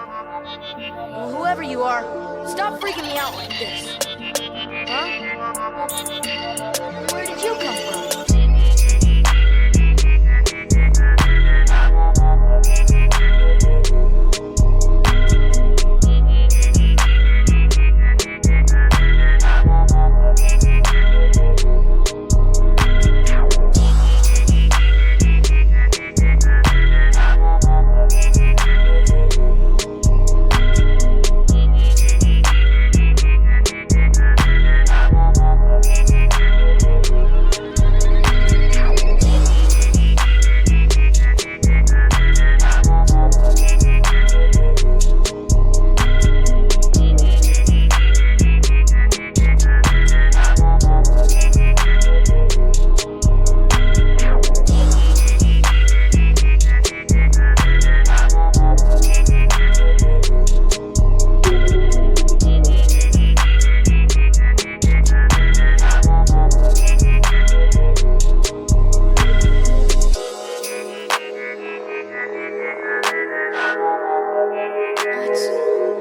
Well, whoever you are, stop freaking me out like this. Huh? Where did you come from?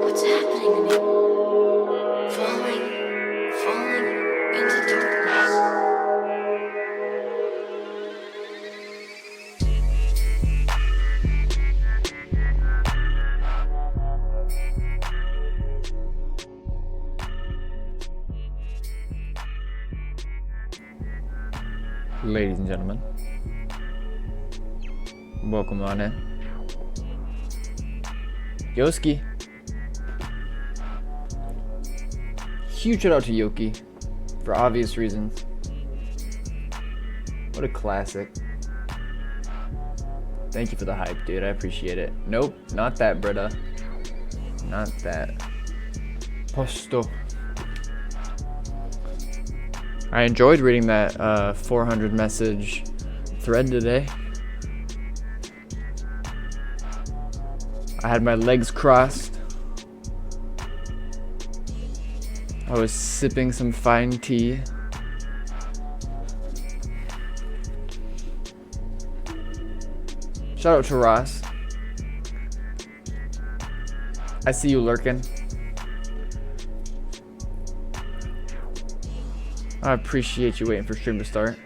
What's happening to me? Falling into darkness. Ladies and gentlemen, welcome on in. Yoski. Huge shout out to Yoki for obvious reasons. What a classic. Thank you for the hype, dude. I appreciate it. Nope, not that, Britta. Not that. Posto. I enjoyed reading that 400 message thread today. I had my legs crossed. I was sipping some fine tea. Shout out to Ross. I see you lurking. I appreciate you waiting for stream to start.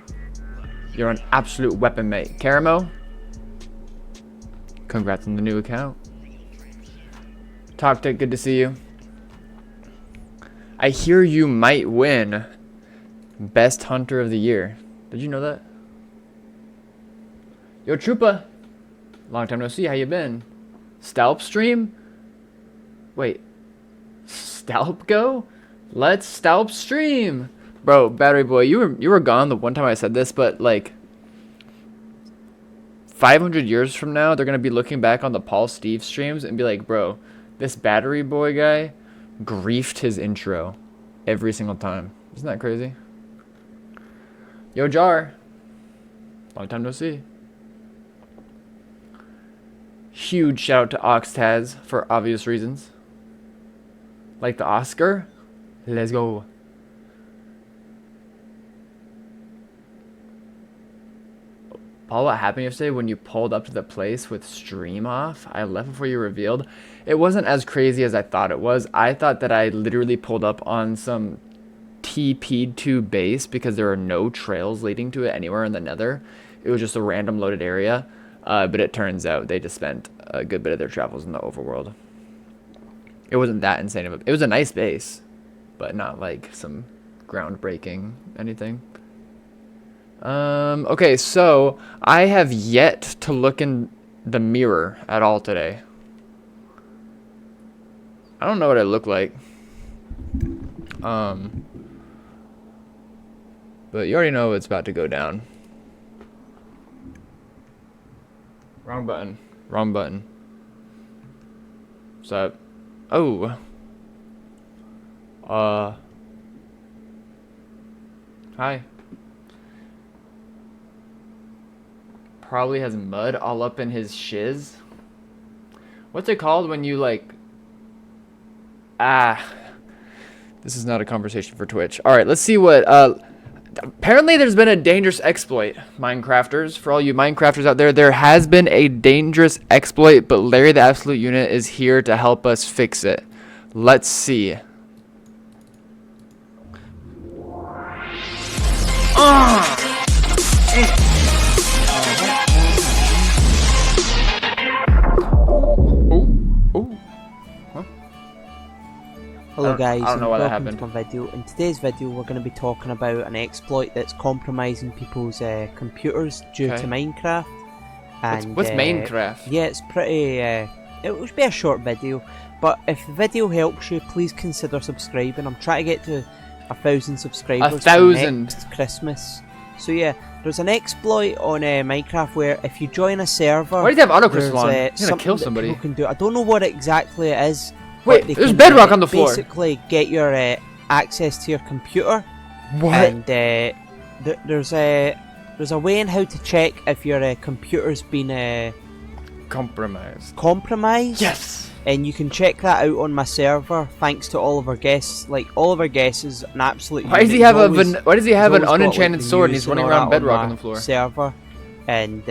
You're an absolute weapon, mate. Caramo, congrats on the new account. Toctic, good to see you. I hear you might win Best Hunter of the Year. Did you know that? Yo, Troopa. Long time no see. How you been? Stalp stream? Wait. Stalp go? Let's Stalp stream. Bro, Battery Boy, you were gone the one time I said this, but like 500 years from now, they're going to be looking back on the Paul Steve streams and be like, bro, this Battery Boy guy griefed his intro every single time. Isn't that crazy? Yo, Jar. Long time no see. Huge shout out to Oxtaz for obvious reasons. Like the Oscar. Let's go. Paul, what happened yesterday when you pulled up to the place with stream off? I left before you revealed. It wasn't as crazy as I thought it was. I thought that I literally pulled up on some TP'd-to base because there are no trails leading to it anywhere in the nether. It was just a random loaded area. But it turns out they just spent a good bit of their travels in the overworld. It wasn't that insane of a... It was a nice base, but not like some groundbreaking anything. Okay, so I have yet to look in the mirror at all today. I don't know what I look like. But you already know it's about to go down. Wrong button. Wrong button. So, oh. Hi. Probably has mud all up in his shiz. What's it called when you like... This is not a conversation for Twitch. Alright, let's see what... Apparently there's been a dangerous exploit, Minecrafters. For all you Minecrafters out there, there has been a dangerous exploit, but Larry the Absolute Unit is here to help us fix it. Let's see. Hello guys, I don't know why that welcome happened. to my video. In today's video we're going to be talking about an exploit that's compromising people's computers due to Minecraft. And What's Minecraft? yeah, it's pretty, it will be a short video, but if the video helps you, please consider subscribing. I'm trying to get to 1,000 subscribers 1,000? next Christmas. So yeah, there's an exploit on Minecraft where if you join a server, Why does he have auto crystal on? there's He's gonna kill something that somebody. people can do. I don't know what exactly it is. Wait, but they there's can, bedrock on the floor. Basically, get your access to your computer. What? And there's a way in how to check if your computer's been compromised. Yes. And you can check that out on my server. Thanks to all of our guests. Like all of our guests is an absolute. Why does he have Why does he have an unenchanted sword and he's running around bedrock on the floor? Server, and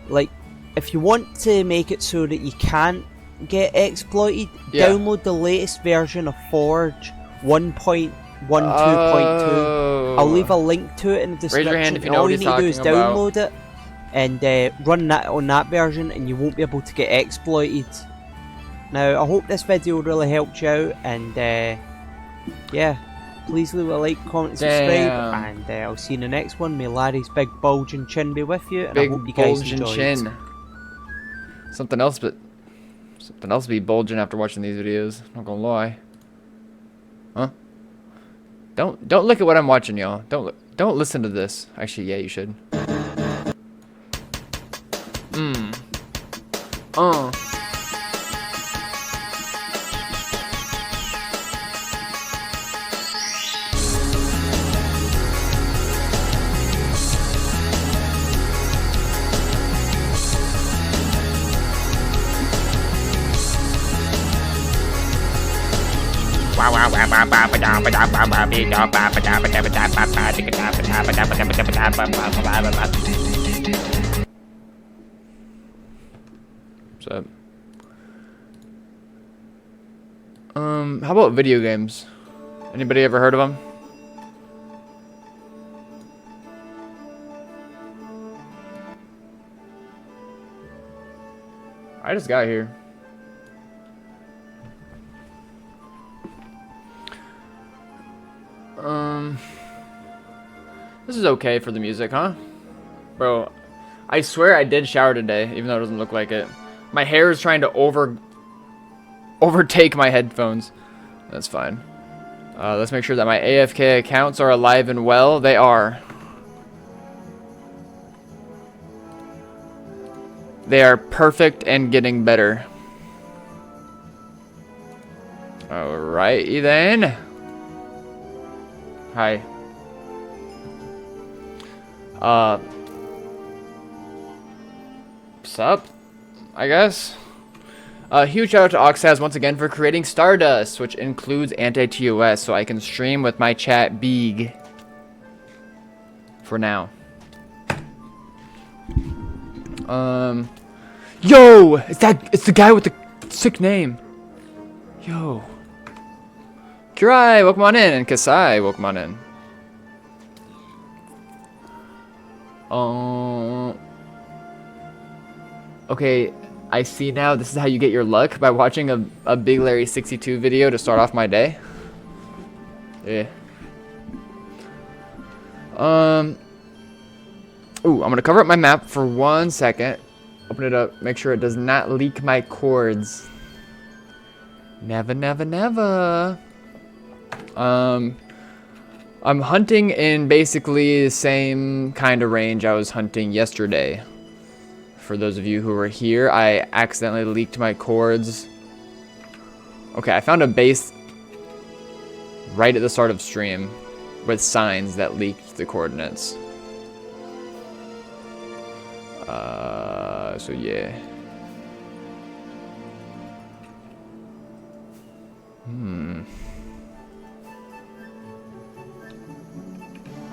like if you want to make it so that you can't get exploited, download the latest version of Forge 1.12.2. I'll leave a link to it in the description. Raise your hand if you know all what you he's need to do is talking about. download it and run that on that version, and you won't be able to get exploited. Now, I hope this video really helped you out, and yeah, please leave a like, comment, subscribe, and I'll see you in the next one. May Larry's big bulging chin be with you, and Big I hope you guys bulging enjoyed. chin. Something else be bulging after watching these videos. Not gonna lie. Huh? Don't look at what I'm watching, y'all. Don't listen to this. Actually, yeah, you should. What's up? How about video games? Anybody ever heard of them? I just got here. This is okay for the music, huh? Bro, I swear I did shower today, even though it doesn't look like it. My hair is trying to overtake my headphones. That's fine. Let's make sure that my AFK accounts are alive and well. They are. They are perfect and getting better. Alrighty then. Hi. Sup? I guess. Huge shout out to Oxaz once again for creating Stardust, which includes anti-TOS, so I can stream with my chat big. For now. Yo! It's the guy with the sick name. Yo. Kurai, welcome on in, and Kasai, welcome on in. Okay, I see now. This is how you get your luck, by watching a Big Larry 62 video to start off my day. Yeah. Ooh, I'm gonna cover up my map for 1 second. Open it up. Make sure it does not leak my cords. Never, never, never. I'm hunting in basically the same kind of range I was hunting yesterday. For those of you who were here, I accidentally leaked my cords. Okay, I found a base right at the start of stream with signs that leaked the coordinates. So yeah.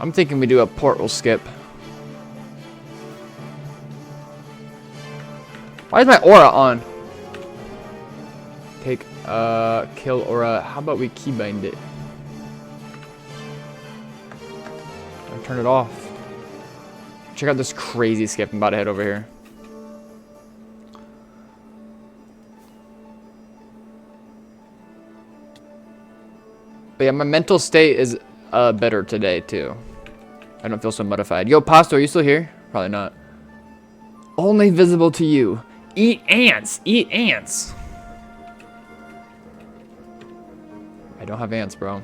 I'm thinking we do a portal skip. Why is my aura on? Take, kill aura. How about we keybind it? I'll turn it off. Check out this crazy skip. I'm about to head over here. But yeah, my mental state is better today, too. I don't feel so modified. Yo, Pasto, are you still here? Probably not. Only visible to you. Eat ants! Eat ants! I don't have ants, bro.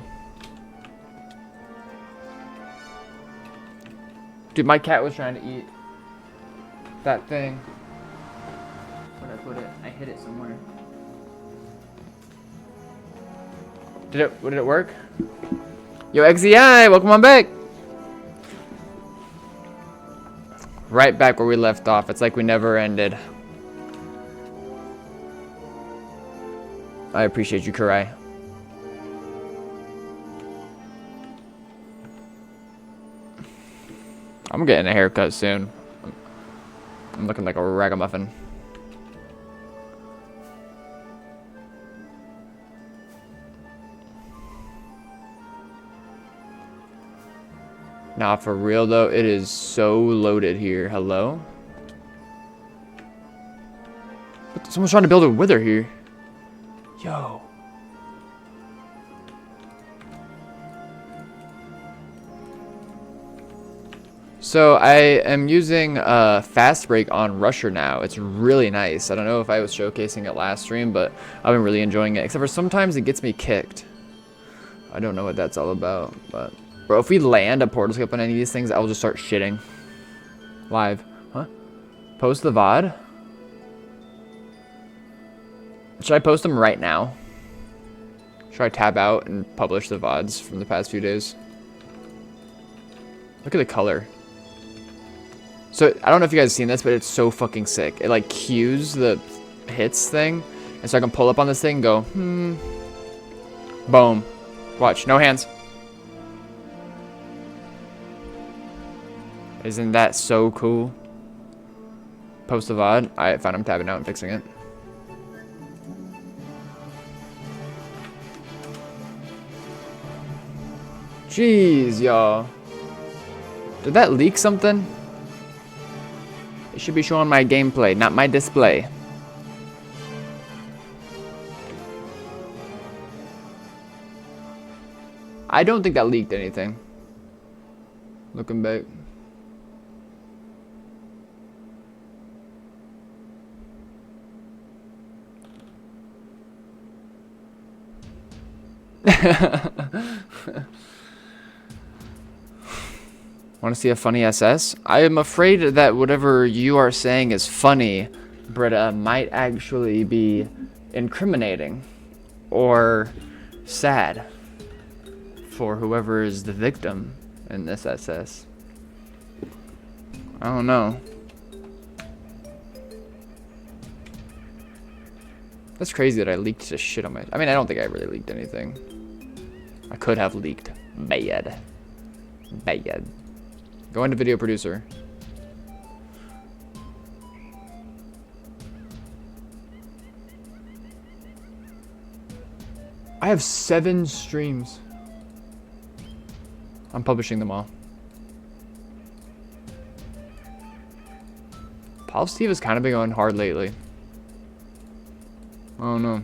Dude, my cat was trying to eat that thing. Where'd I put it? I hid it somewhere. Did it work? Yo, XEI, welcome on back. Right back where we left off. It's like we never ended. I appreciate you, Kurai. I'm getting a haircut soon. I'm looking like a ragamuffin. Nah, for real though, it is so loaded here. Hello? Someone's trying to build a wither here. Yo. So I am using fast break on Rusher now. It's really nice. I don't know if I was showcasing it last stream, but I've been really enjoying it. Except for sometimes it gets me kicked. I don't know what that's all about, but bro, if we land a portal skip on any of these things, I will just start shitting. Live. Huh? Post the VOD? Should I post them right now? Should I tab out and publish the VODs from the past few days? Look at the color. So, I don't know if you guys have seen this, but it's so fucking sick. It like cues the hits thing. And so I can pull up on this thing and go, boom. Watch, no hands. Isn't that so cool? Post the VOD. I found him tabbing out and fixing it. Jeez, y'all. Did that leak something? It should be showing my gameplay, not my display. I don't think that leaked anything. Looking back. Want to see a funny SS? I am afraid that whatever you are saying is funny, Britta, might actually be incriminating or sad for whoever is the victim in this SS. I don't know. That's crazy that I leaked this shit on my... I mean, I don't think I really leaked anything. I could have leaked. Bad. Bad. Go into video producer. I have 7 streams. I'm publishing them all. Paul Steve has kind of been going hard lately. Oh no.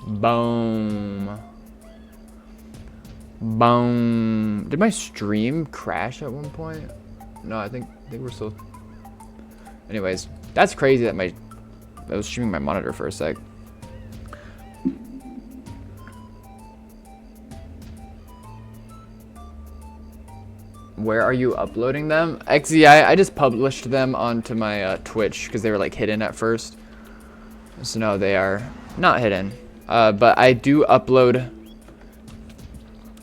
Boom. Boom. Did my stream crash at one point? No, I think we're still... Anyways, that's crazy that I was streaming my monitor for a sec. Where are you uploading them? XZI, I just published them onto my Twitch because they were like hidden at first. So no, they are not hidden. But I do upload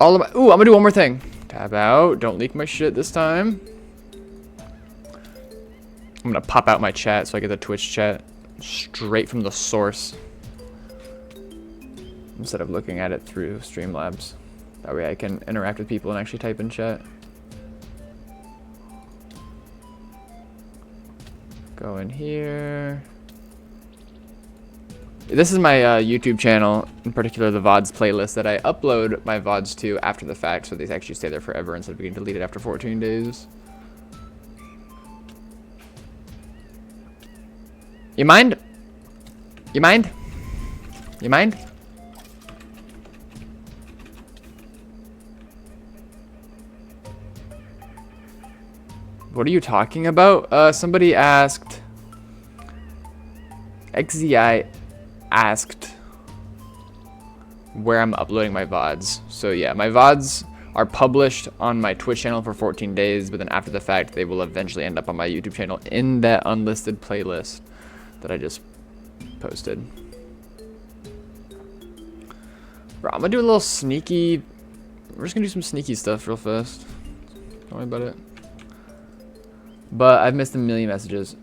all of my... Ooh, I'm gonna do one more thing. Tab out. Don't leak my shit this time. I'm gonna pop out my chat so I get the Twitch chat straight from the source instead of looking at it through Streamlabs. That way I can interact with people and actually type in chat. Go in here. This is my YouTube channel, in particular the VODs playlist that I upload my VODs to after the fact, so they actually stay there forever instead of being deleted after 14 days. You mind? You mind? You mind? What are you talking about? Somebody asked... XZI asked where I'm uploading my VODs. So yeah, my VODs are published on my Twitch channel for 14 days, but then after the fact, they will eventually end up on my YouTube channel in that unlisted playlist that I just posted. Bro, I'm gonna do a little sneaky... We're just gonna do some sneaky stuff real fast. Don't worry about it. But I've missed a million messages.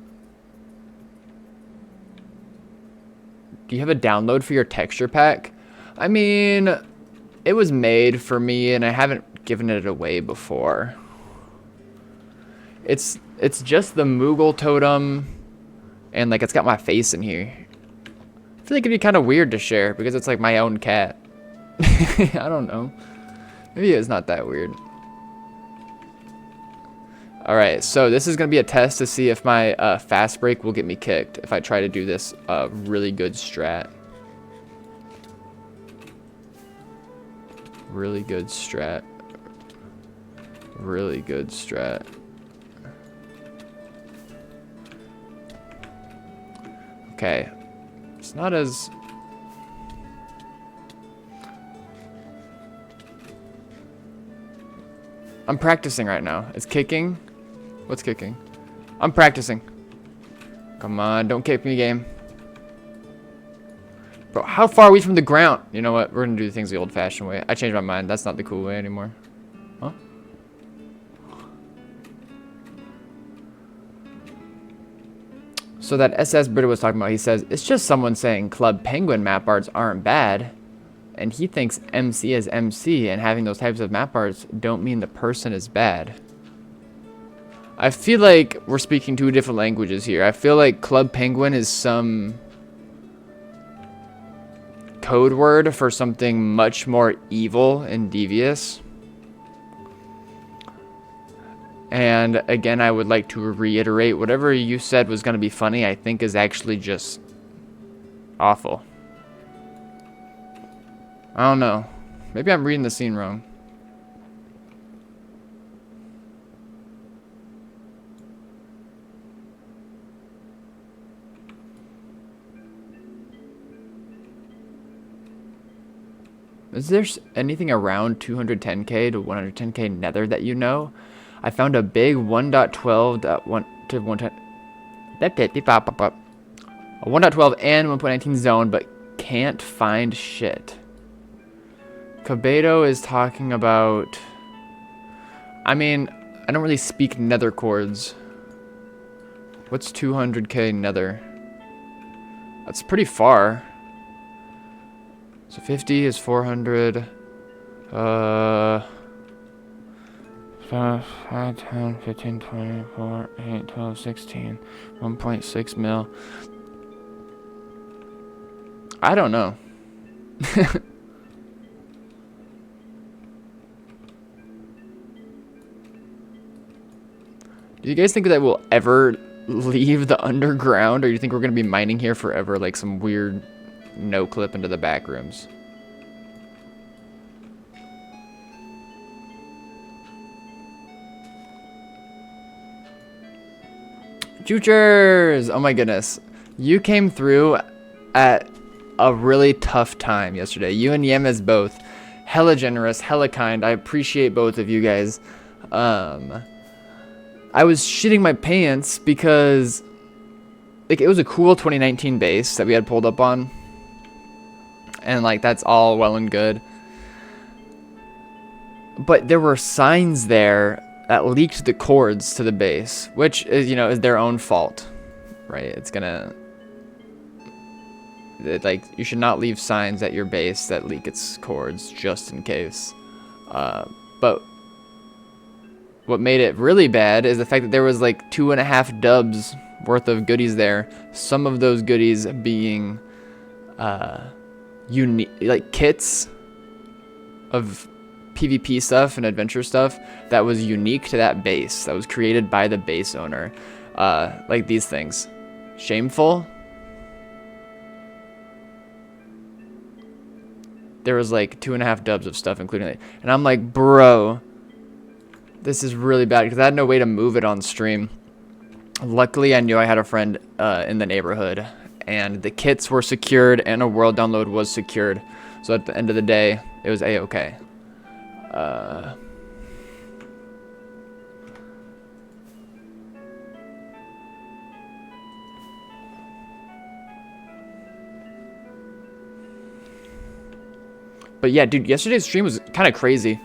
Do you have a download for your texture pack? I mean, it was made for me and I haven't given it away before. It's just the Moogle totem and like it's got my face in here. I feel like it'd be kind of weird to share because it's like my own cat. I don't know. Maybe it's not that weird. Alright, so this is going to be a test to see if my fast break will get me kicked if I try to do this really good strat. Really good strat. Really good strat. Okay. It's not as... I'm practicing right now. It's kicking. What's kicking? I'm practicing. Come on, don't kick me, game. Bro, how far are we from the ground? You know what? We're gonna do things the old-fashioned way. I changed my mind. That's not the cool way anymore. Huh? So that SS Britta was talking about, he says, it's just someone saying Club Penguin map arts aren't bad. And he thinks MC is MC, and having those types of map arts don't mean the person is bad. I feel like we're speaking two different languages here. I feel like Club Penguin is some code word for something much more evil and devious. And again, I would like to reiterate, whatever you said was going to be funny, I think is actually just awful. I don't know. Maybe I'm reading the scene wrong. Is there anything around 210k to 110k nether that you know? I found a big 1.12 to 110 a 1.12 and 1.19 zone, but can't find shit. Kabedo is talking about... I mean, I don't really speak nether chords. What's 200k nether? That's pretty far. So 50 is 400. 5, 10, 15, 20, 4, 8, 12, 16. 1.6 mil. I don't know. Do you guys think that we'll ever leave the underground, or do you think we're going to be mining here forever like some weird no clip into the back rooms? Juters! Oh my goodness. You came through at a really tough time yesterday. You and Yemes both. Hella generous, hella kind. I appreciate both of you guys. I was shitting my pants because like it was a cool 2019 base that we had pulled up on. And like that's all well and good. But there were signs there that leaked the cords to the base, which is, you know, is their own fault, right? It's gonna, like, you should not leave signs at your base that leak its cords just in case. But what made it really bad is the fact that there was like 2.5 dubs worth of goodies there. Some of those goodies being unique, like kits of PvP stuff and adventure stuff that was unique to that base, that was created by the base owner. Like these things. Shameful. There was like 2.5 dubs of stuff, including it. And I'm like, bro, this is really bad, because I had no way to move it on stream. Luckily, I knew I had a friend in the neighborhood, and the kits were secured, and a world download was secured. So at the end of the day, it was a-okay. But yeah, dude, yesterday's stream was kind of crazy.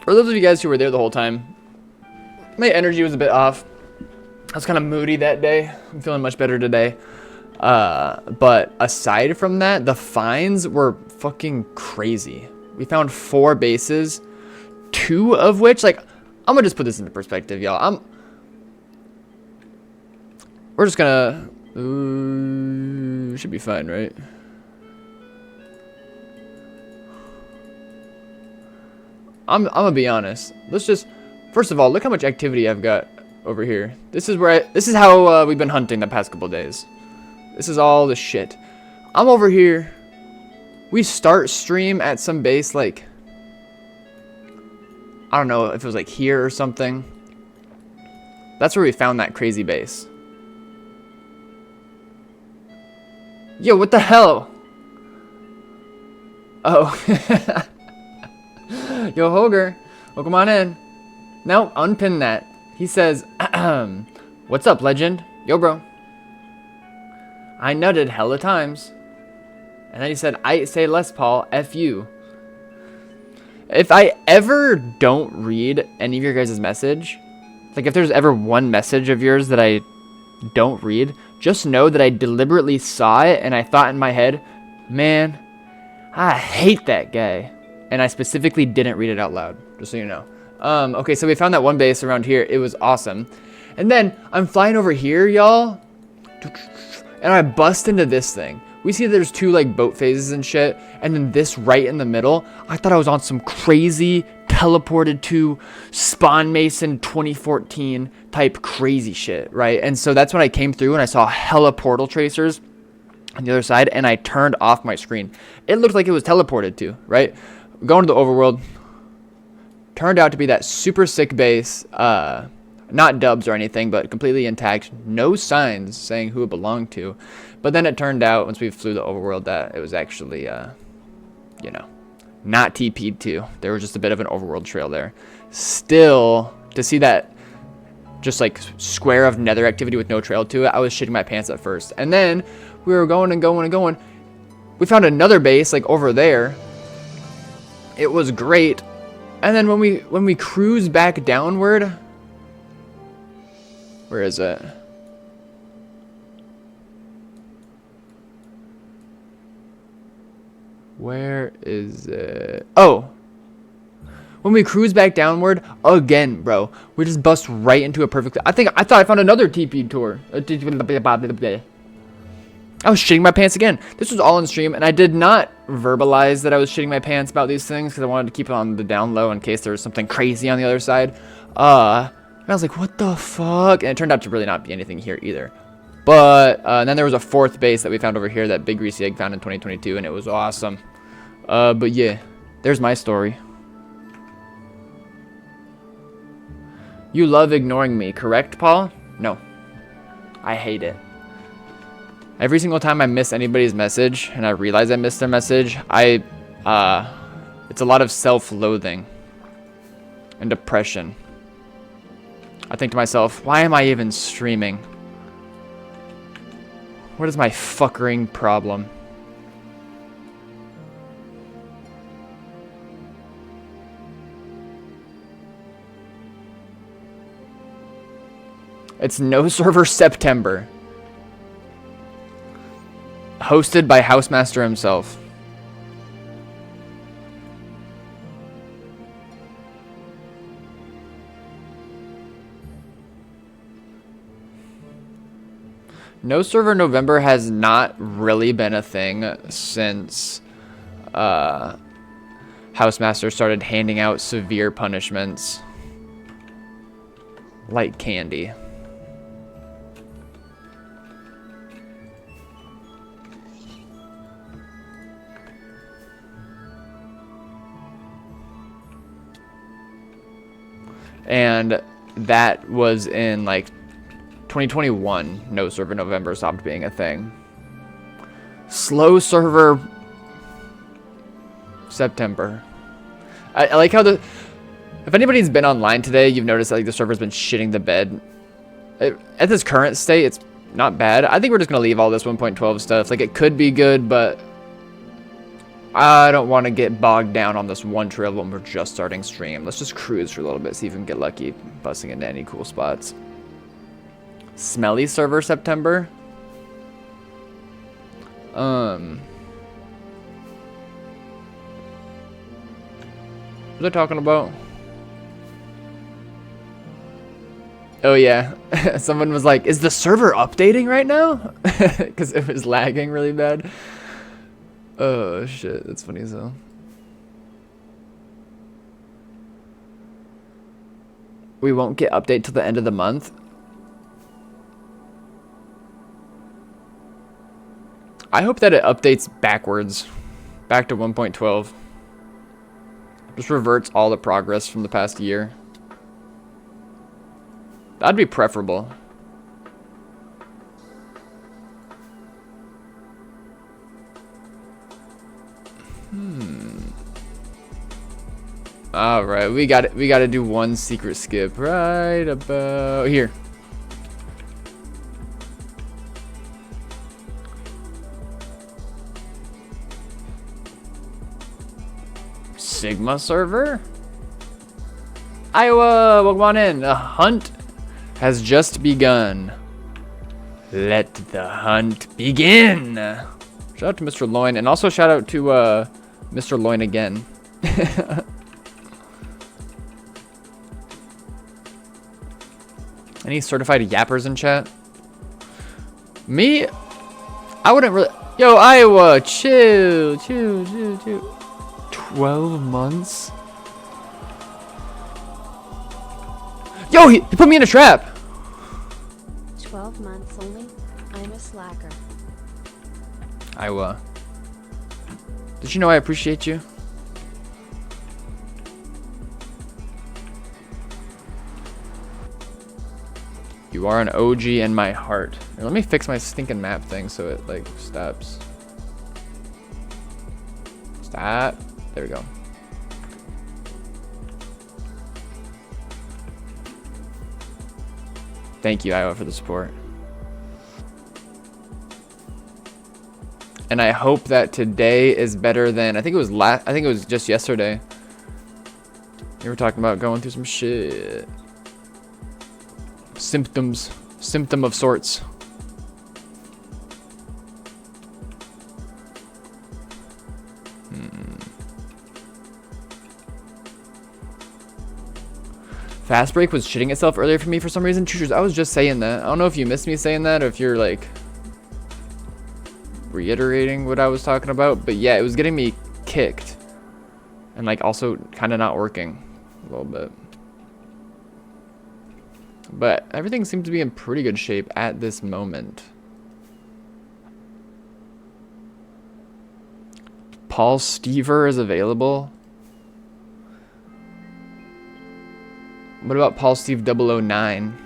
For those of you guys who were there the whole time, my energy was a bit off. I was kind of moody that day. I'm feeling much better today. But aside from that, the finds were fucking crazy. We found 4 bases, 2 of which, like, I'm gonna just put this into perspective, y'all. We're just gonna, should be fine, right? I'm gonna be honest. Let's just, first of all, look how much activity I've got over here. This is how we've been hunting the past couple days. This is all the shit. I'm over here. We start stream at some base, like, I don't know if it was like here or something. That's where we found that crazy base. Yo, what the hell? Oh. Yo, Hoger, welcome on in. Now, unpin that. He says, what's up, legend? Yo, bro. I nutted hella times. And then he said, I say less, Paul. F you. If I ever don't read any of your guys' message, like if there's ever one message of yours that I don't read, just know that I deliberately saw it and I thought in my head, man, I hate that guy. And I specifically didn't read it out loud, just so you know. Okay, so we found that one base around here. It was awesome. And then I'm flying over here, y'all. And I bust into this thing. We see there's 2 like boat phases and shit. And then this right in the middle. I thought I was on some crazy teleported to Spawn Mason 2014 type crazy shit, right? And so that's when I came through and I saw hella portal tracers on the other side. And I turned off my screen. It looked like it was teleported to, right? Going to the overworld. Turned out to be that super sick base. Not dubs or anything, but completely intact. No signs saying who it belonged to. But then it turned out, once we flew the overworld, that it was actually, you know, not TP'd to. There was just a bit of an overworld trail there. Still, to see that just like square of nether activity with no trail to it, I was shitting my pants at first. And then we were going and going and going. We found another base like over there. It was great. And then when we cruise back downward, where is it? Where is it? Oh! When we cruise back downward, again, bro, we just bust right into a perfect... I thought I found another TP tour. I was shitting my pants again. This was all on stream, and I did not verbalize that I was shitting my pants about these things, because I wanted to keep it on the down low in case there was something crazy on the other side. And I was like, what the fuck? And it turned out to really not be anything here either. But then there was a 4th base that we found over here that Big Greasy Egg found in 2022, and it was awesome. But yeah, there's my story. You love ignoring me, correct, Paul? No. I hate it. Every single time I miss anybody's message, and I realize I missed their message, it's a lot of self-loathing and depression. I think to myself, why am I even streaming? What is my fuckering problem? It's No Server September. Hosted by Housemaster himself. No server November has not really been a thing since Housemaster started handing out severe punishments like candy. And that was in like 2021. No server November stopped being a thing. Slow server September. I like how if anybody's been online today, you've noticed that like the server's been shitting the bed. At this current state, it's not bad. I think we're just gonna leave all this 1.12 stuff. Like, it could be good, but I don't want to get bogged down on this one trail when we're just starting stream. Let's just cruise for a little bit, see if we can get lucky busting into any cool spots. Smelly server September. What are they talking about? Oh yeah, someone was like, is the server updating right now? Because it was lagging really bad. Oh shit, that's funny as hell. We won't get update till the end of the month. I hope that it updates backwards, back to 1.12. Just reverts all the progress from the past year. That'd be preferable. All right, we got it. We got to do one secret skip right about here. Sigma server? Iowa, welcome on in. The hunt has just begun. Let the hunt begin. Shout out to Mr. Loin, and also shout out to Mr. Loin again. Any certified yappers in chat? Me? I wouldn't really. Yo, Iowa, chill. 12 months? Yo, he put me in a trap. 12 months only? I'm a slacker. Iowa. Did you know I appreciate you? You are an OG in my heart. Here, let me fix my stinking map thing so it like stops. Stop. There we go. Thank you, Iowa, for the support. And I hope that today is better than I think it was I think it was just yesterday. You were talking about going through some shit. Symptom of sorts. Fast break was shitting itself earlier for me for some reason. Choosers, I was just saying that. I don't know if you missed me saying that or if you're like reiterating what I was talking about, but yeah, it was getting me kicked and like also kind of not working a little bit. But everything seems to be in pretty good shape at this moment. Paul Stever is available. What about Paul Steve 009?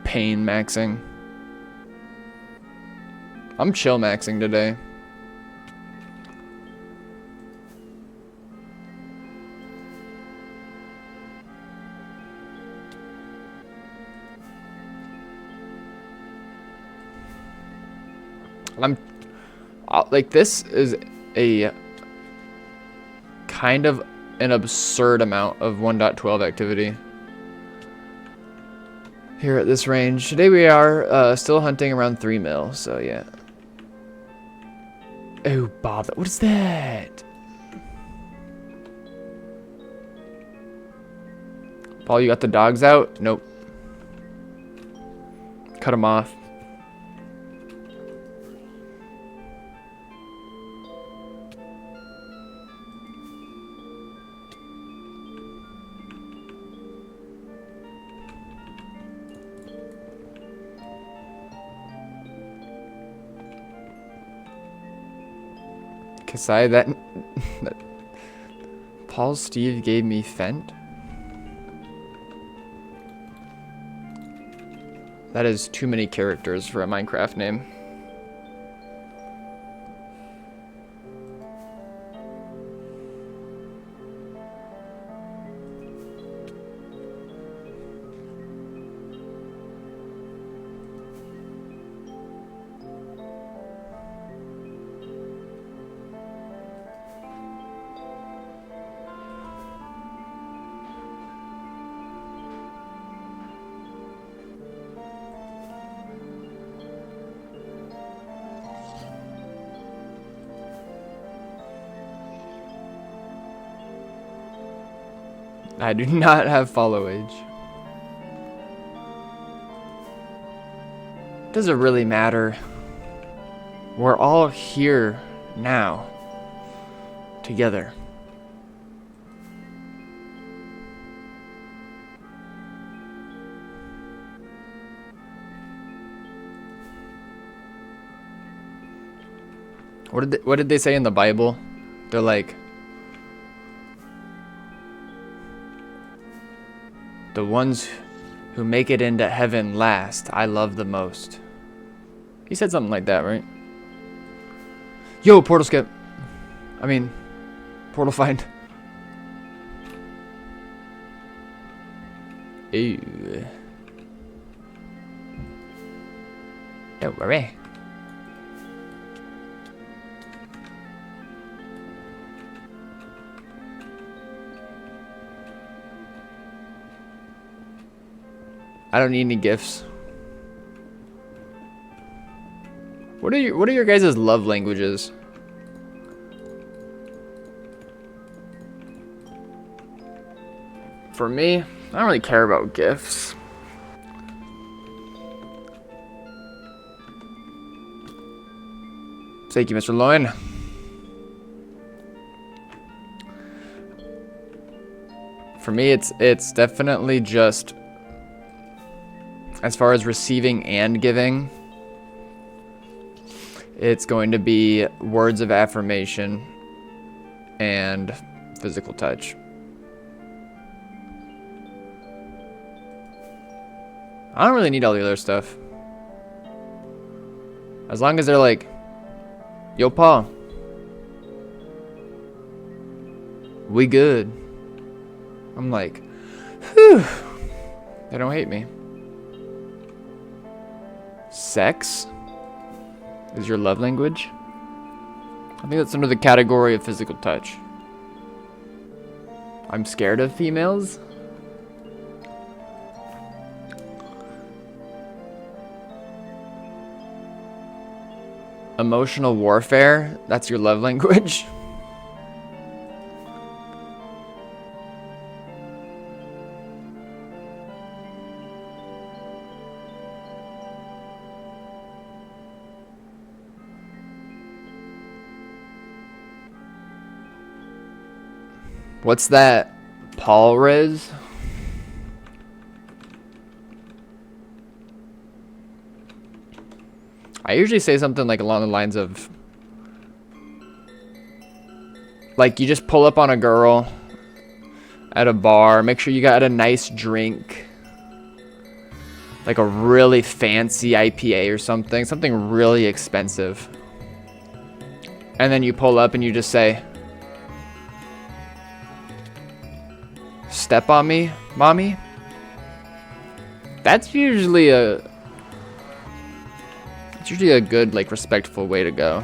Pain maxing. I'm chill maxing today. Like, this is a kind of an absurd amount of 1.12 activity here at this range. Today we are still hunting around 3 mil, so yeah. Oh, bother. What is that? Paul, you got the dogs out? Nope. Cut them off. Kasai, that Paul Steve gave me Fent? That is too many characters for a Minecraft name. I do not have follow age. Does it really matter? We're all here now. Together. What did they say in the Bible? They're like, the ones who make it into heaven last, I love the most. He said something like that, right? Yo, portal skip. I mean, portal find. Ew. Don't worry. I don't need any gifts. What are your guys' love languages? For me, I don't really care about gifts. Thank you, Mr. Loin. For me, it's definitely just, as far as receiving and giving, it's going to be words of affirmation and physical touch. I don't really need all the other stuff. As long as they're like, yo, Paul, we good. I'm like, whew, they don't hate me. Sex is your love language? I think that's under the category of physical touch. I'm scared of females. Emotional warfare, that's your love language. What's that? Paul Riz? I usually say something like along the lines of, like, you just pull up on a girl at a bar, make sure you got a nice drink, like a really fancy IPA or something really expensive. And then you pull up and you just say, "Step on me, mommy." That's usually a good, like, respectful way to go.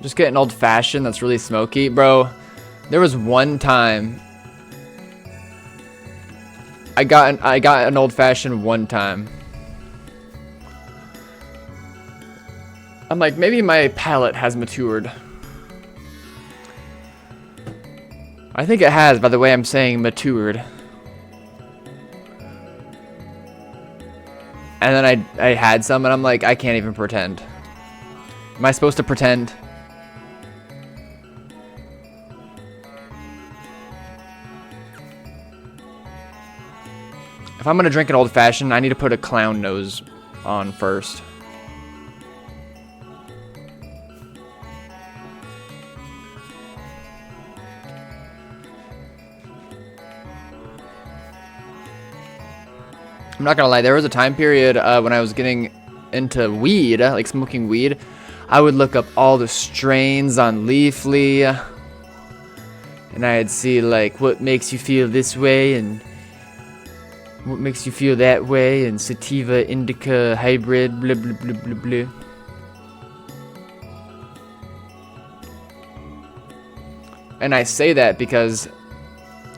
Just get an old fashioned that's really smoky. Bro, there was one time I got an old fashioned one time. I'm like, maybe my palate has matured. I think it has by the way I'm saying matured. And then I had some and I'm like, I can't even pretend. Am I supposed to pretend? If I'm gonna drink an old fashioned, I need to put a clown nose on first. I'm not gonna lie, there was a time period when I was getting into weed, like smoking weed. I would look up all the strains on Leafly, and I'd see like what makes you feel this way and what makes you feel that way, and sativa indica hybrid, blah blah blah blah blah. And I say that because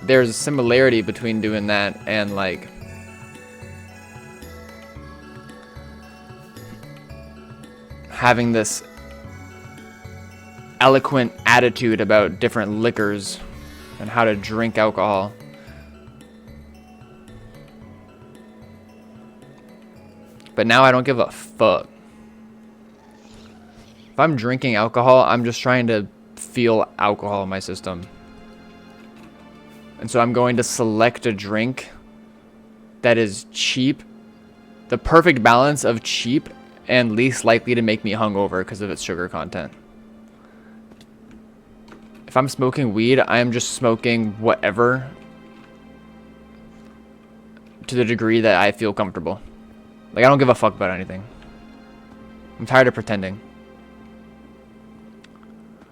there's a similarity between doing that and like having this eloquent attitude about different liquors and how to drink alcohol. But now I don't give a fuck. If I'm drinking alcohol, I'm just trying to feel alcohol in my system. And so I'm going to select a drink that is cheap, the perfect balance of cheap and least likely to make me hungover because of its sugar content. If I'm smoking weed, I am just smoking whatever to the degree that I feel comfortable. Like, I don't give a fuck about anything. I'm tired of pretending.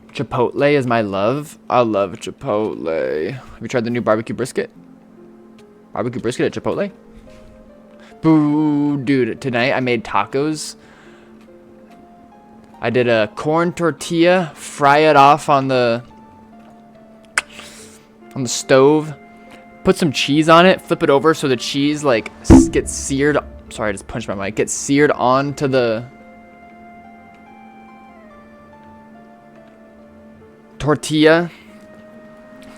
Chipotle is my love. I love Chipotle. Have you tried the new barbecue brisket? Barbecue brisket at Chipotle? Boo, dude. Tonight I made tacos. I did a corn tortilla, fry it off on the stove, put some cheese on it, flip it over so the cheese like gets seared. Sorry, I just punched my mic. Gets seared onto the tortilla.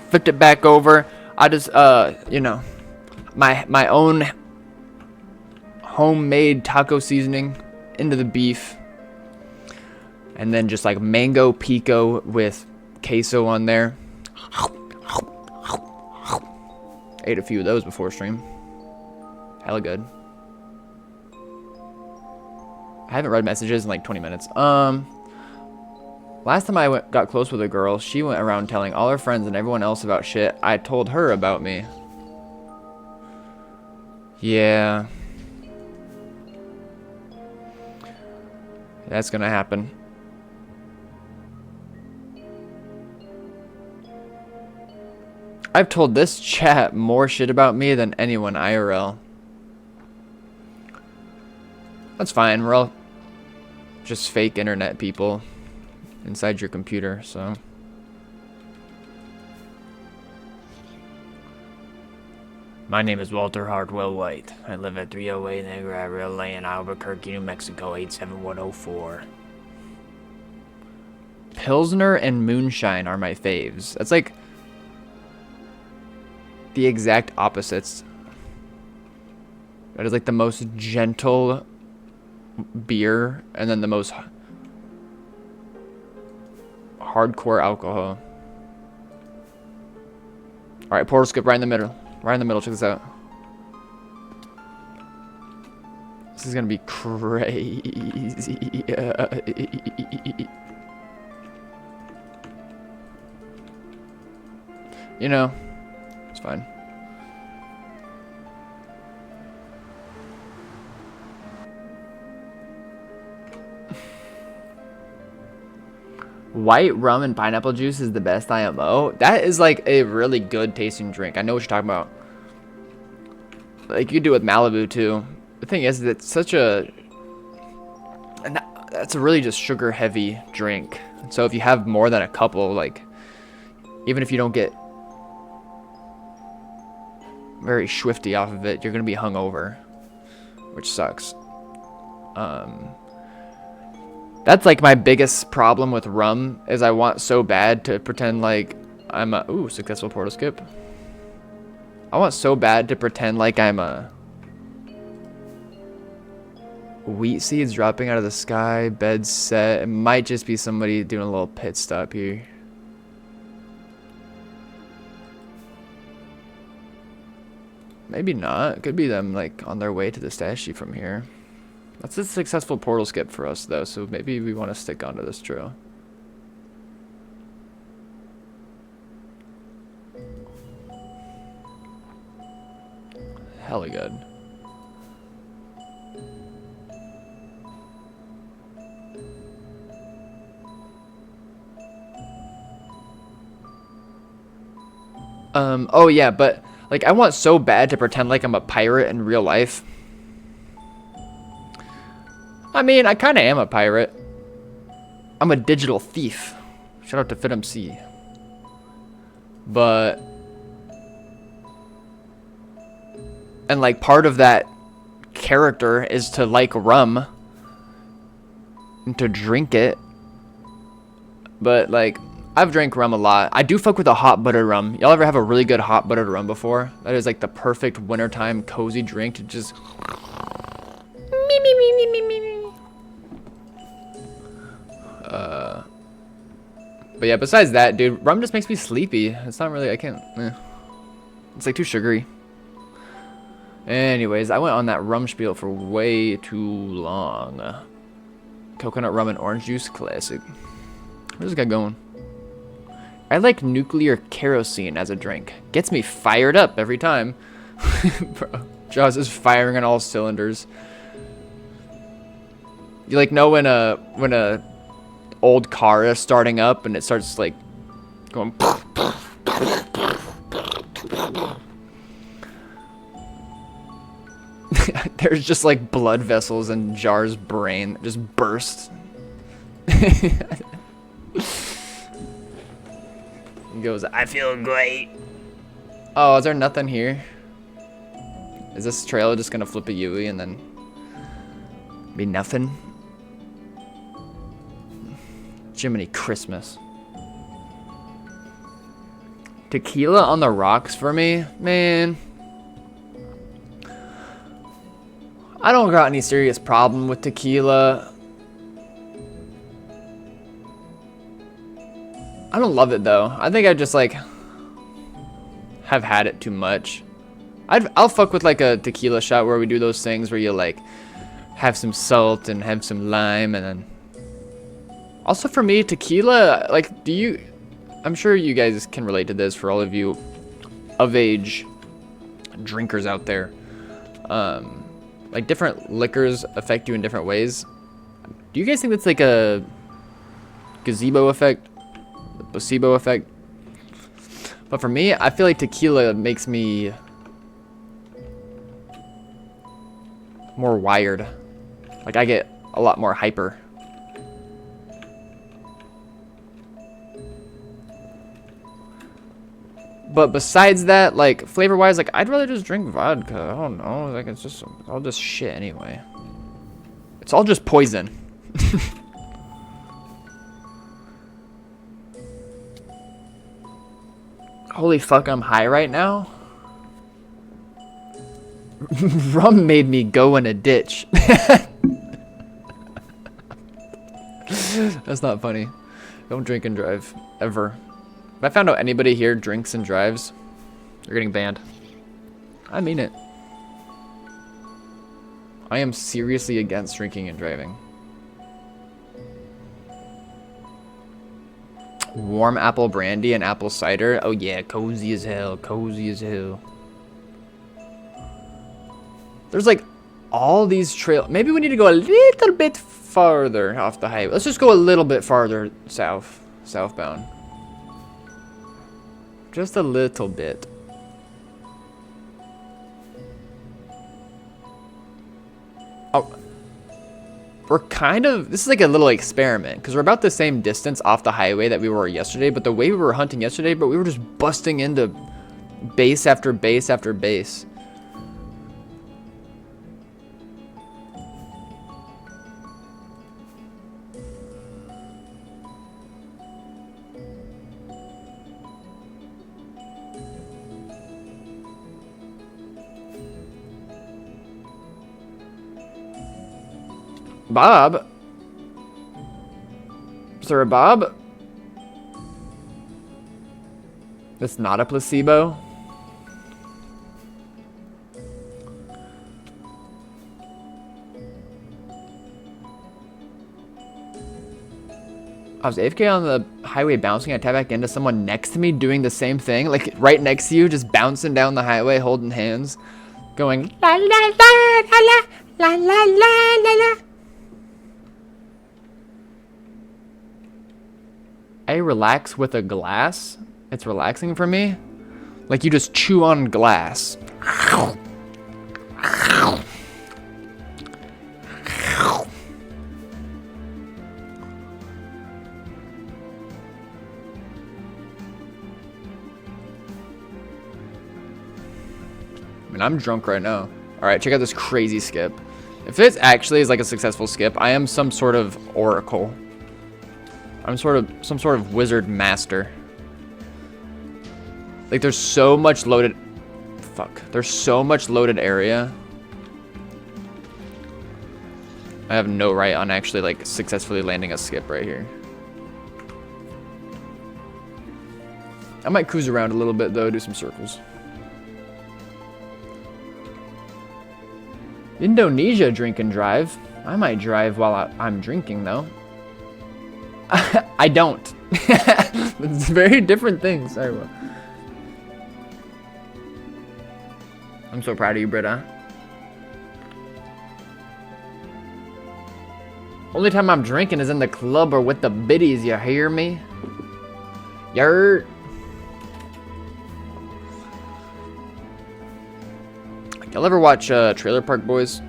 Flipped it back over. I just you know, my own homemade taco seasoning into the beef. And then just like mango pico with queso on there. Ate a few of those before stream. Hella good. I haven't read messages in like 20 minutes. Last time I got close with a girl, she went around telling all her friends and everyone else about shit I told her about me. Yeah. That's gonna happen. I've told this chat more shit about me than anyone IRL. That's fine, we're all just fake internet people inside your computer, so. My name is Walter Hardwell White. I live at 308 Negra Lane, Albuquerque, New Mexico, 87104. Pilsner and Moonshine are my faves. That's like the exact opposites. That is like the most gentle beer and then the most hardcore alcohol. Alright, portal skip right in the middle. Right in the middle, check this out. This is gonna be crazy. You know, it's fine. White rum and pineapple juice is the best IMO. That is like a really good tasting drink. I know what you're talking about. Like you do with Malibu too. The thing is, it's such a... that's a really just sugar heavy drink. So if you have more than a couple, like, even if you don't get very swifty off of it, you're gonna be hungover, which sucks. That's like my biggest problem with rum, is I want so bad to pretend like I'm a successful portal skip. I want so bad to pretend like I'm a wheat seeds dropping out of the sky, bed set. It might just be somebody doing a little pit stop here. Maybe not. It could be them like on their way to the stashy from here. That's a successful portal skip for us though, so maybe we want to stick onto this trail. Hella good. Oh yeah, but like I want so bad to pretend like I'm a pirate in real life. I mean, I kind of am a pirate. I'm a digital thief. Shout out to FitMC. But and like part of that character is to like rum and to drink it. But like I've drank rum a lot. I do fuck with a hot buttered rum. Y'all ever have a really good hot buttered rum before? That is like the perfect wintertime cozy drink to just but yeah, besides that, dude, rum just makes me sleepy. It's not really, I can't, it's like too sugary. Anyways, I went on that rum spiel for way too long. Coconut rum and orange juice, classic. Where's this guy going? I like nuclear kerosene as a drink. Gets me fired up every time. Bro, Jaws is firing on all cylinders. You like know when a old car is starting up and it starts like going there's just like blood vessels in Jar's brain that just burst. He goes, I feel great. Oh, is there nothing here? Is this trailer just gonna flip a Yui and then be nothing? Jiminy Christmas. Tequila on the rocks for me? Man. I don't got any serious problem with tequila. I don't love it though. I think I just like have had it too much. I'll fuck with like a tequila shot where we do those things where you like have some salt and have some lime and then also for me tequila, like I'm sure you guys can relate to this for all of you of age drinkers out there. Like different liquors affect you in different ways. Do you guys think that's like a gazebo effect? A placebo effect? But for me, I feel like tequila makes me more wired. Like I get a lot more hyper. But besides that, like flavor wise, like I'd rather just drink vodka. I don't know, like it's all just shit anyway. It's all just poison. Holy fuck, I'm high right now. Rum made me go in a ditch. That's not funny. Don't drink and drive ever. If I found out anybody here drinks and drives, you're getting banned. I mean it. I am seriously against drinking and driving. Warm apple brandy and apple cider. Oh yeah, cozy as hell, cozy as hell. There's like all these trails. Maybe we need to go a little bit farther off the highway. Let's just go a little bit farther southbound. Just a little bit. Oh. we're kind of, this is like a little experiment because we're about the same distance off the highway that we were yesterday, but the way we were hunting yesterday, but we were just busting into base after base after base. Bob? Sir Bob? That's not a placebo? I was AFK on the highway bouncing. I tapped back into someone next to me doing the same thing. Like right next to you, just bouncing down the highway, holding hands. Going la la la la la la la la la la. I relax with a glass. It's relaxing for me. Like you just chew on glass. I mean, I'm drunk right now. All right, check out this crazy skip. If this actually is like a successful skip, I am some sort of oracle. I'm some sort of wizard master. Like there's so much loaded, there's so much loaded area. I have no right on actually like successfully landing a skip right here. I might cruise around a little bit though, do some circles. Indonesia drink and drive. I might drive while I'm drinking though. I don't. It's very different things. Sorry, bro. I'm so proud of you, Britta. Only time I'm drinking is in the club or with the biddies, you hear me? Yer. Y'all ever watch Trailer Park Boys?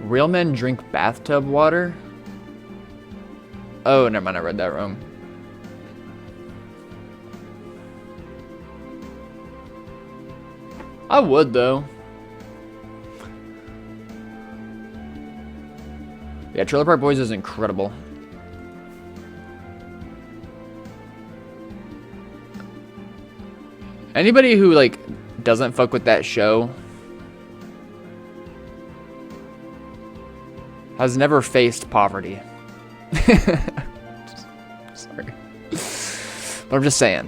Real men drink bathtub water? Oh, never mind, I read that wrong. I would, though. Yeah, Trailer Park Boys is incredible. Anybody who, like, doesn't fuck with that show has never faced poverty. Sorry. But I'm just saying.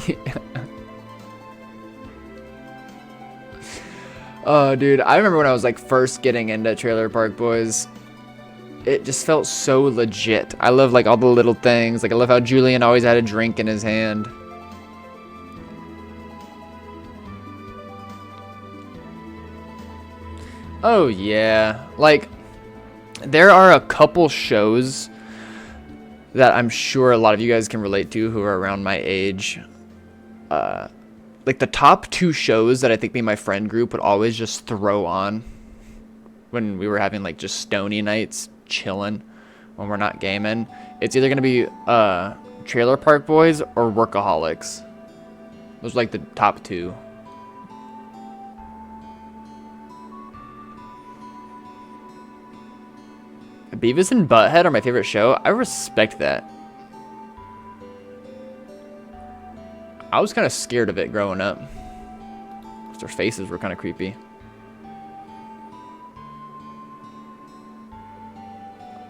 Yeah. Oh, dude, I remember when I was like first getting into Trailer Park Boys, it just felt so legit. I love like all the little things. Like I love how Julian always had a drink in his hand. Oh yeah, like there are a couple shows that I'm sure a lot of you guys can relate to who are around my age. Like the top two shows that I think me and my friend group would always just throw on when we were having like just stony nights, chilling when we're not gaming. It's either gonna be Trailer Park Boys or Workaholics. Those are like the top two. Beavis and Butthead are my favorite show. I respect that. I was kind of scared of it growing up. Their faces were kind of creepy.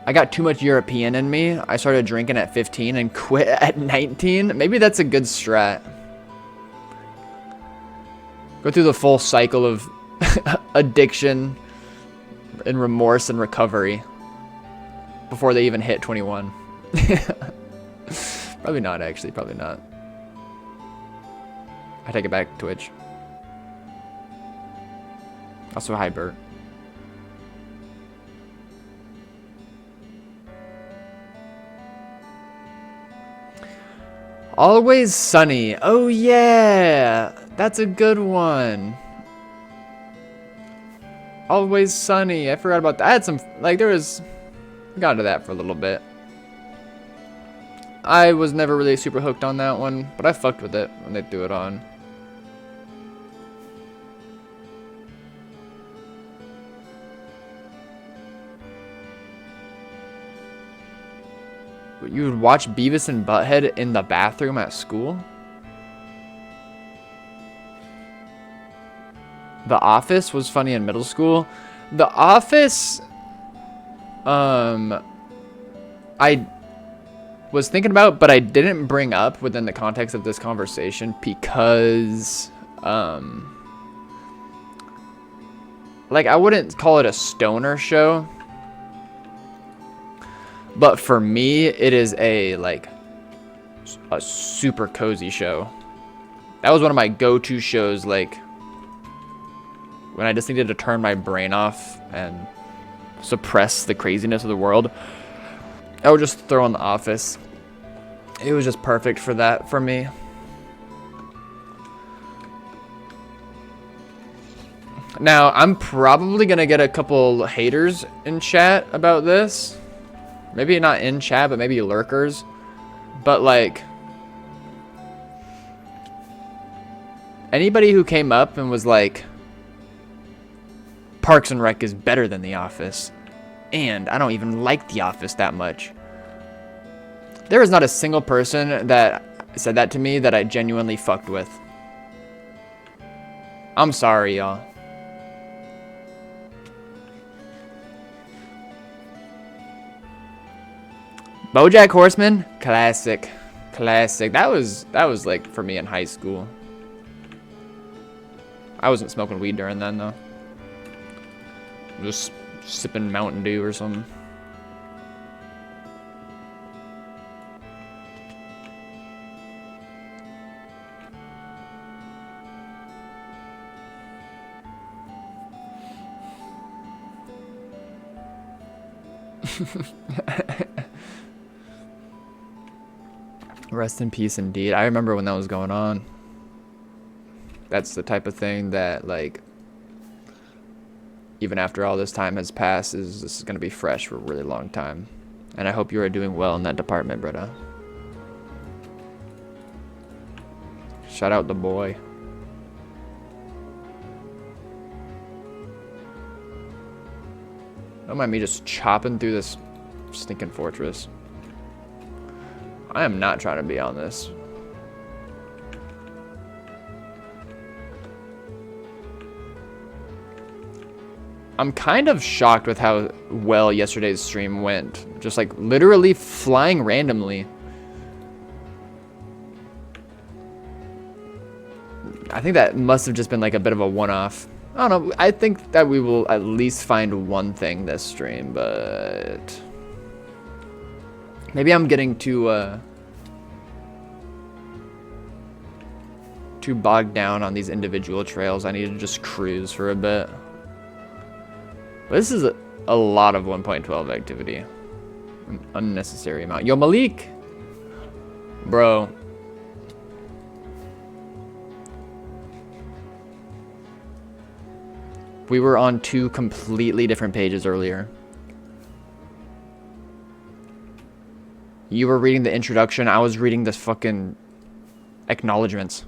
I got too much European in me. I started drinking at 15 and quit at 19. Maybe that's a good strat. Go through the full cycle of addiction and remorse and recovery before they even hit 21. Probably not, actually. Probably not. I take it back, Twitch. Also, hi, Bert. Always Sunny. Oh yeah, that's a good one. Always Sunny. I forgot about that. I had some, like, there was, I got into that for a little bit. I was never really super hooked on that one, but I fucked with it when they threw it on. You would watch Beavis and Butthead in the bathroom at school? The Office was funny in middle school. The Office, I was thinking about, but I didn't bring up within the context of this conversation because, like, I wouldn't call it a stoner show. But for me, it is a super cozy show. That was one of my go-to shows, like, when I just needed to turn my brain off and suppress the craziness of the world. I would just throw on The Office. It was just perfect for that for me. Now, I'm probably gonna get a couple haters in chat about this. Maybe not in chat, but maybe lurkers. But, like, anybody who came up and was like, Parks and Rec is better than The Office, and I don't even like The Office that much. There is not a single person that said that to me that I genuinely fucked with. I'm sorry, y'all. BoJack Horseman, classic. That was like for me in high school. I wasn't smoking weed during then though. Just sipping Mountain Dew or something. Rest in peace indeed. I remember when that was going on. That's the type of thing that, like, even after all this time has passed, this is going to be fresh for a really long time. And I hope you are doing well in that department, Britta. Shout out the boy. Don't mind me just chopping through this stinking fortress. I am not trying to be on this. I'm kind of shocked with how well yesterday's stream went. Just like literally flying randomly. I think that must have just been like a bit of a one-off. I don't know. I think that we will at least find one thing this stream, but maybe I'm getting too bogged down on these individual trails. I need to just cruise for a bit. But this is a lot of 1.12 activity. An unnecessary amount. Yo, Malik! Bro. We were on two completely different pages earlier. You were reading the introduction. I was reading the fucking acknowledgements.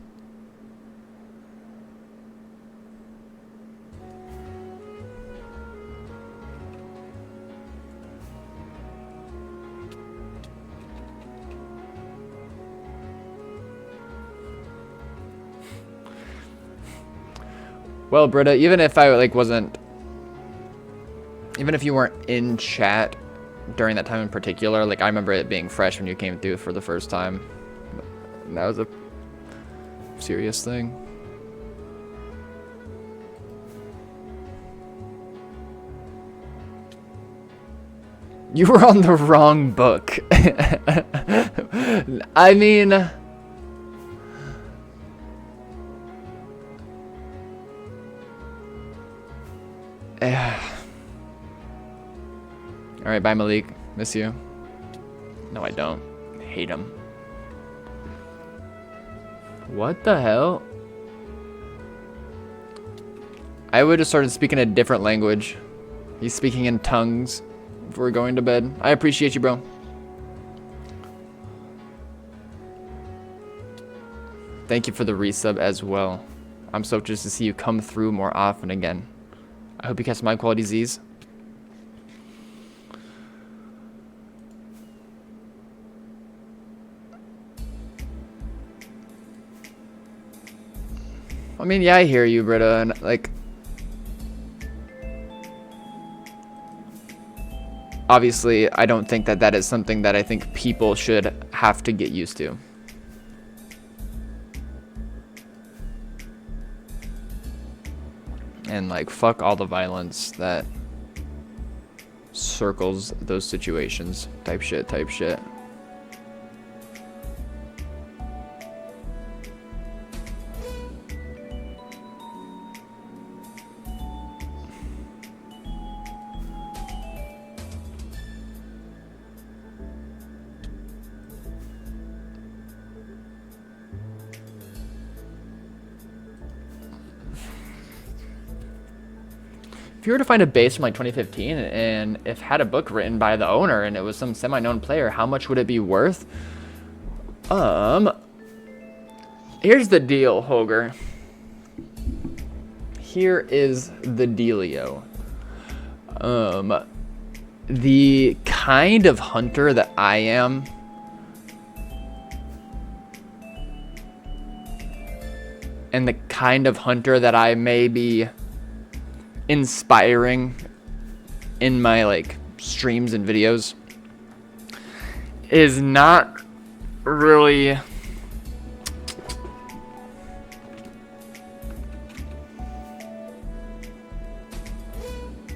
Well, Britta, even if I like wasn't, even if you weren't in chat during that time in particular, like I remember it being fresh when you came through for the first time. And that was a serious thing. You were on the wrong book. I mean, alright, bye Malik. Miss you. No, I don't. Hate him. What the hell? I would have started speaking a different language. He's speaking in tongues before going to bed. I appreciate you, bro. Thank you for the resub as well. I'm stoked just to see you come through more often again. I hope you catch my quality Z's. I mean, yeah, I hear you, Britta, and like, obviously, I don't think that that is something that I think people should have to get used to. And like, fuck all the violence that circles those situations. Type shit, type shit. If you were to find a base from like 2015 and if had a book written by the owner and it was some semi-known player, how much would it be worth? Here's the deal, Hoger. Here is the dealio. The kind of hunter that I am, and the kind of hunter that I may be inspiring in my like streams and videos is not really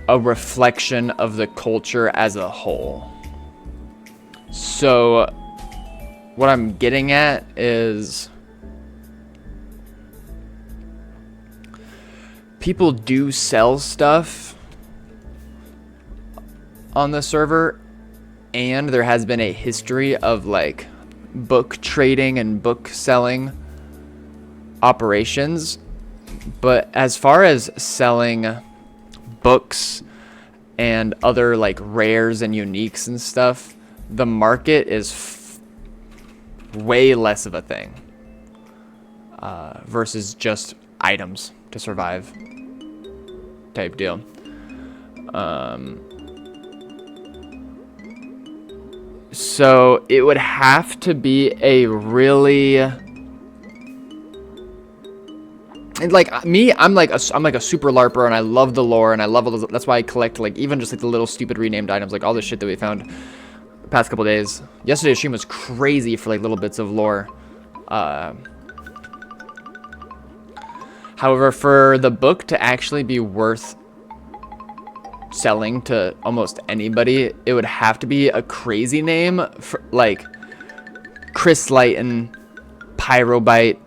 a reflection of the culture as a whole. So what I'm getting at is people do sell stuff on the server, and there has been a history of like book trading and book selling operations. But as far as selling books and other like rares and uniques and stuff, the market is way less of a thing versus just items to survive type deal. So it would have to be a really, and like me, I'm like a super LARPer, and I love the lore, and I love all those, that's why I collect like even just like the little stupid renamed items, like all the shit that we found the past couple days. Yesterday's stream was crazy for like little bits of lore. However, for the book to actually be worth selling to almost anybody, it would have to be a crazy name for like Chris Lighton, Pyrobite,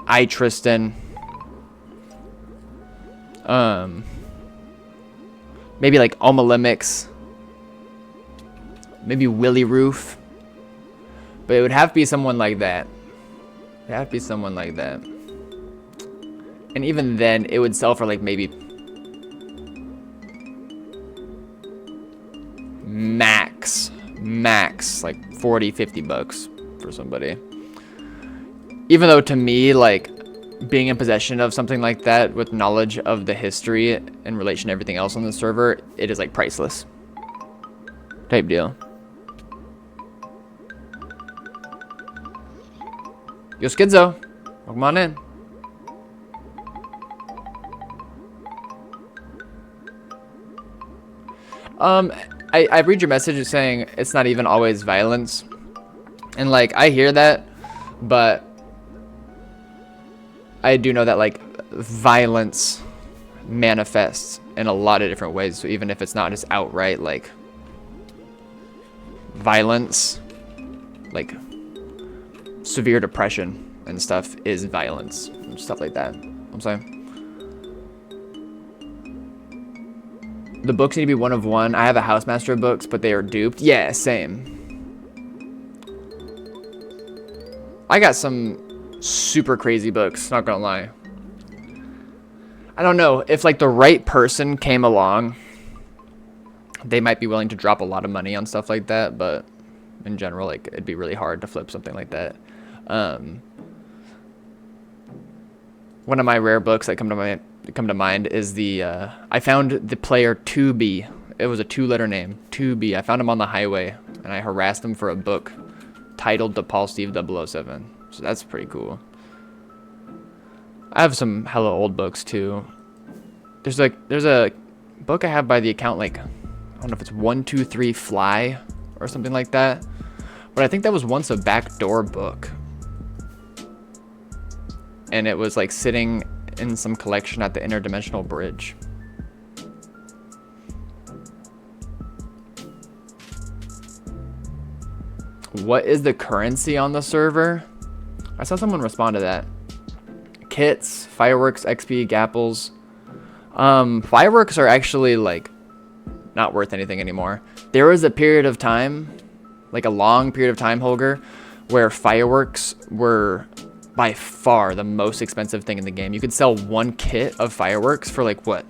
I Tristan. Maybe like Omalimix, maybe Willy Roof, but it would have to be someone like that. It'd have to be someone like that. And even then, it would sell for like maybe max like 40, 50 bucks for somebody. Even though to me, like being in possession of something like that with knowledge of the history in relation to everything else on the server, it is like priceless type deal. Yo, Schizo, welcome on in. I read your message saying it's not even always violence, and like I hear that, but I do know that like violence manifests in a lot of different ways. So even if it's not just outright like violence, like severe depression and stuff is violence and stuff like that. I'm saying the books need to be one of one. I have a Housemaster of books, but they are duped. Yeah, same. I got some super crazy books, not gonna lie. I don't know, if like the right person came along, they might be willing to drop a lot of money on stuff like that, but in general, like, it'd be really hard to flip something like that. One of my rare books that come to mind is I found the player 2B. It was a 2-letter name, 2B. I found him on the highway, and I harassed him for a book titled To Paul Steve 007. So that's pretty cool. I have some hella old books too. There's a book I have by the account, like, I don't know if it's 123 Fly or something like that, but I think that was once a backdoor book, and it was like sitting in some collection at the Interdimensional Bridge. What is the currency on the server? I saw someone respond to that. Kits, fireworks, XP, gapples. Fireworks are actually like not worth anything anymore. There was a period of time, like a long period of time, Holger, where fireworks were by far the most expensive thing in the game. You could sell one kit of fireworks for like what?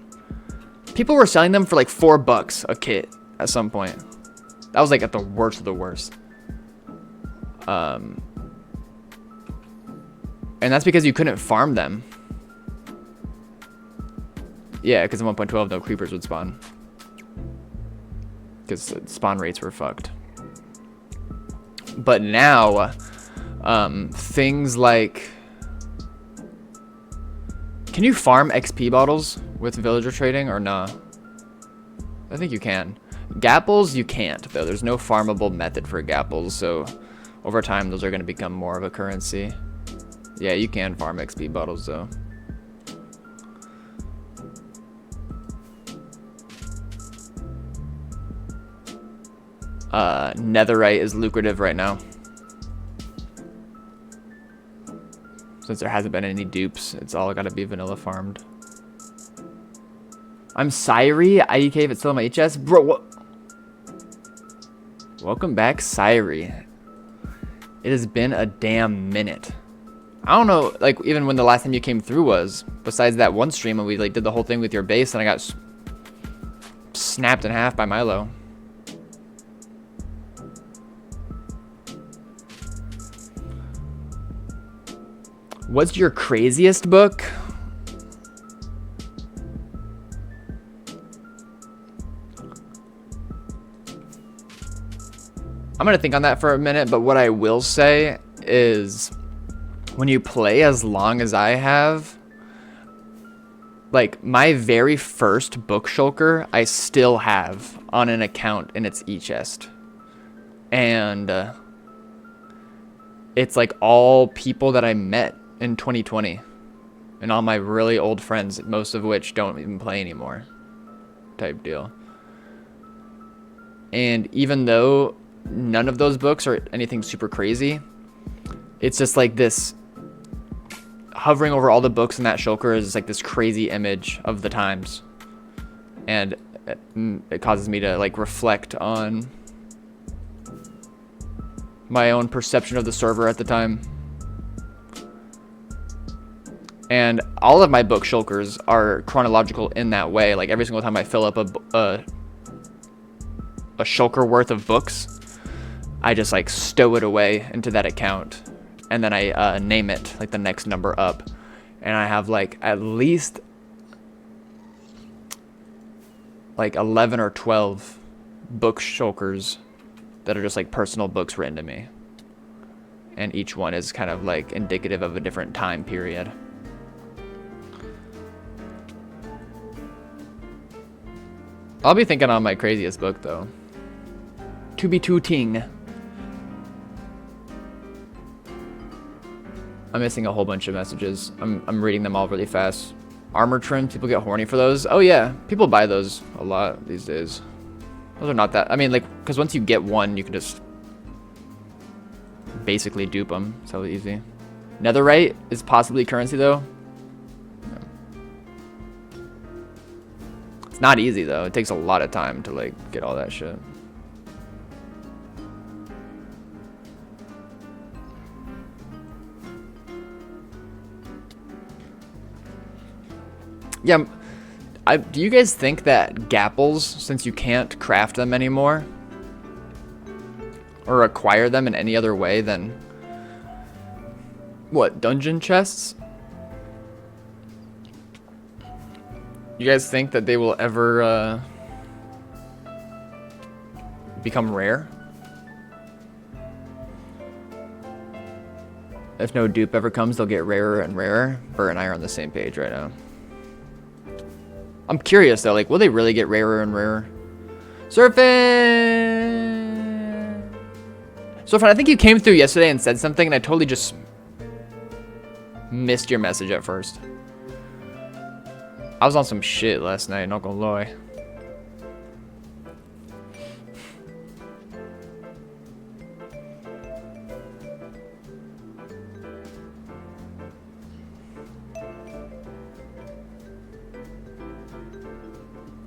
People were selling them for like $4 a kit at some point. That was like at the worst of the worst. And that's because you couldn't farm them. Yeah, because in 1.12 no creepers would spawn. Because spawn rates were fucked. But now, things like... Can you farm XP bottles with villager trading or nah? I think you can. Gapples, you can't, though. There's no farmable method for gapples, so over time those are going to become more of a currency. Yeah, you can farm XP bottles, though. Netherite is lucrative right now, since there hasn't been any dupes. It's all gotta be vanilla farmed. I'm Syri. IDK if it's still in my HS. Bro, what? Welcome back, Syri. It has been a damn minute. I don't know, like, even when the last time you came through was, besides that one stream when we like did the whole thing with your base and I got snapped in half by Milo. What's your craziest book? I'm gonna think on that for a minute, but what I will say is when you play as long as I have, like my very first book shulker I still have on an account in its e-chest. And it's like all people that I met in 2020 and all my really old friends, most of which don't even play anymore, type deal. And even though none of those books are anything super crazy, it's just like this hovering over all the books in that shulker is like this crazy image of the times, and it causes me to like reflect on my own perception of the server at the time. And all of my book shulkers are chronological in that way. Like every single time I fill up a shulker worth of books, I just like stow it away into that account, and then I name it like the next number up, and I have like at least like 11 or 12 book shulkers that are just like personal books written to me, and each one is kind of like indicative of a different time period. I'll be thinking on my craziest book though. To be tooting. I'm missing a whole bunch of messages. I'm reading them all really fast. Armor trim, people get horny for those. Oh yeah, people buy those a lot these days. Those are not that, I mean, like, because once you get one, you can just basically dupe them. So easy. Netherite is possibly currency though. It's not easy though. It takes a lot of time to like get all that shit. Yeah, do you guys think that gapples, since you can't craft them anymore, or acquire them in any other way than, what, dungeon chests? You guys think that they will ever become rare? If no dupe ever comes, they'll get rarer and rarer. Bert and I are on the same page right now. I'm curious though, like, will they really get rarer and rarer? Surfing! Surfing, I think you came through yesterday and said something, and I totally just missed your message at first. I was on some shit last night, not gonna lie.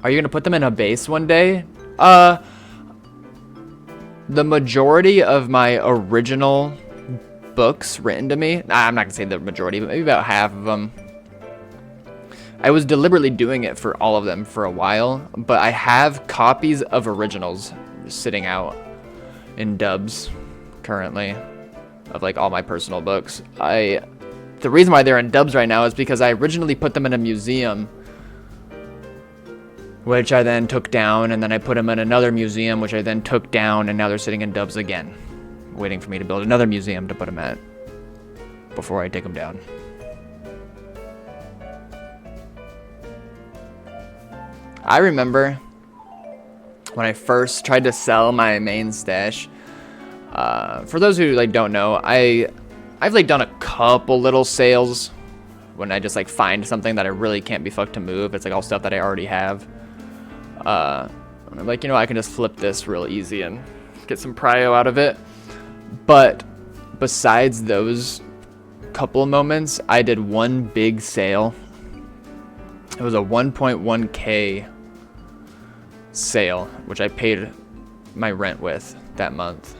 Are you gonna put them in a base one day? The majority of my original books written to me, I'm not gonna say the majority, but maybe about half of them. I was deliberately doing it for all of them for a while, but I have copies of originals sitting out in dubs currently of like all my personal books. The reason why they're in dubs right now is because I originally put them in a museum, which I then took down, and then I put them in another museum, which I then took down, and now they're sitting in dubs again, waiting for me to build another museum to put them at before I take them down. I remember when I first tried to sell my main stash. For those who like don't know, I've like done a couple little sales when I just like find something that I really can't be fucked to move. It's like all stuff that I already have. I'm like, you know, I can just flip this real easy and get some prio out of it. But besides those couple moments, I did one big sale. It was a 1.1K sale, which I paid my rent with that month.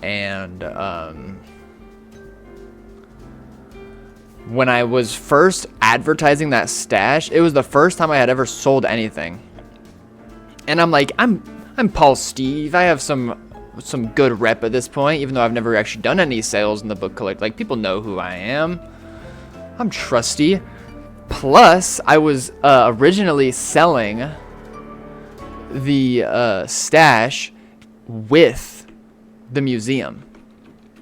And when I was first advertising that stash, it was the first time I had ever sold anything. And I'm like, I'm Paul Steve. I have some good rep at this point, even though I've never actually done any sales in the book collect. Like, people know who I am. I'm trusty. Plus, I was originally selling the stash with the museum.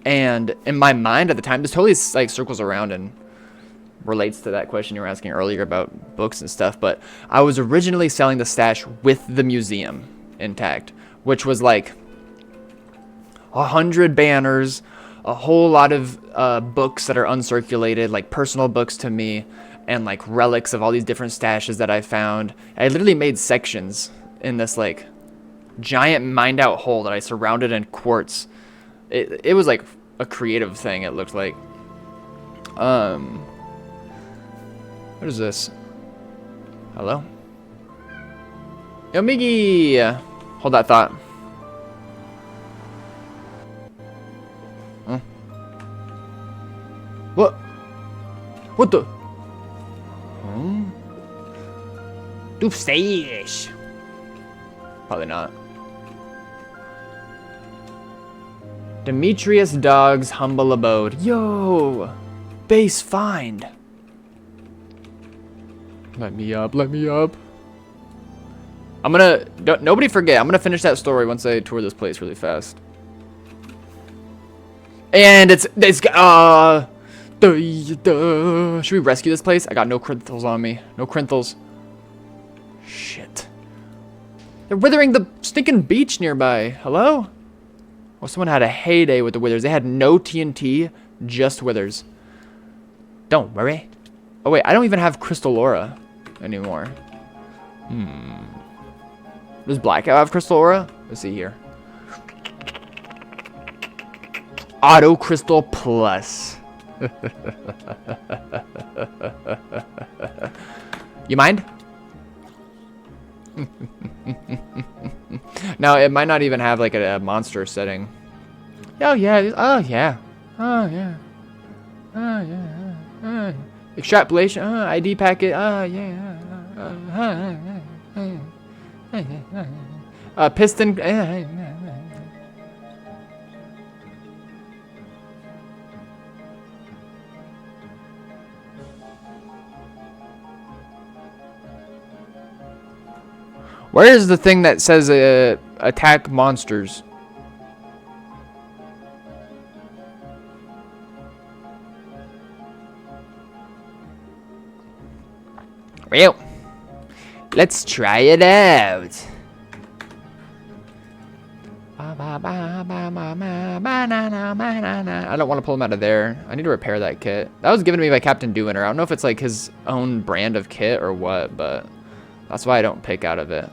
And in my mind at the time, this totally like circles around and relates to that question you were asking earlier about books and stuff, but I was originally selling the stash with the museum intact, which was like 100 banners, a whole lot of books that are uncirculated, like personal books to me, and like relics of all these different stashes that I found. I literally made sections in this like giant mined out hole that I surrounded in quartz. It was like a creative thing, it looked like. What is this? Hello? Yo, Miggy! Hold that thought. Huh? What? What the? Doofstayish. Probably not. Demetrius Dog's humble abode. Yo! Base find. Let me up, let me up. I'm gonna, nobody forget, I'm gonna finish that story once I tour this place really fast. And it's should we rescue this place? I got no crinthals on me. No crinthals. Shit. They're withering the stinking beach nearby. Hello? Well, someone had a heyday with the withers. They had no TNT, just withers. Don't worry. Oh wait, I don't even have Crystal Aura anymore. Does Blackout have Crystal Aura? Let's see here. Auto Crystal Plus. You mind? Now, it might not even have like a monster setting. Oh yeah, oh yeah, oh yeah, oh yeah, oh yeah. Extrapolation. ID packet. Yeah. Piston. Where is the thing that says attack monsters? Well, let's try it out. I don't want to pull him out of there. I need to repair that kit. That was given to me by Captain Dewinter. I don't know if it's like his own brand of kit or what, but that's why I don't pick out of it.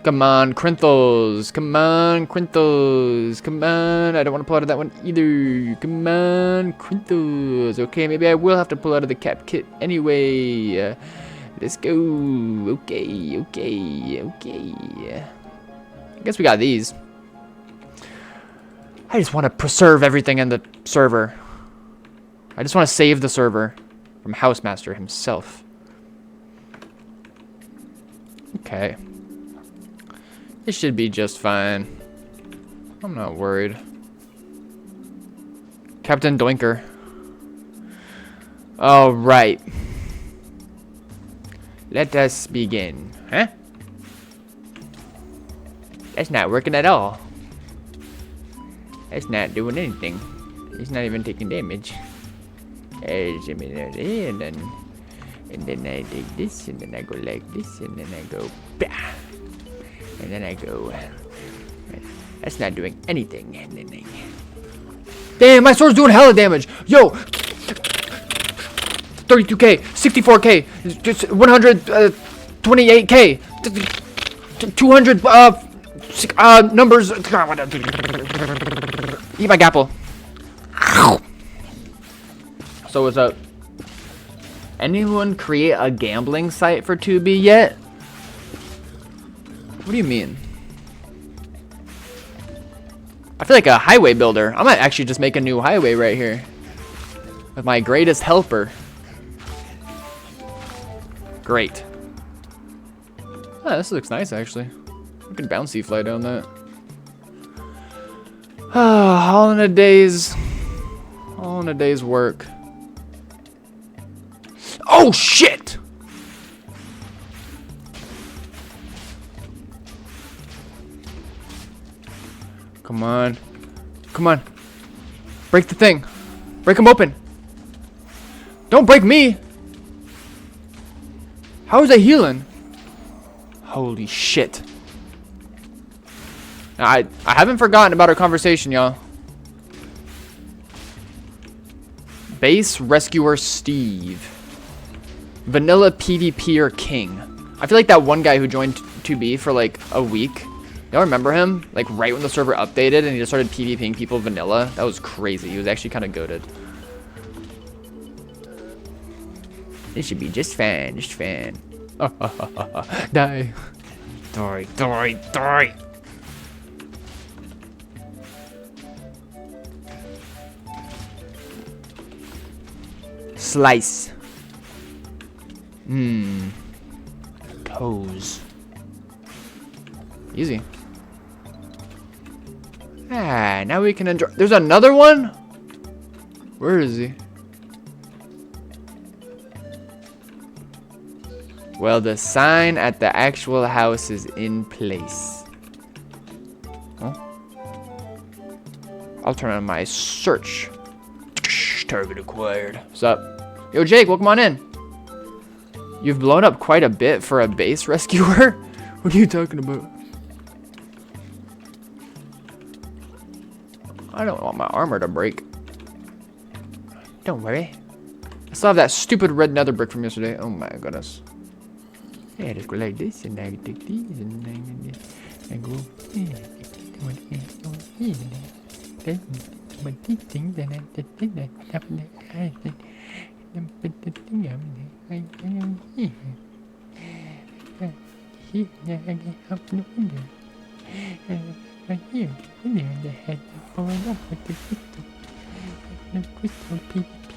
Come on, Crinthos. Come on, Crinthos. Come on. I don't want to pull out of that one either. Come on, Crinthos. Okay, maybe I will have to pull out of the cap kit anyway. Let's go. Okay. I guess we got these. I just want to preserve everything in the server. I just want to save the server from Housemaster himself. Okay. This should be just fine. I'm not worried. Captain Doinker. All right. Let us begin. Huh? That's not working at all. That's not doing anything. It's not even taking damage. And then I take this, and then I go like this, and then I go bah! And then I go. That's not doing anything. And then damn, my sword's doing hella damage. Yo, 32k, 64k, just 128k, 200 numbers. Eat my gapple. So what's up? Anyone create a gambling site for 2B yet? What do you mean? I feel like a highway builder. I might actually just make a new highway right here. With my greatest helper. Great. Oh, this looks nice actually. We can bouncy fly down that. All in a day's work. Oh shit! Come on. Come on. Break the thing. Break them open. Don't break me. How is that healing? Holy shit. Now, I haven't forgotten about our conversation, y'all. Base Rescuer Steve. Vanilla PvPer King. I feel like that one guy who joined 2B for like a week. Y'all remember him? Like right when the server updated and he just started PvPing people vanilla. That was crazy. He was actually kind of goated. This should be just fine. Just fine. Die. Die. Slice. Toes. Easy. Now we can enjoy. There's another one? Where is he? Well, the sign at the actual house is in place. Huh? I'll turn on my search. Target acquired. What's up? Yo, Jake, welcome on in. You've blown up quite a bit for a base rescuer? What are you talking about? I don't want my armor to break. Don't worry. I still have that stupid red nether brick from yesterday. Oh my goodness. Yeah, just go like this, and I take these, and I go.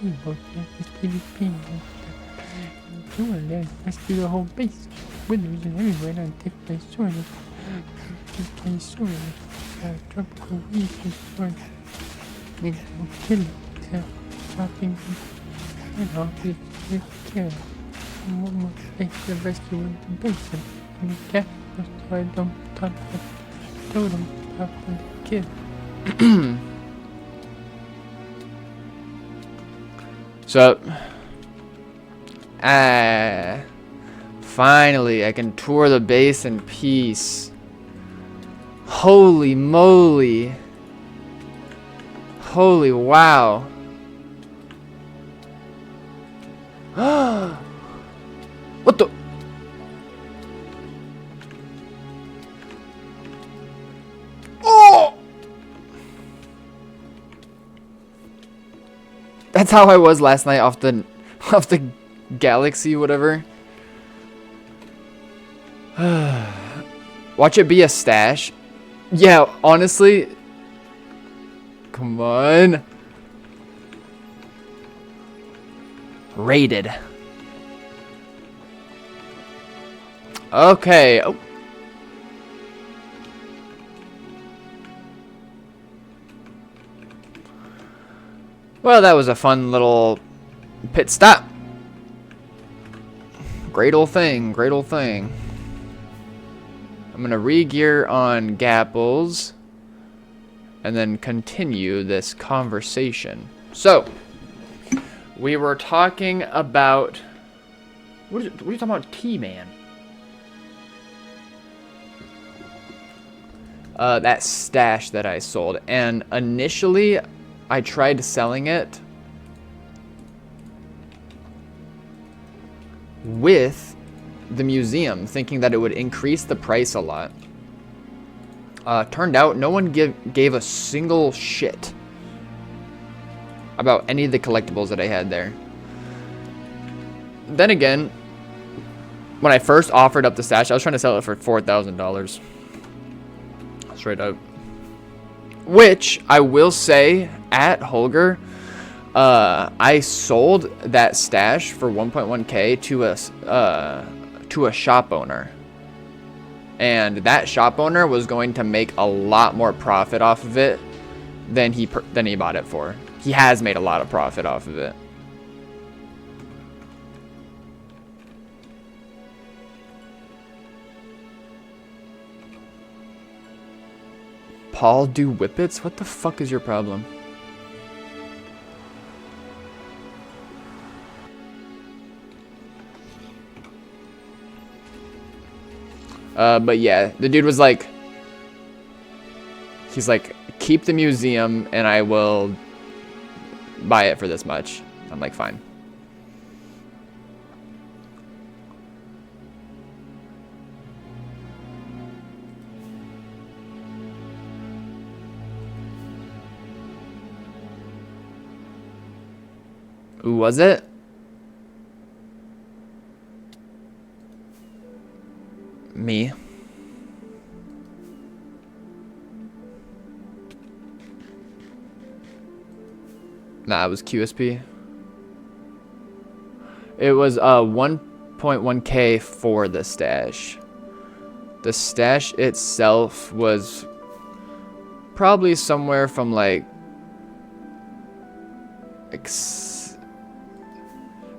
people. Let's keep it being. Sure, let's rescue the whole base. Winners and everywhere on different sort of. Okay, sort of. Tropical regions for. Need to kill it. Shopping. And all this care. One more place to rescue the base. And the cat was so I don't talk about totem about the kid. So, finally, I can tour the base in peace. Holy moly. Holy wow. What the? Oh! That's how I was last night off the galaxy, whatever. Watch it be a stash. Yeah, honestly. Come on. Rated. Okay. Oh. Well, that was a fun little pit stop. Great old thing. Great old thing. I'm going to re-gear on Gapples and then continue this conversation. So, we were talking about... What are you talking about, T-Man? That stash that I sold. And initially, I tried selling it with the museum, thinking that it would increase the price a lot. Turned out no one gave a single shit about any of the collectibles that I had there. Then again, when I first offered up the stash, I was trying to sell it for $4,000. Straight up. Which, I will say, at Holger, I sold that stash for 1.1k to a shop owner. And that shop owner was going to make a lot more profit off of it than he bought it for. He has made a lot of profit off of it. Paul do whippets? What the fuck is your problem? But yeah, the dude was like, he's like, keep the museum and I will buy it for this much. I'm like, fine. Who was it? Me. Nah, it was QSP. It was 1.1k for the stash. The stash itself was probably somewhere from like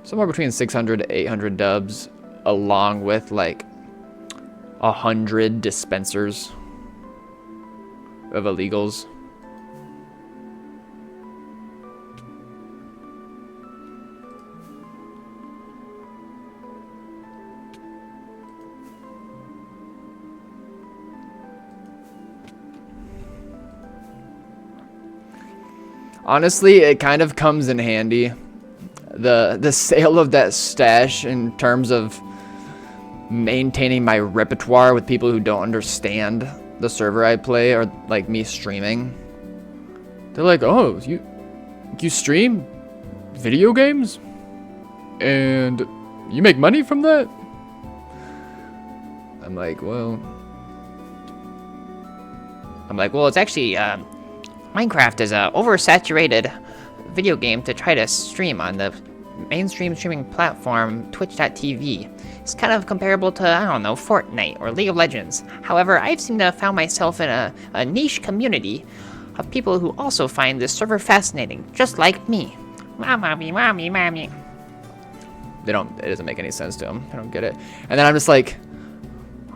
somewhere between 600 to 800 dubs, along with like 100 dispensers of illegals. Honestly, it kind of comes in handy. The sale of that stash in terms of maintaining my repertoire with people who don't understand the server I play or like me streaming. They're like, "Oh, you stream video games? And you make money from that?" I'm like, well, it's actually, Minecraft is oversaturated. video game to try to stream on the mainstream streaming platform Twitch.tv. It's kind of comparable to, I don't know, Fortnite or League of Legends. However, I've seemed to have found myself in a niche community of people who also find this server fascinating, just like me. Mommy. It doesn't make any sense to them. I don't get it. And then I'm just like,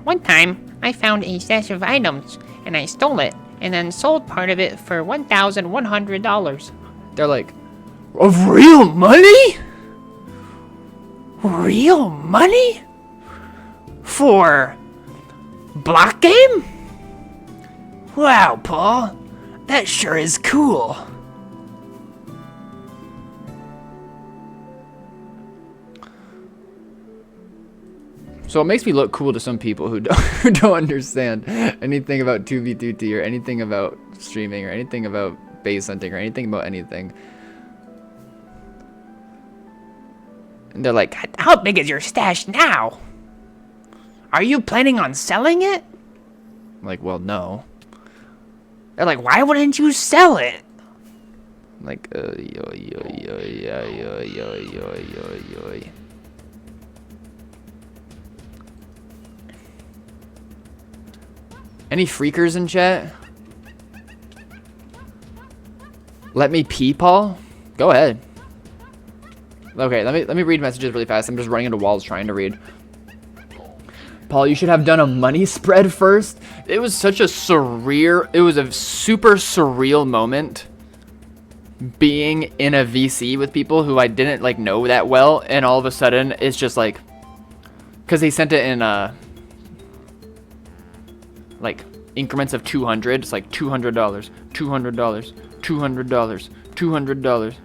One time, I found a stash of items, and I stole it, and then sold part of it for $1,100. they're like, of real money? Real money? For block game? Wow, Paul. That sure is cool. So it makes me look cool to some people who don't understand anything about 2v2t or anything about streaming or anything about base hunting or anything about anything. And they're like, How big is your stash now? Are you planning on selling it? I'm like, well, no. They're like, why wouldn't you sell it? I'm like, yo. Any freakers in chat? Let me pee, Paul? Go ahead. Okay, let me read messages really fast. I'm just running into walls trying to read. Paul, you should have done a money spread first. It was such a super surreal moment being in a VC with people who I didn't like know that well, and all of a sudden it's just like, because they sent it in like increments of 200. It's like $200, $200, $200, $200,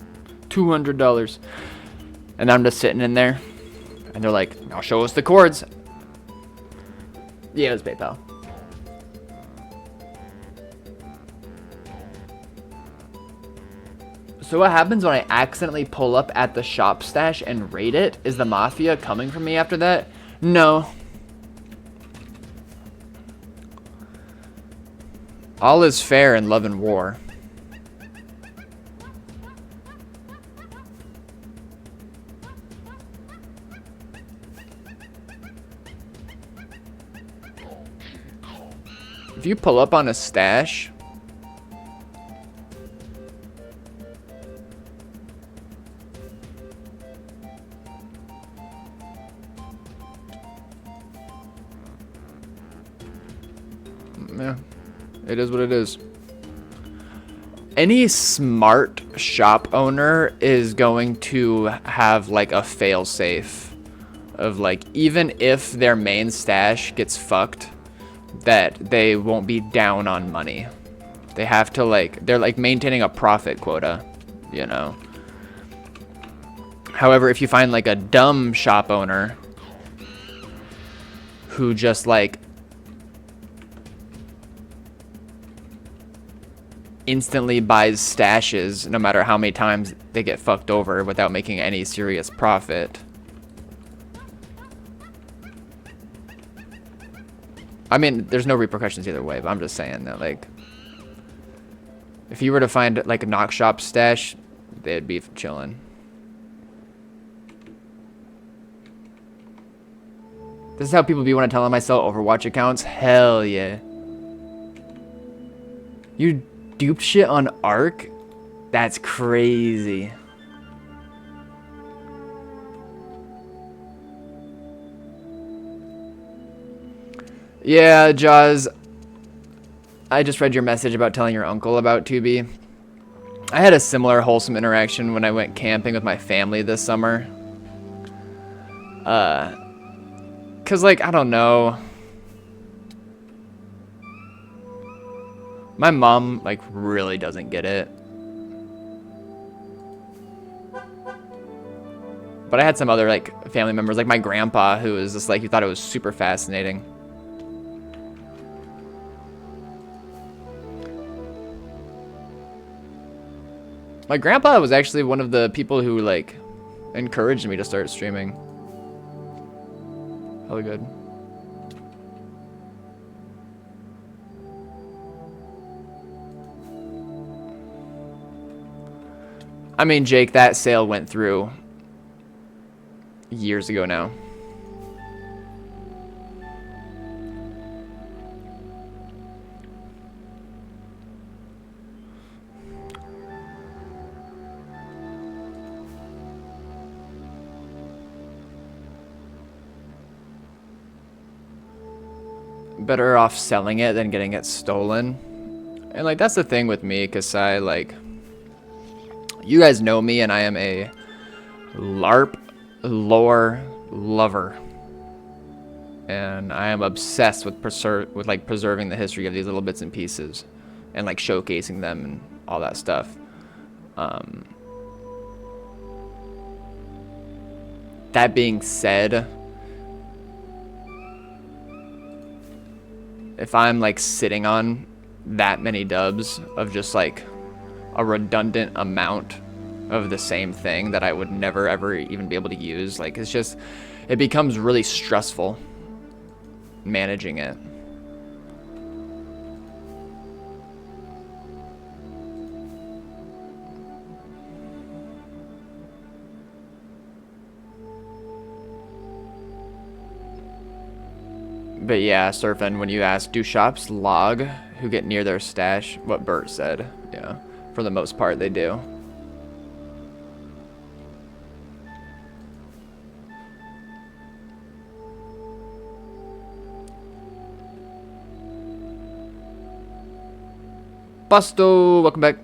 $200, and I'm just sitting in there, and they're like, "Now show us the chords." Yeah, it was PayPal. So what happens when I accidentally pull up at the shop stash and raid it? Is the mafia coming for me after that? No. All is fair in love and war. If you pull up on a stash, yeah, it is what it is. Any smart shop owner is going to have like a fail safe of like, even if their main stash gets fucked, that they won't be down on money. They have to like, they're like maintaining a profit quota, you know. However, if you find like a dumb shop owner who just like instantly buys stashes no matter how many times they get fucked over without making any serious profit, I mean, there's no repercussions either way, but I'm just saying that, like, if you were to find, like, a knock shop stash, they'd be chilling. This is how people be when I tell them I sell Overwatch accounts. Hell yeah. You duped shit on Ark? That's crazy. Yeah, Jaws. I just read your message about telling your uncle about 2B. I had a similar wholesome interaction when I went camping with my family this summer. Cause like, I don't know. My mom like really doesn't get it. But I had some other like family members, like my grandpa, who was just like, he thought it was super fascinating. My grandpa was actually one of the people who, like, encouraged me to start streaming. Hella good. I mean, Jake, that sale went through years ago now. Better off selling it than getting it stolen. And like that's the thing with me, because I like, you guys know me, and I am a LARP lore lover, and I am obsessed with preserving the history of these little bits and pieces, and like showcasing them and all that stuff. That being said, if I'm like sitting on that many dubs of just like a redundant amount of the same thing that I would never ever even be able to use, like it's just, it becomes really stressful managing it. But yeah, Surfin, when you ask, do shops log who get near their stash? What Bert said. Yeah, for the most part, they do. Busto, welcome back.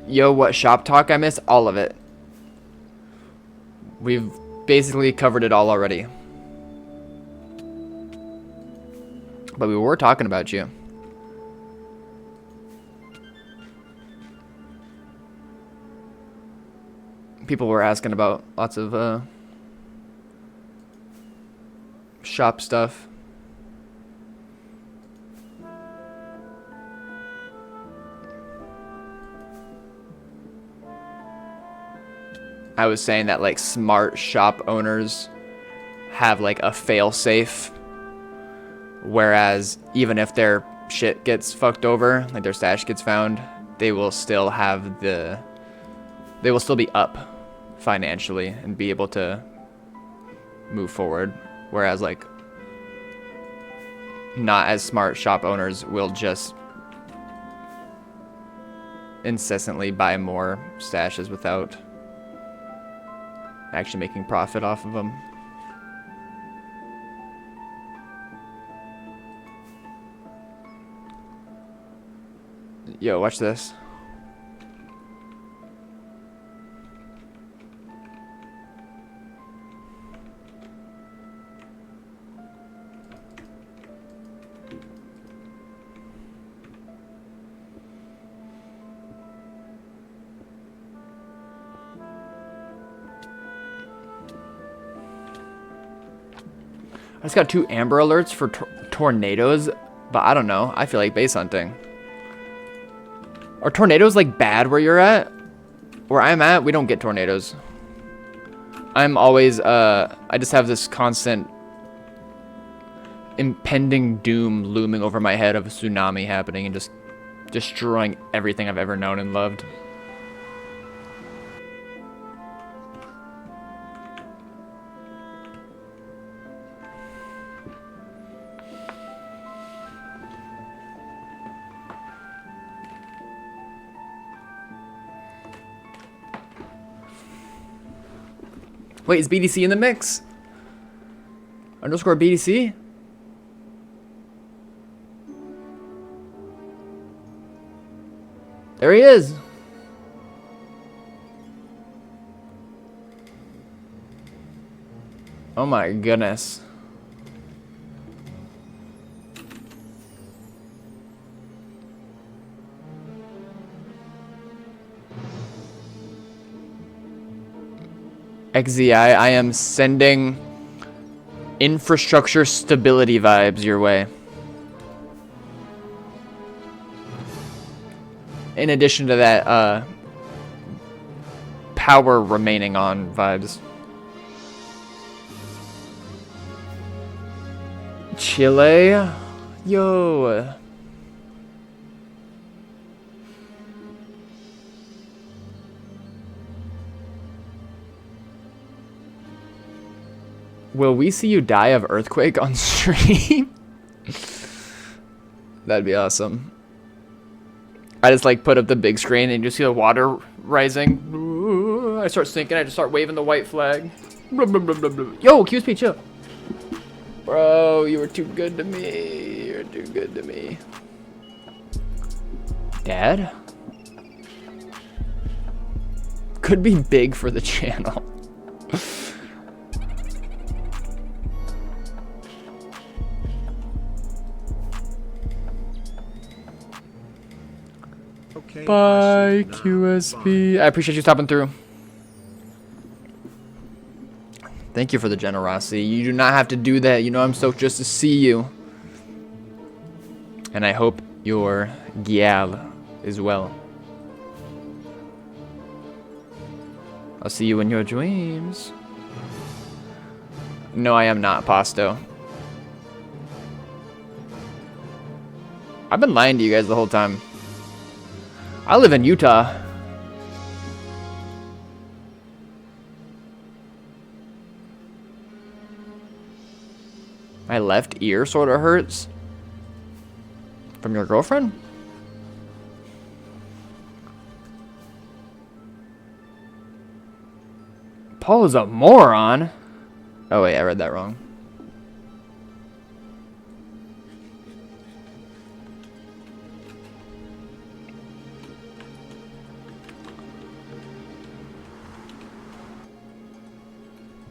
Yo, what shop talk I missed? All of it. We've basically covered it all already. But we were talking about you. People were asking about lots of shop stuff. I was saying that like smart shop owners have like a fail-safe, whereas even if their shit gets fucked over, like their stash gets found, they will still have they will still be up financially and be able to move forward, whereas like not as smart shop owners will just incessantly buy more stashes without actually making profit off of them. Yo, watch this. I just got 2 Amber Alerts for tornadoes, but I don't know. I feel like base hunting. Are tornadoes like bad where you're at? Where I'm at, we don't get tornadoes. I'm always, I just have this constant impending doom looming over my head of a tsunami happening and just destroying everything I've ever known and loved. Wait, is BDC in the mix? Underscore BDC? There he is. Oh my goodness. XZI, I am sending infrastructure stability vibes your way. In addition to that, power remaining on vibes. Chile? Yo. Will we see you die of earthquake on stream? That'd be awesome. I just like put up the big screen and you see the water rising. I start sinking. I just start waving the white flag. Yo, QSP, chill. Bro, you were too good to me. You're too good to me. Dad? Could be big for the channel. Okay, Bye, QSP. I appreciate you stopping through. Thank you for the generosity. You do not have to do that. You know I'm stoked just to see you. And I hope your gal is well. I'll see you in your dreams. No, I am not, Pasto. I've been lying to you guys the whole time. I live in Utah. My left ear sort of hurts. From your girlfriend? Paul is a moron. Oh wait, I read that wrong.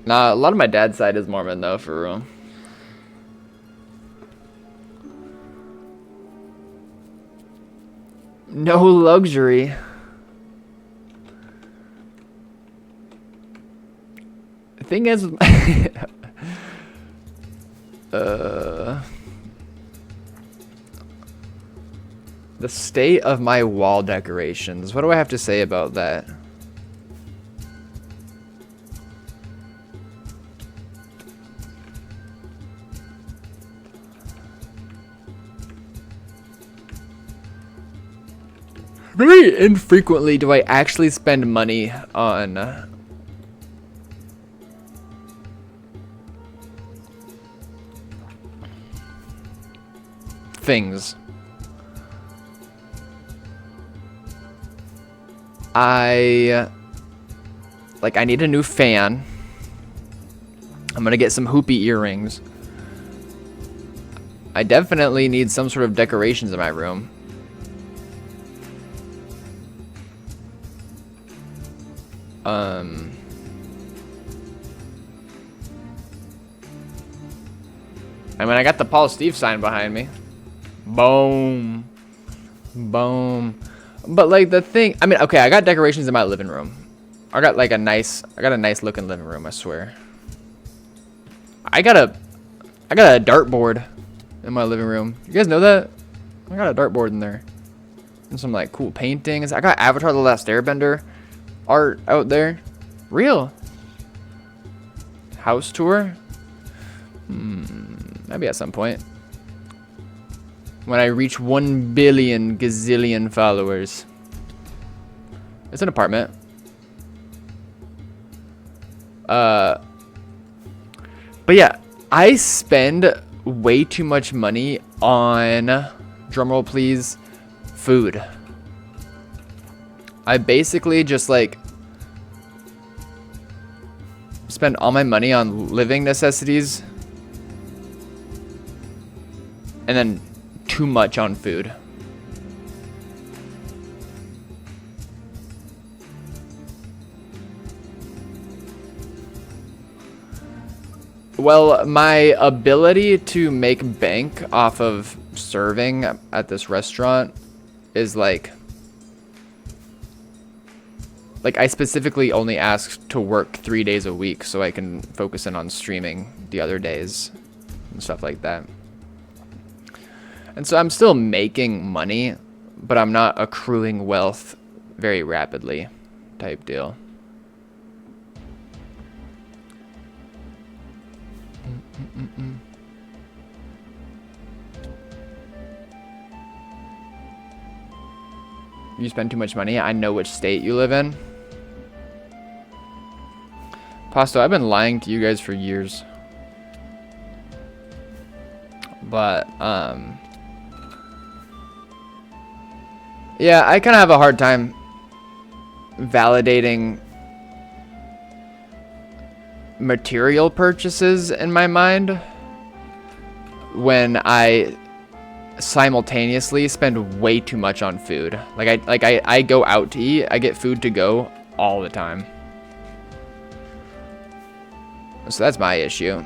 Nah, a lot of my dad's side is Mormon though, for real. No luxury. The thing is, the state of my wall decorations. What do I have to say about that? Very infrequently do I actually spend money on things. I need a new fan. I'm gonna get some hoopy earrings. I definitely need some sort of decorations in my room. I mean, I got the Paul Steve sign behind me. Boom. Boom. But like the thing, I mean, okay, I got decorations in my living room. I got a nice looking living room, I swear. I got a dartboard in my living room. You guys know that? I got a dartboard in there. And some like cool paintings. I got Avatar The Last Airbender art out there. Real. House tour? Maybe at some point. When I reach 1 billion gazillion followers. It's an apartment. But yeah, I spend way too much money on, drumroll please, food. I basically just like spend all my money on living necessities and then too much on food. Well, my ability to make bank off of serving at this restaurant is like I specifically only asked to work 3 days a week so I can focus in on streaming the other days and stuff like that. And so I'm still making money, but I'm not accruing wealth very rapidly type deal. you spend too much money. I know which state you live in. Pasto, I've been lying to you guys for years. But, yeah, I kind of have a hard time validating material purchases in my mind when I simultaneously spend way too much on food. I go out to eat, I get food to go all the time. So that's my issue.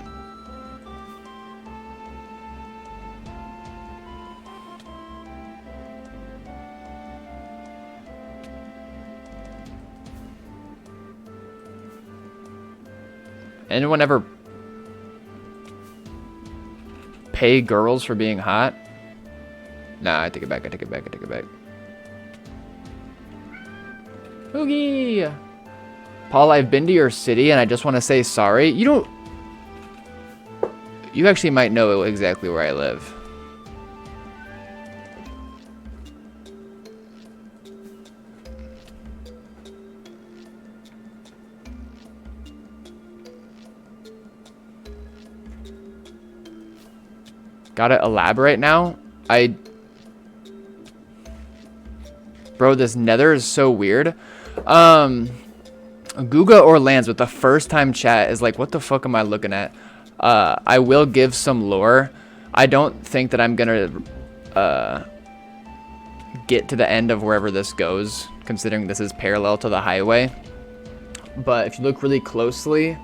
Anyone ever pay girls for being hot? Nah, I take it back, I take it back, I take it back. Oogie! Paul, I've been to your city and I just want to say sorry. You actually might know exactly where I live. Gotta elaborate now? Bro, this nether is so weird. Guga or Lands with the first time chat is like, what the fuck am I looking at? I will give some lore. I don't think that I'm gonna get to the end of wherever this goes, considering this is parallel to the highway. But if you look really closely,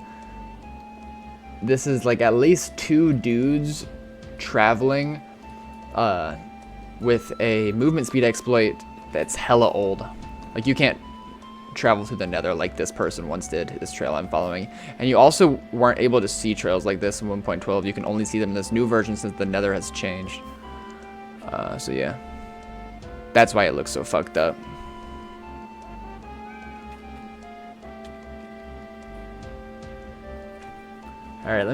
this is like at least 2 dudes traveling with a movement speed exploit that's hella old. Like, you can't travel through the nether like this person once did, this trail I'm following. And you also weren't able to see trails like this in 1.12. You can only see them in this new version since the nether has changed. So yeah, that's why it looks so fucked up. All right,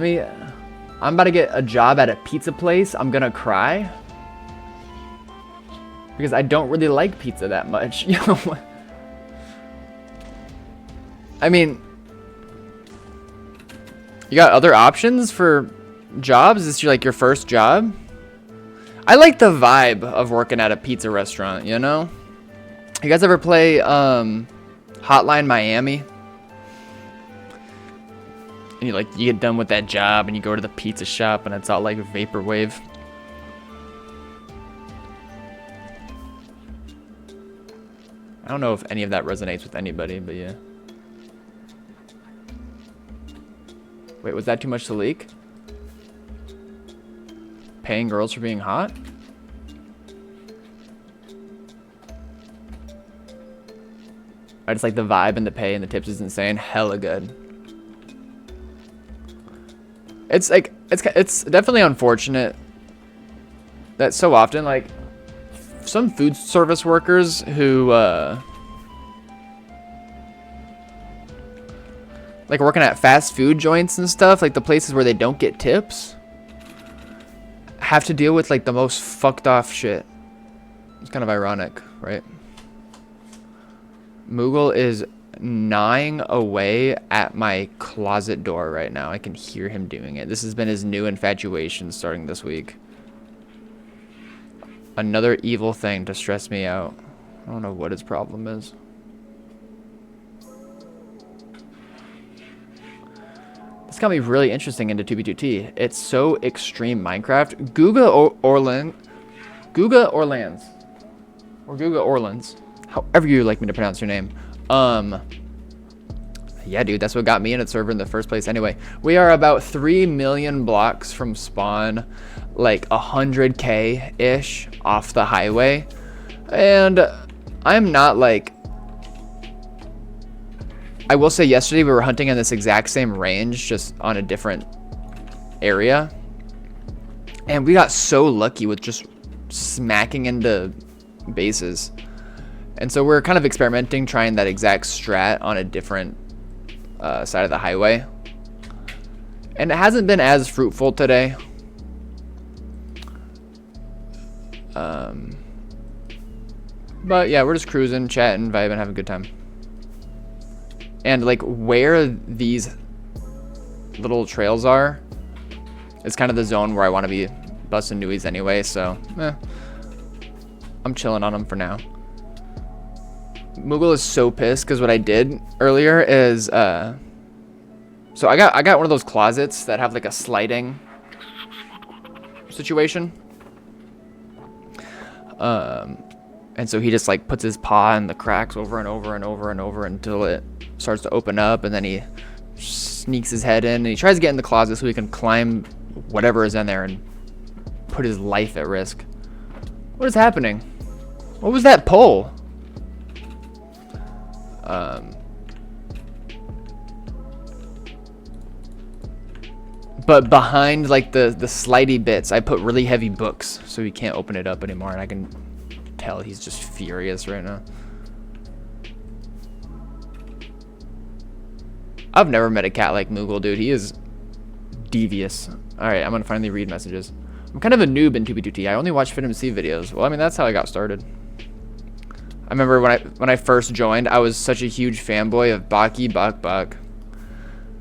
I'm about to get a job at a pizza place. I'm gonna cry because I don't really like pizza that much. You know, I mean, you got other options for jobs? Is this your first job? I like the vibe of working at a pizza restaurant, you know? You guys ever play Hotline Miami? And you get done with that job and you go to the pizza shop and it's all like vaporwave. I don't know if any of that resonates with anybody, but yeah. Wait, was that too much to leak? Paying girls for being hot? I just like the vibe and the pay and the tips is insane. Hella good. It's definitely unfortunate that so often, like, some food service workers who like working at fast food joints and stuff, like the places where they don't get tips, have to deal with like the most fucked off shit. It's kind of ironic, right? Moogle is gnawing away at my closet door right now. I can hear him doing it. This has been his new infatuation starting this week. Another evil thing to stress me out. I don't know what his problem is. This got me really interesting into 2B2T. It's so extreme Minecraft. Guga Orlands. However you like me to pronounce your name. Yeah, dude, that's what got me in its server in the first place. Anyway, we are about 3 million blocks from spawn, like 100K-ish off the highway. And I'm not like... I will say yesterday we were hunting in this exact same range, just on a different area. And we got so lucky with just smacking into bases. And so we're kind of experimenting, trying that exact strat on a different side of the highway. And it hasn't been as fruitful today. But yeah, we're just cruising, chatting, vibing, having a good time. And like where these little trails are, it's kind of the zone where I want to be busting newies anyway. So I'm chilling on them for now. Moogle is so pissed because what I did earlier is so I got one of those closets that have like a sliding situation. And so he just like puts his paw in the cracks over and over and over and over until it starts to open up, and then he sneaks his head in and he tries to get in the closet so he can climb whatever is in there and put his life at risk. What is happening? What was that pole? But behind like the slidey bits, I put really heavy books so he can't open it up anymore, and I can tell he's just furious right now. I've never met a cat like Moogle, dude. He is devious. Alright, I'm gonna finally read messages. I'm kind of a noob in 2B2T. I only watch FitMC videos. Well, I mean, that's how I got started. I remember when I first joined, I was such a huge fanboy of Baki Bak.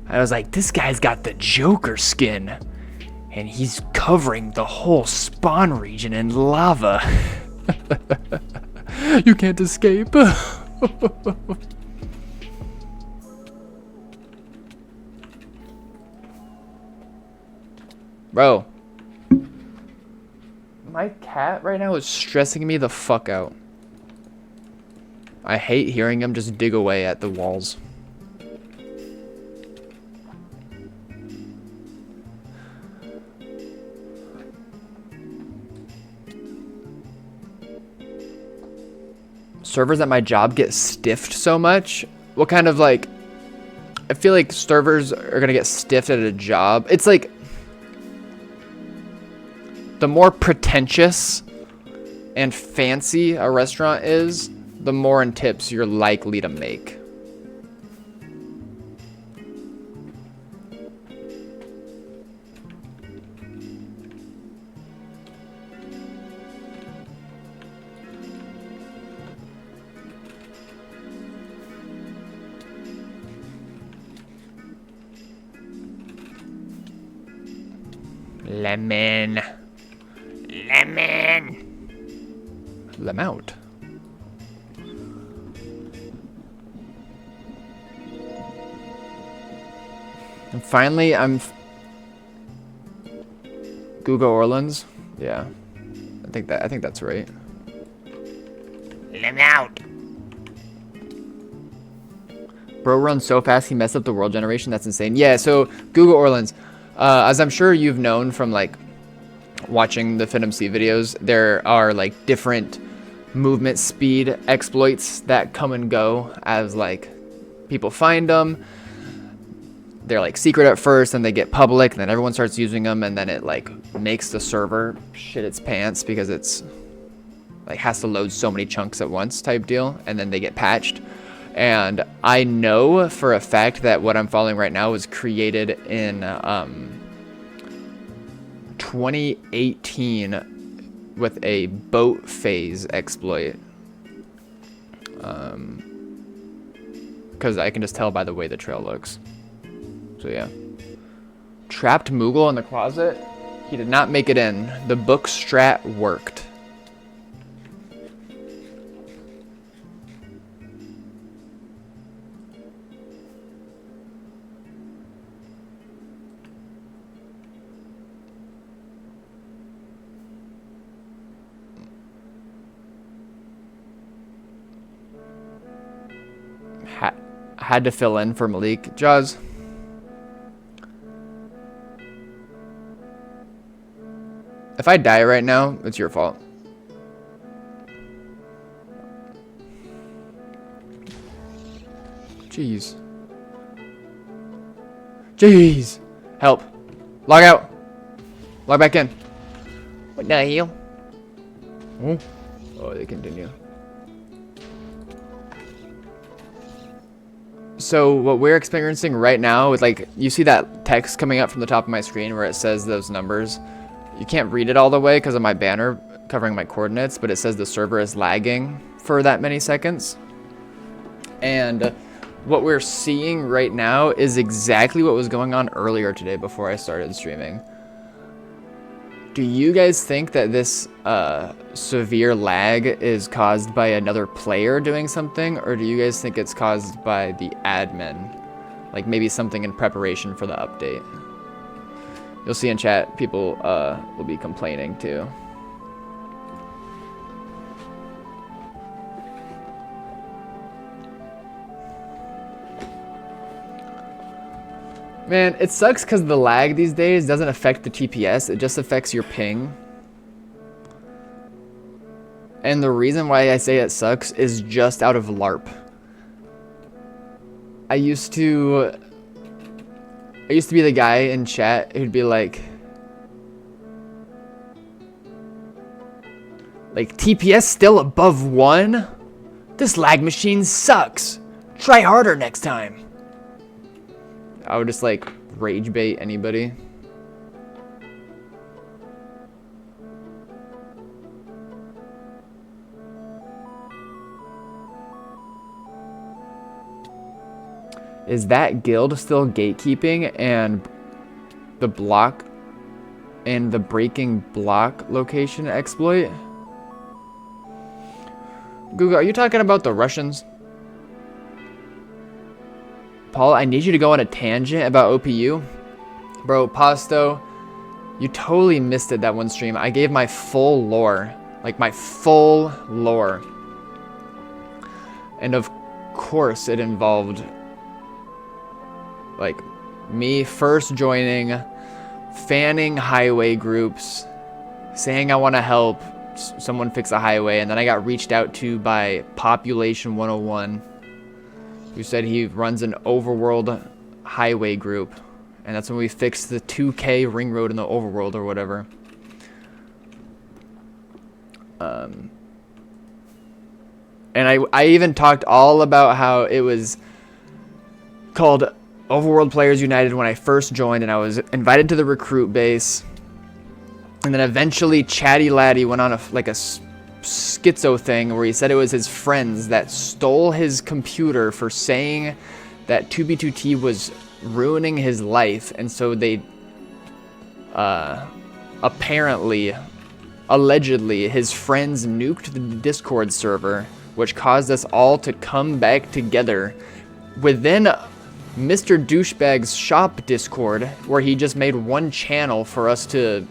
I was like, this guy's got the Joker skin, and he's covering the whole spawn region in lava. You can't escape. Bro, my cat right now is stressing me the fuck out. I hate hearing him just dig away at the walls. Servers at my job get stiffed so much. What kind of like, I feel like servers are gonna get stiffed at a job. It's like the more pretentious and fancy a restaurant is, the more in tips you're likely to make. Lemon. Lemount. And finally, I'm Google Orleans. Yeah, I think that's right. Lemount. Bro runs so fast he messed up the world generation. That's insane. Yeah. So Google Orleans, as I'm sure you've known from like watching the FinMC videos, there are like different movement speed exploits that come and go as like people find them. They're like secret at first, and they get public, and then everyone starts using them, and then it like makes the server shit its pants because it's like has to load so many chunks at once type deal, and then they get patched. And I know for a fact that what I'm following right now was created in 2018 with a boat phase exploit. Because I can just tell by the way the trail looks. So yeah. Trapped Moogle in the closet. He did not make it in. The book strat worked. Had to fill in for Malik. Jaws. If I die right now, it's your fault. Jeez. Jeez. Help. Log out. Log back in. What the hell? Oh, they continue. So what we're experiencing right now is like, you see that text coming up from the top of my screen where it says those numbers. You can't read it all the way because of my banner covering my coordinates, but it says the server is lagging. for that many seconds. And what we're seeing right now is exactly what was going on earlier today before I started streaming. Do you guys think that this severe lag is caused by another player doing something, or do you guys think it's caused by the admin? Like maybe something in preparation for the update? You'll see in chat, people will be complaining too. Man, it sucks because the lag these days doesn't affect the TPS, it just affects your ping. And the reason why I say it sucks is just out of LARP. I used to be the guy in chat who'd be like TPS still above 1? This lag machine sucks. Try harder next time. I would just like rage bait anybody. Is that guild still gatekeeping and the block and the breaking block location exploit? Google, are you talking about the Russians? Paul, I need you to go on a tangent about OPU. Bro, Pasto, you totally missed it that one stream. I gave my full lore. Like my full lore. And of course it involved like me first joining, fanning highway groups, saying I want to help someone fix a highway, and then I got reached out to by Population 101, who said he runs an overworld highway group, and that's when we fixed the 2K ring road in the overworld or whatever. And I even talked all about how it was called Overworld Players United when I first joined, and I was invited to the recruit base, and then eventually Chatty Laddie went on a schizo thing where he said it was his friends that stole his computer for saying that 2B2T was ruining his life, and so they allegedly his friends nuked the Discord server, which caused us all to come back together within Mr. Douchebag's shop Discord, where he just made one channel for us to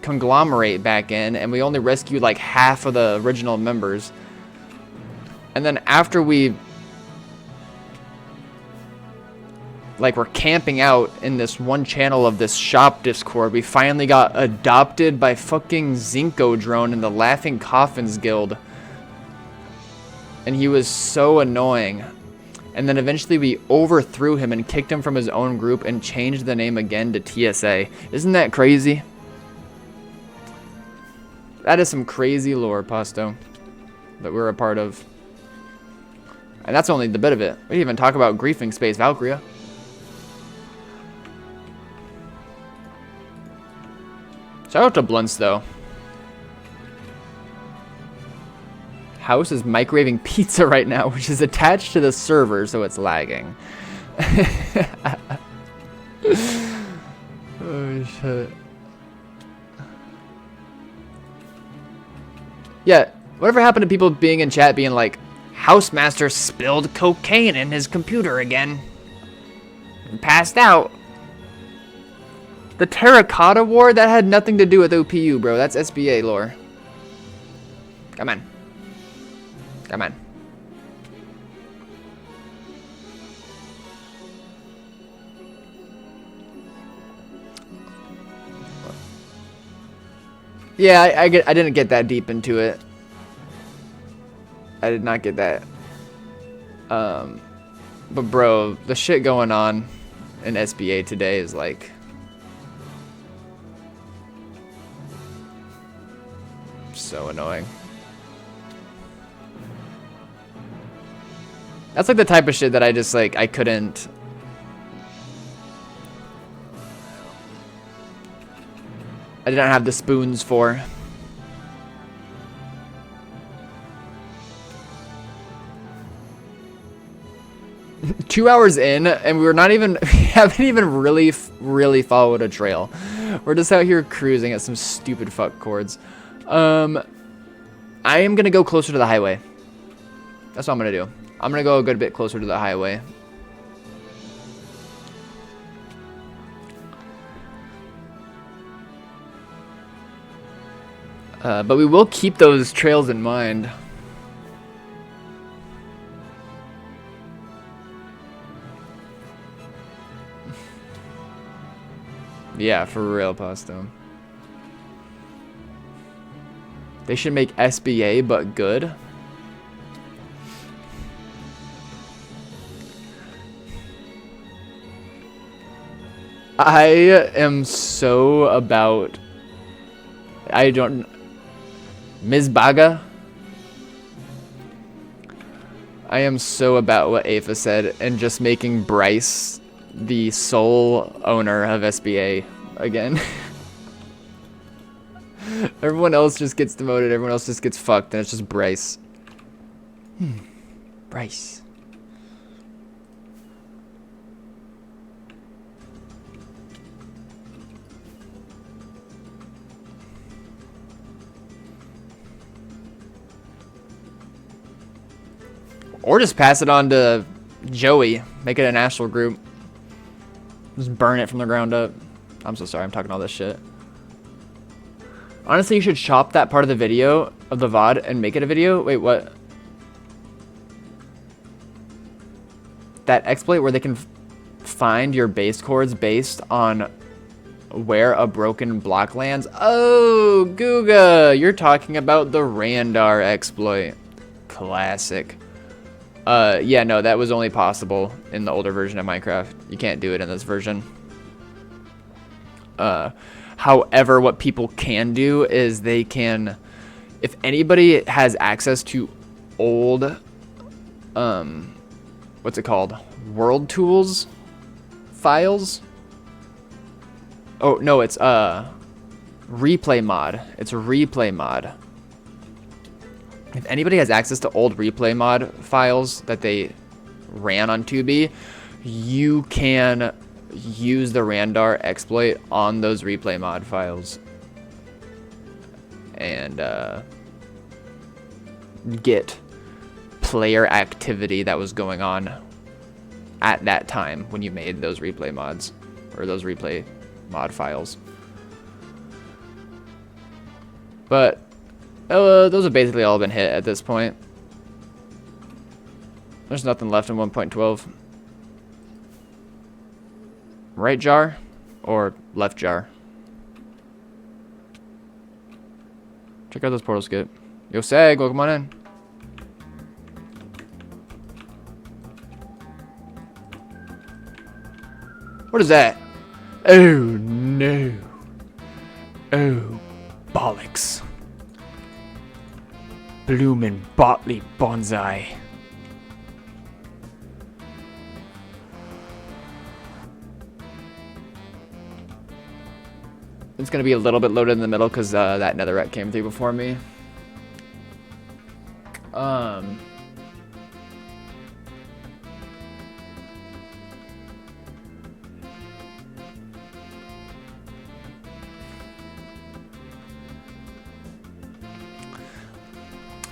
conglomerate back in, and we only rescued like half of the original members. And then after we were camping out in this one channel of this shop Discord, we finally got adopted by fucking Zinko Drone in the Laughing Coffins Guild, and he was so annoying. And then eventually we overthrew him and kicked him from his own group and changed the name again to TSA. Isn't that crazy? That is some crazy lore, Pasto, that we're a part of. And that's only the bit of it. We didn't even talk about Griefing Space Valkyria. Shout out to Blunts, though. House is microwaving pizza right now, which is attached to the server, so it's lagging. Oh, shit. Yeah, whatever happened to people being in chat being like, Housemaster spilled cocaine in his computer again and passed out. The Terracotta War? That had nothing to do with OPU, bro. That's SBA lore. Come on. Come on. Yeah, I didn't get that deep into it. I did not get that. But bro, the shit going on in SBA today is like so annoying. That's like the type of shit that I just like I couldn't. I didn't have the spoons for. 2 hours in, and we're not even, we haven't even really followed a trail. We're just out here cruising at some stupid fuck chords. I am gonna go closer to the highway. That's what I'm gonna do. I'm gonna go a good bit closer to the highway. But we will keep those trails in mind. Yeah, for real, Pasto. They should make SBA, but good. I am so about... I don't... Ms. Baga? I am so about what Afa said and just making Bryce the sole owner of SBA again. Everyone else just gets demoted, everyone else just gets fucked, and it's just Bryce. Bryce. Or just pass it on to Joey. Make it a national group. Just burn it from the ground up. I'm so sorry, I'm talking all this shit. Honestly, you should chop that part of the video, of the VOD, and make it a video. Wait, what? That exploit where they can find your base chords based on where a broken block lands? Oh, Googa! You're talking about the Randar exploit. Classic. Yeah, no, that was only possible in the older version of Minecraft. You can't do it in this version. However, what people can do is they can, if anybody has access to old, what's it called? World Tools files? Oh, no, it's, replay mod. It's a replay mod. If anybody has access to old replay mod files that they ran on 2B, you can use the Randar exploit on those replay mod files and get player activity that was going on at that time when you made those replay mods or those replay mod files. But those have basically all been hit at this point. There's nothing left in 1.12. Right jar or left jar? Check out this portal skip. Yo, Sag, welcome on in. What is that? Oh, no. Oh, bollocks. Bloomin' Botley Bonsai. It's gonna be a little bit loaded in the middle because that netherrack came through before me.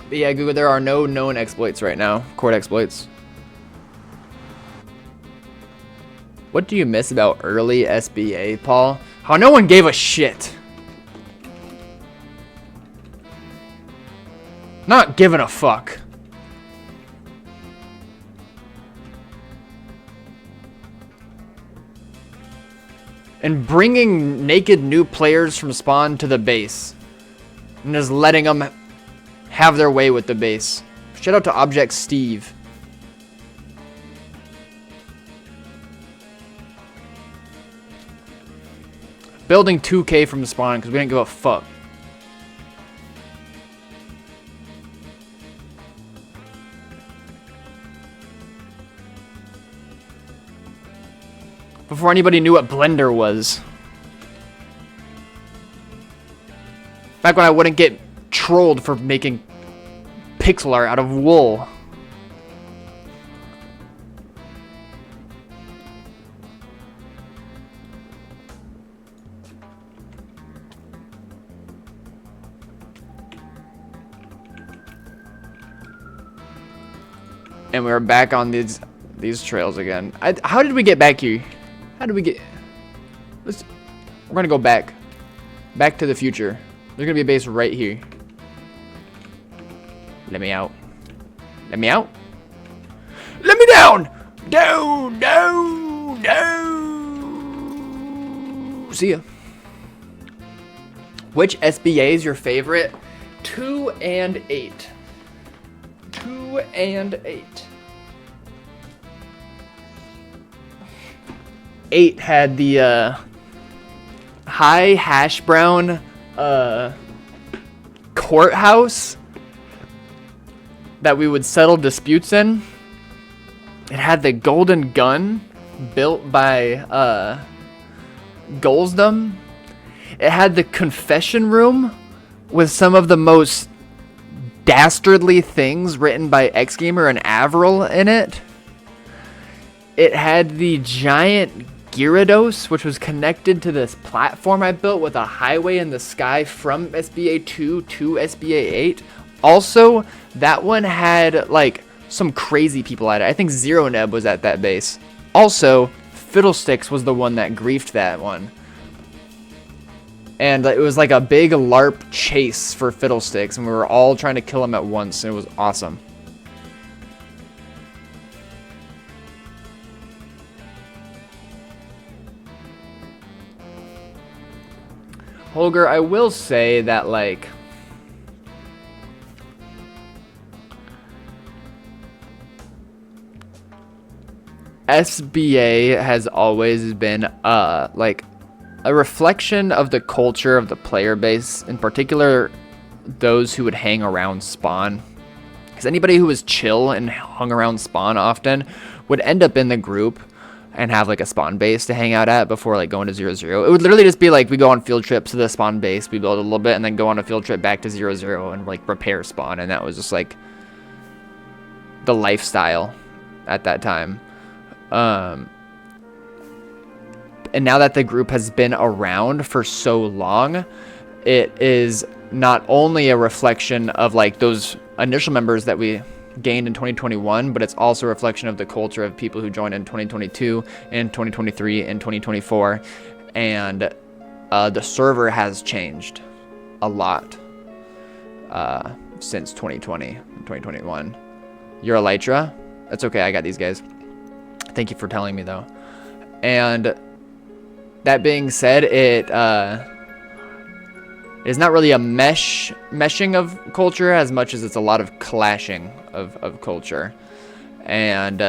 But yeah, Google, there are no known exploits right now. Chord exploits. What do you miss about early SBA, Paul? How no one gave a shit. Not giving a fuck. And bringing naked new players from spawn to the base. And just letting them have their way with the base. Shout out to Object Steve. Building 2K from the spawn because we didn't give a fuck. Before anybody knew what Blender was. Back when I wouldn't get trolled for making pixel art out of wool. And we're back on these trails again. How did we get back here? How did we get... We're gonna go back. Back to the future. There's gonna be a base right here. Let me out. Let me out. Let me down! Down, down, down. See ya. Which SBA is your favorite? 2 and 8. 2 and 8. 8 had the high hash brown courthouse that we would settle disputes in. It had the golden gun built by Goldsdom. It had the confession room with some of the most dastardly things written by Xgamer and Avril in it. It had the giant Gyarados, which was connected to this platform I built with a highway in the sky from SBA 2 to SBA 8. Also, that one had like some crazy people at it. I think Zero Neb was at that base. Also, Fiddlesticks was the one that griefed that one. And it was like a big LARP chase for Fiddlesticks, and we were all trying to kill him at once, and it was awesome. Holger, I will say that, like, SBA has always been, like, a reflection of the culture of the player base, in particular, those who would hang around Spawn. Because anybody who was chill and hung around Spawn often would end up in the group and have like a Spawn base to hang out at before like going to 0-0. It would literally just be like we go on field trips to the Spawn base, we build a little bit, and then go on a field trip back to 0-0 and like repair Spawn. And that was just like the lifestyle at that time. And now that the group has been around for so long, it is not only a reflection of like those initial members that we gained in 2021, but it's also a reflection of the culture of people who joined in 2022 and 2023 and 2024. And the server has changed a lot since 2020 and 2021. You're Elytra? That's okay, I got these guys. Thank you for telling me though. And that being said, it is not really a meshing of culture as much as it's a lot of clashing of culture. And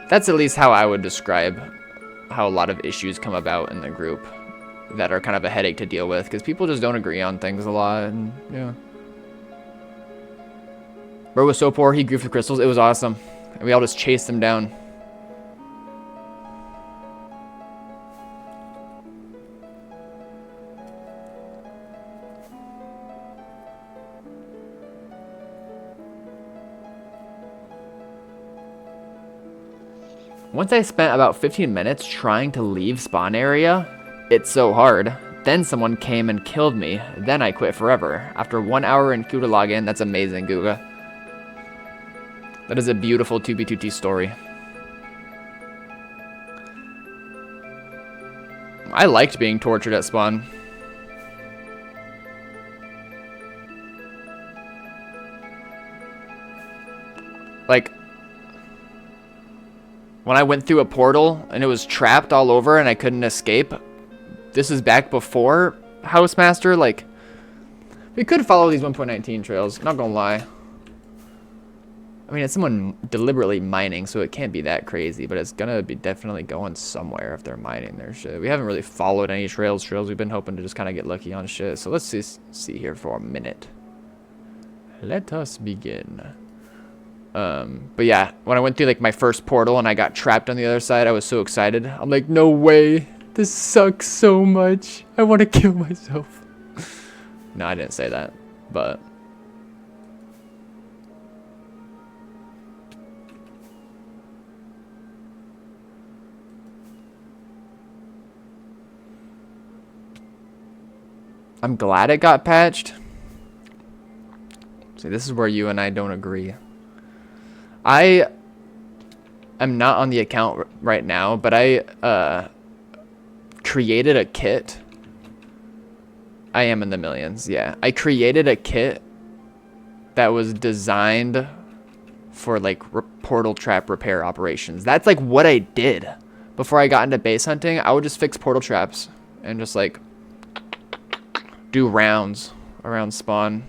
that's at least how I would describe how a lot of issues come about in the group that are kind of a headache to deal with, because people just don't agree on things a lot. And yeah, bro was so poor he griefed the crystals. It was awesome, and we all just chased him down. Once I spent about 15 minutes trying to leave spawn area, it's so hard. Then someone came and killed me, then I quit forever. After 1 hour in queue to log in, that's amazing, Guga. That is a beautiful 2B2T story. I liked being tortured at spawn. Like, when I went through a portal and it was trapped all over and I couldn't escape. This is back before Housemaster. Like, we could follow these 1.19 trails, not gonna lie. I mean, it's someone deliberately mining, so it can't be that crazy, but it's gonna be definitely going somewhere if they're mining their shit. We haven't really followed any trails. We've been hoping to just kind of get lucky on shit. So let's just see here for a minute. Let us begin. But yeah, when I went through like my first portal and I got trapped on the other side, I was so excited. I'm like, no way. This sucks so much. I want to kill myself. No, I didn't say that, but I'm glad it got patched. See, this is where you and I don't agree. I am not on the account right now, but I created a kit. I am in the millions, yeah. I created a kit that was designed for like portal trap repair operations. That's like what I did before I got into base hunting. I would just fix portal traps and just like do rounds around spawn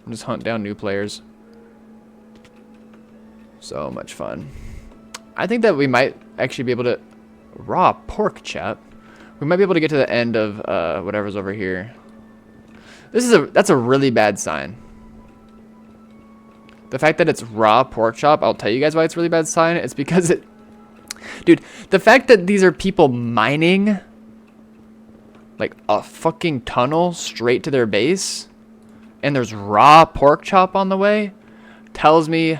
and just hunt down new players. So much fun. I think that we might actually be able to raw pork chop. We might be able to get to the end of whatever's over here. That's a really bad sign. The fact that it's raw pork chop, I'll tell you guys why it's a really bad sign. It's because dude, the fact that these are people mining like a fucking tunnel straight to their base and there's raw pork chop on the way tells me,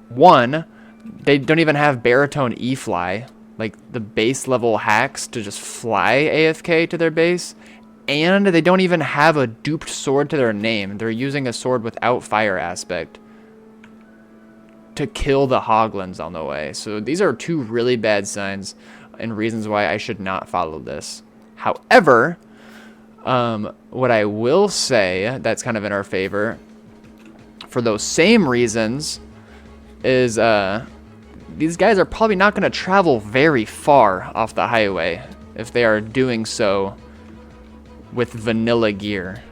one, they don't even have baritone E-fly, like the base level hacks to just fly AFK to their base, and they don't even have a duped sword to their name. They're using a sword without fire aspect to kill the hoglins on the way. So these are two really bad signs and reasons why I should not follow this. However, what I will say that's kind of in our favor for those same reasons is these guys are probably not going to travel very far off the highway if they are doing so with vanilla gear.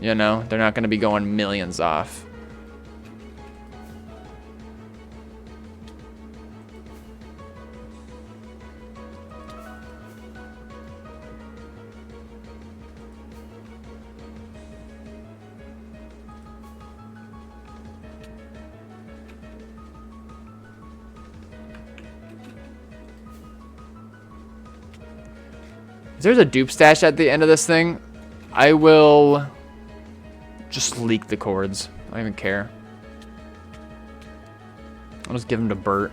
You know, they're not going to be going millions off. If there's a dupe stash at the end of this thing, I will just leak the chords. I don't even care. I'll just give them to Bert.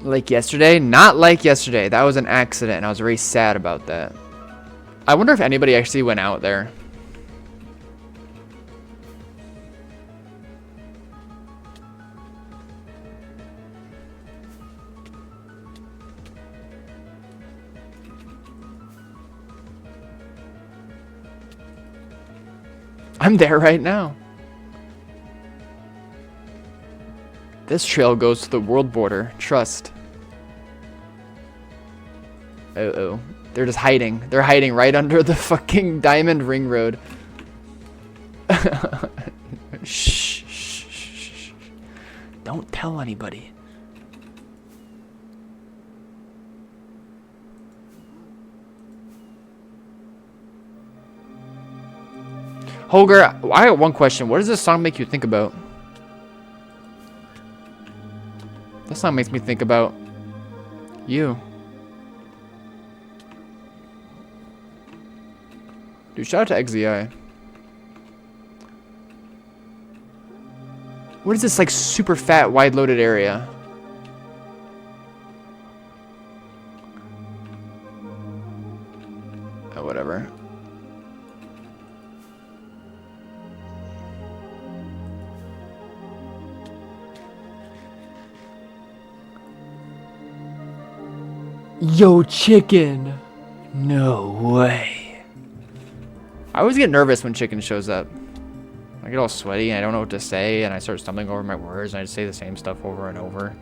Like yesterday? Not like yesterday. That was an accident, and I was very sad about that. I wonder if anybody actually went out there. I'm there right now. This trail goes to the world border. Trust. Uh-oh. They're just hiding. They're hiding right under the fucking diamond ring road. Shh, shh, shh, shh. Don't tell anybody. Holger, I got one question. What does this song make you think about? This song makes me think about you. Dude, shout out to XZI. What is this, like, super fat, wide-loaded area? Oh, whatever. Yo, chicken! No way. I always get nervous when chicken shows up. I get all sweaty and I don't know what to say and I start stumbling over my words and I just say the same stuff over and over.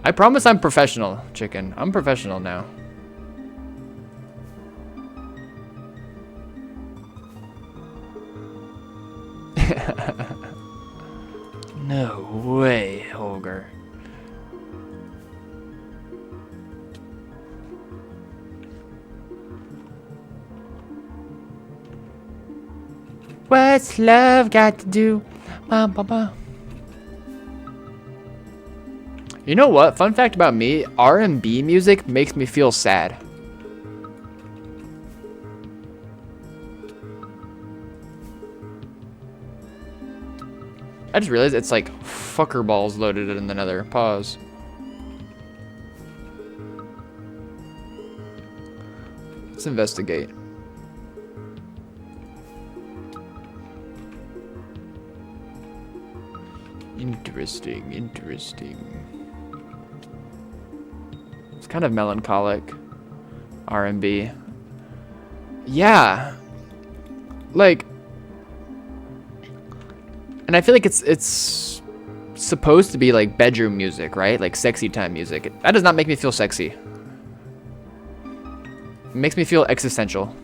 I promise I'm professional, chicken. I'm professional now. No way, Holger. What's love got to do? Ba, ba, ba. You know what? Fun fact about me, R&B music makes me feel sad. I just realized it's like fucker balls loaded in the nether. Pause. Let's investigate. Interesting, interesting. It's kind of melancholic. R&B. Yeah. Like, and I feel like it's supposed to be like bedroom music, right? Like sexy time music. That does not make me feel sexy. It makes me feel existential.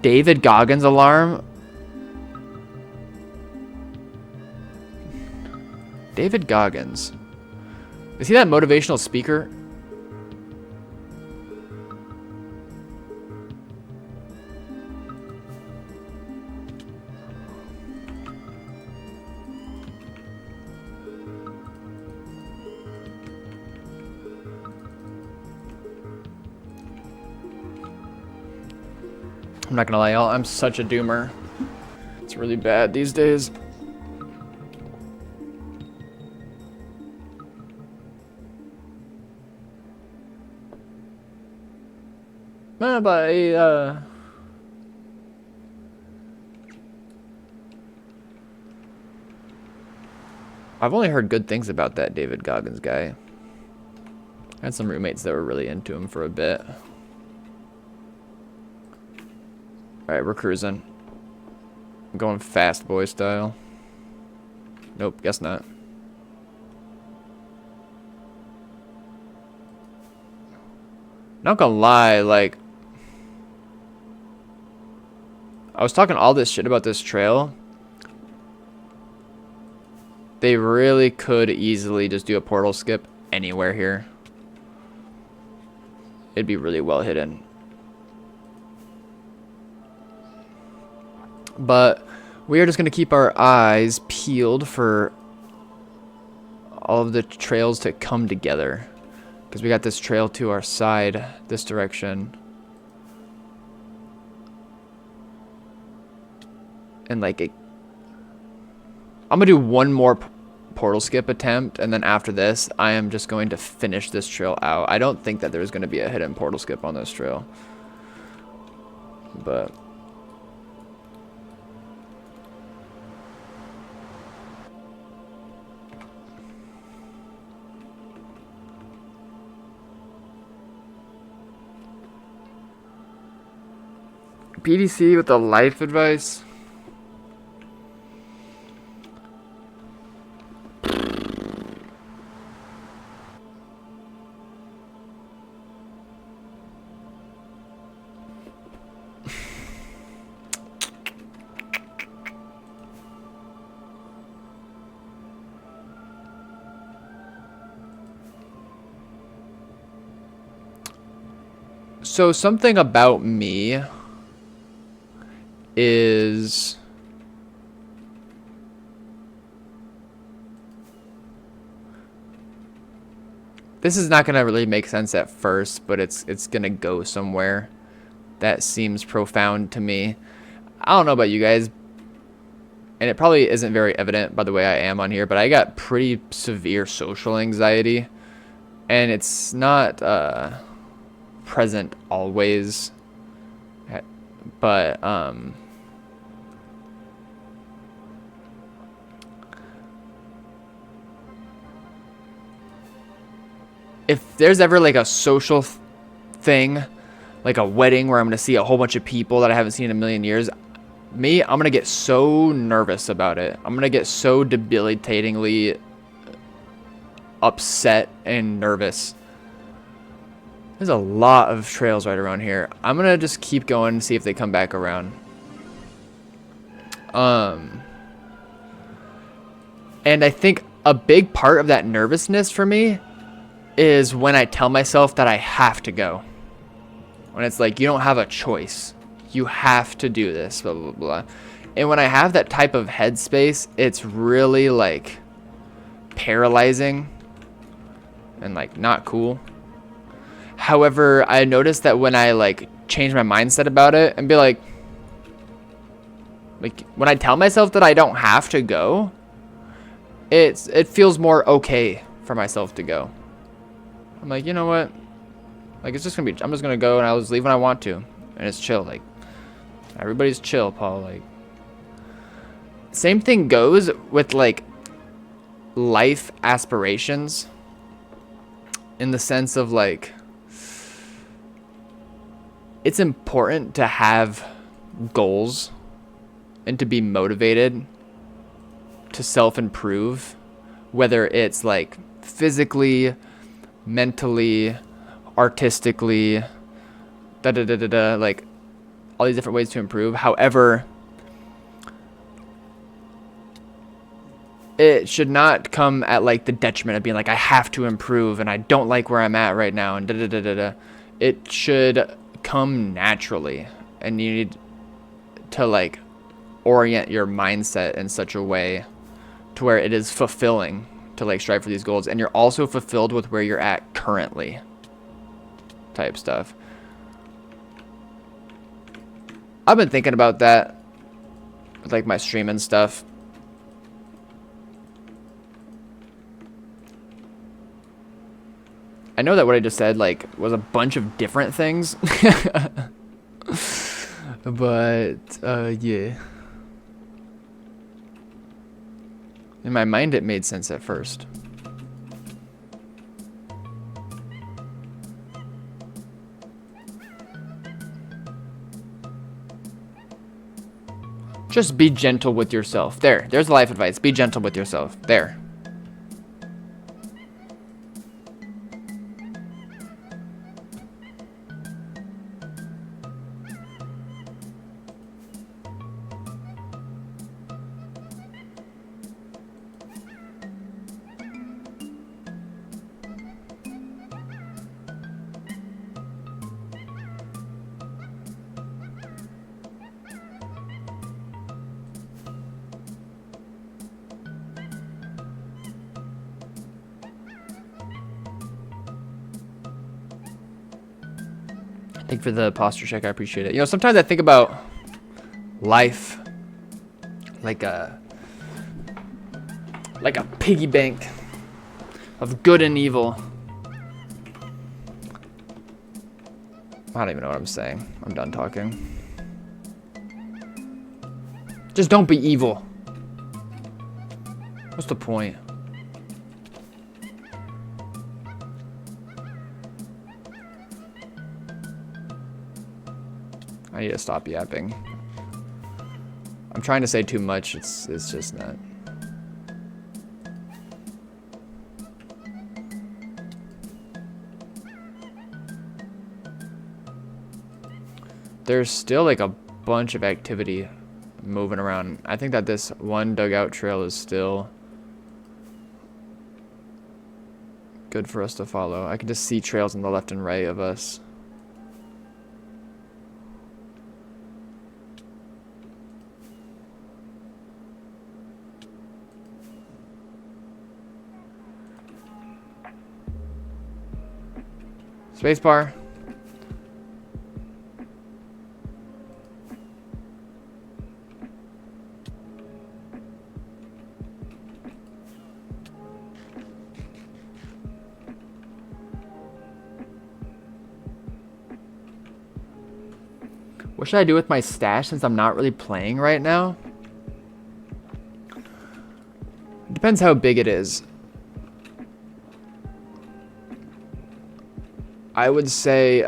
David Goggins alarm? David Goggins. Is he that motivational speaker? I'm not gonna lie, y'all. I'm such a doomer. It's really bad these days. But I've only heard good things about that David Goggins guy. I had some roommates that were really into him for a bit. Alright, we're cruising. I'm going fast boy style. Nope, guess not. Not gonna lie, like, I was talking all this shit about this trail. They really could easily just do a portal skip anywhere here. It'd be really well hidden. But we are just going to keep our eyes peeled for all of the trails to come together. Because we got this trail to our side, this direction. And like, I'm going to do one more portal skip attempt. And then after this, I am just going to finish this trail out. I don't think that there's going to be a hidden portal skip on this trail. But PDC with the life advice. So something about me is this is not gonna really make sense at first, but it's gonna go somewhere that seems profound to me. I don't know about you guys, and it probably isn't very evident by the way I am on here, but I got pretty severe social anxiety, and it's not present always, but if there's ever like a social thing, like a wedding where I'm gonna see a whole bunch of people that I haven't seen in a million years, I'm gonna get so nervous about it. I'm gonna get so debilitatingly upset and nervous. There's a lot of trails right around here. I'm gonna just keep going and see if they come back around. And I think a big part of that nervousness for me is when I tell myself that I have to go. When it's like, you don't have a choice. You have to do this, blah, blah, blah. And when I have that type of headspace, it's really like paralyzing and like not cool. However, I noticed that when I like change my mindset about it and be like when I tell myself that I don't have to go, it feels more okay for myself to go. I'm like, you know what? Like, it's just gonna be, I'm just gonna go and I'll just leave when I want to. And it's chill. Like, everybody's chill, Paul. Like, same thing goes with like life aspirations, in the sense of like, it's important to have goals and to be motivated to self-improve, whether it's like physically, mentally, artistically, like all these different ways to improve. However, it should not come at like the detriment of being like, I have to improve and I don't like where I'm at right now and It should come naturally, and you need to like orient your mindset in such a way to where it is fulfilling to like strive for these goals, and you're also fulfilled with where you're at currently, type stuff. I've been thinking about that with like my streaming stuff. I know that what I just said like was a bunch of different things. But yeah, in my mind it made sense at first. Just be gentle with yourself. There's life advice. Be gentle with yourself. There. Thank you for the posture check. I appreciate it. You know, sometimes I think about life like a piggy bank of good and evil. I don't even know what I'm saying. I'm done talking. Just don't be evil. What's the point? I need to stop yapping. I'm trying to say too much. It's just not. There's still like a bunch of activity moving around. I think that this one dugout trail is still good for us to follow. I can just see trails on the left and right of us. Spacebar. What should I do with my stash since I'm not really playing right now? It depends how big it is. I would say,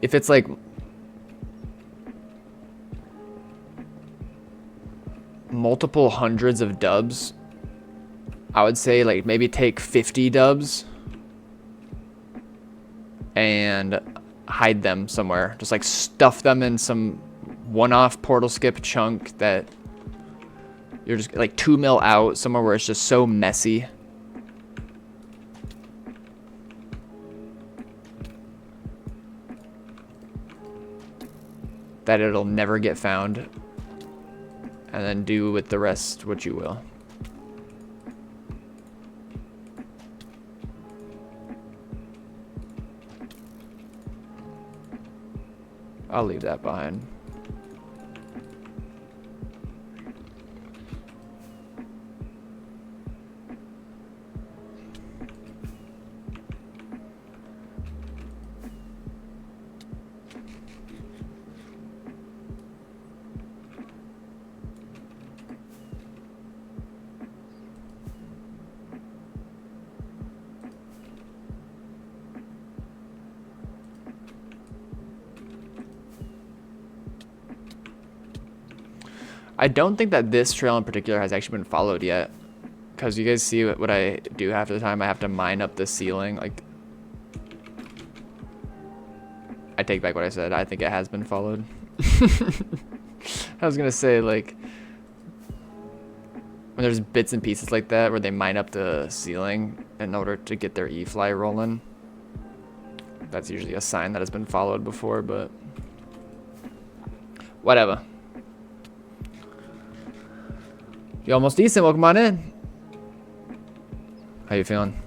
if it's like multiple hundreds of dubs, I would say like maybe take 50 dubs and hide them somewhere. Just like stuff them in some one-off portal skip chunk that you're just like 2 mil out, somewhere where it's just so messy. That it'll never get found. And then do with the rest what you will. I'll leave that behind. I don't think that this trail in particular has actually been followed yet. Because you guys see what I do half the time. I have to mine up the ceiling. Like, I take back what I said. I think it has been followed. I was going to say, like, when there's bits and pieces like that where they mine up the ceiling in order to get their E-fly rolling. That's usually a sign that has been followed before, but whatever. You almost decent. Welcome on in. How you feeling?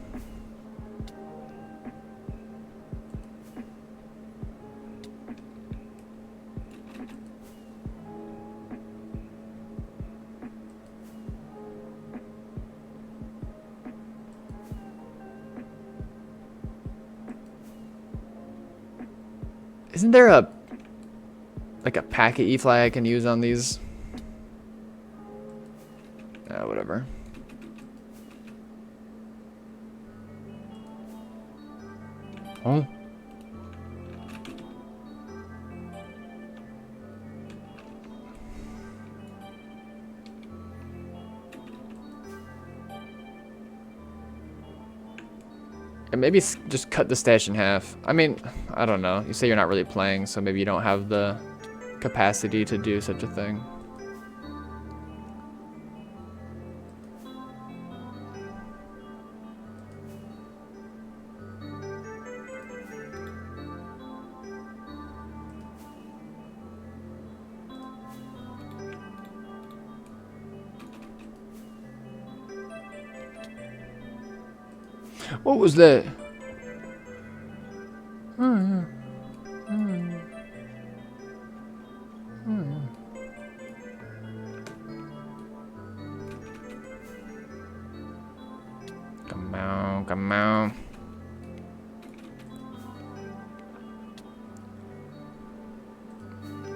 Isn't there a like a packet E-fly I can use on these? Whatever. Oh. And maybe just cut the stash in half. I mean, I don't know. You say you're not really playing, so maybe you don't have the capacity to do such a thing. What was that? Oh, Come on, come on.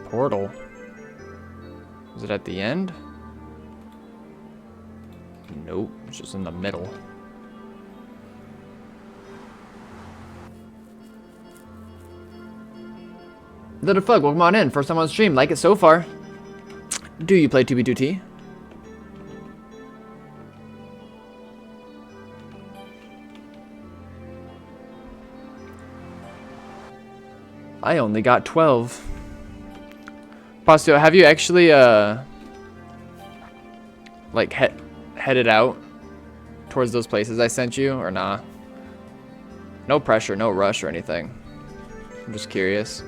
Portal. Is it at the end? Nope, it's just in the middle. The fuck, welcome on in. First time on stream. Like it so far. Do you play 2B2T? I only got 12. Pastio, have you actually like headed out towards those places I sent you, or nah? No pressure, no rush or anything. I'm just curious.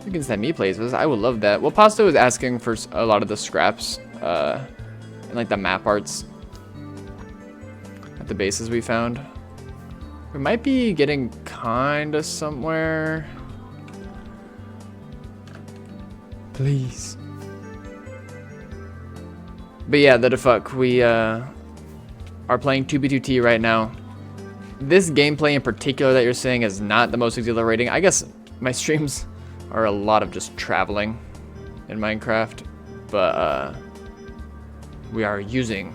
You can send me places. I would love that. Well, Pasta was asking for a lot of the scraps and like the map arts at the bases we found. We might be getting kind of somewhere. Please. But yeah, the fuck. We are playing 2B2T right now. This gameplay in particular that you're saying is not the most exhilarating. I guess my streams are a lot of just traveling in Minecraft, But we are using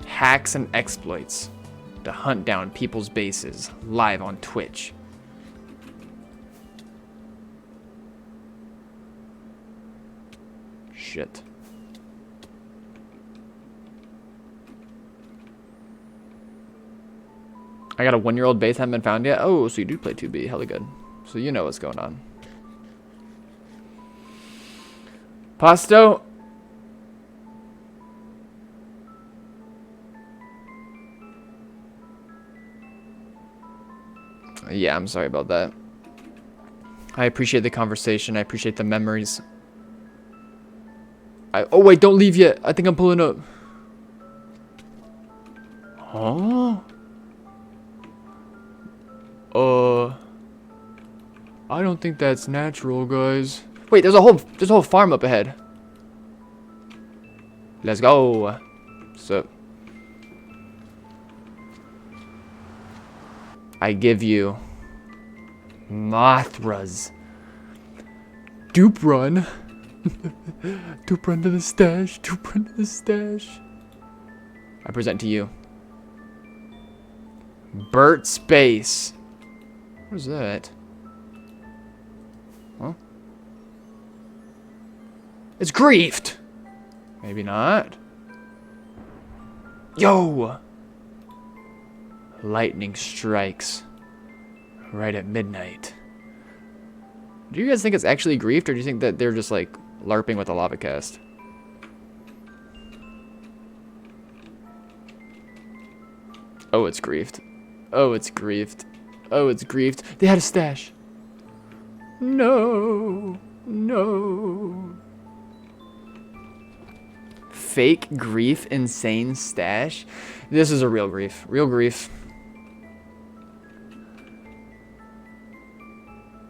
hacks and exploits to hunt down people's bases live on Twitch. Shit. I got a 1-year-old base haven't been found yet. Oh, so you do play 2B. Hella good. So you know what's going on. Pasto. Yeah, I'm sorry about that. I appreciate the conversation. I appreciate the memories. Oh, wait, don't leave yet. I think I'm pulling up. Huh? I don't think that's natural, guys. Wait, there's a whole farm up ahead. Let's go. So I give you Mothra's dupe run. Dupe run to the stash. Dupe run to the stash. I present to you Burt Space. What is that? Huh? It's griefed. Maybe not. Yo! Lightning strikes right at midnight. Do you guys think it's actually griefed, or do you think that they're just like LARPing with a lava cast? Oh, it's griefed. Oh, it's griefed. Oh, it's griefed. They had a stash. No. No. Fake grief, insane stash. This is a real grief. Real grief.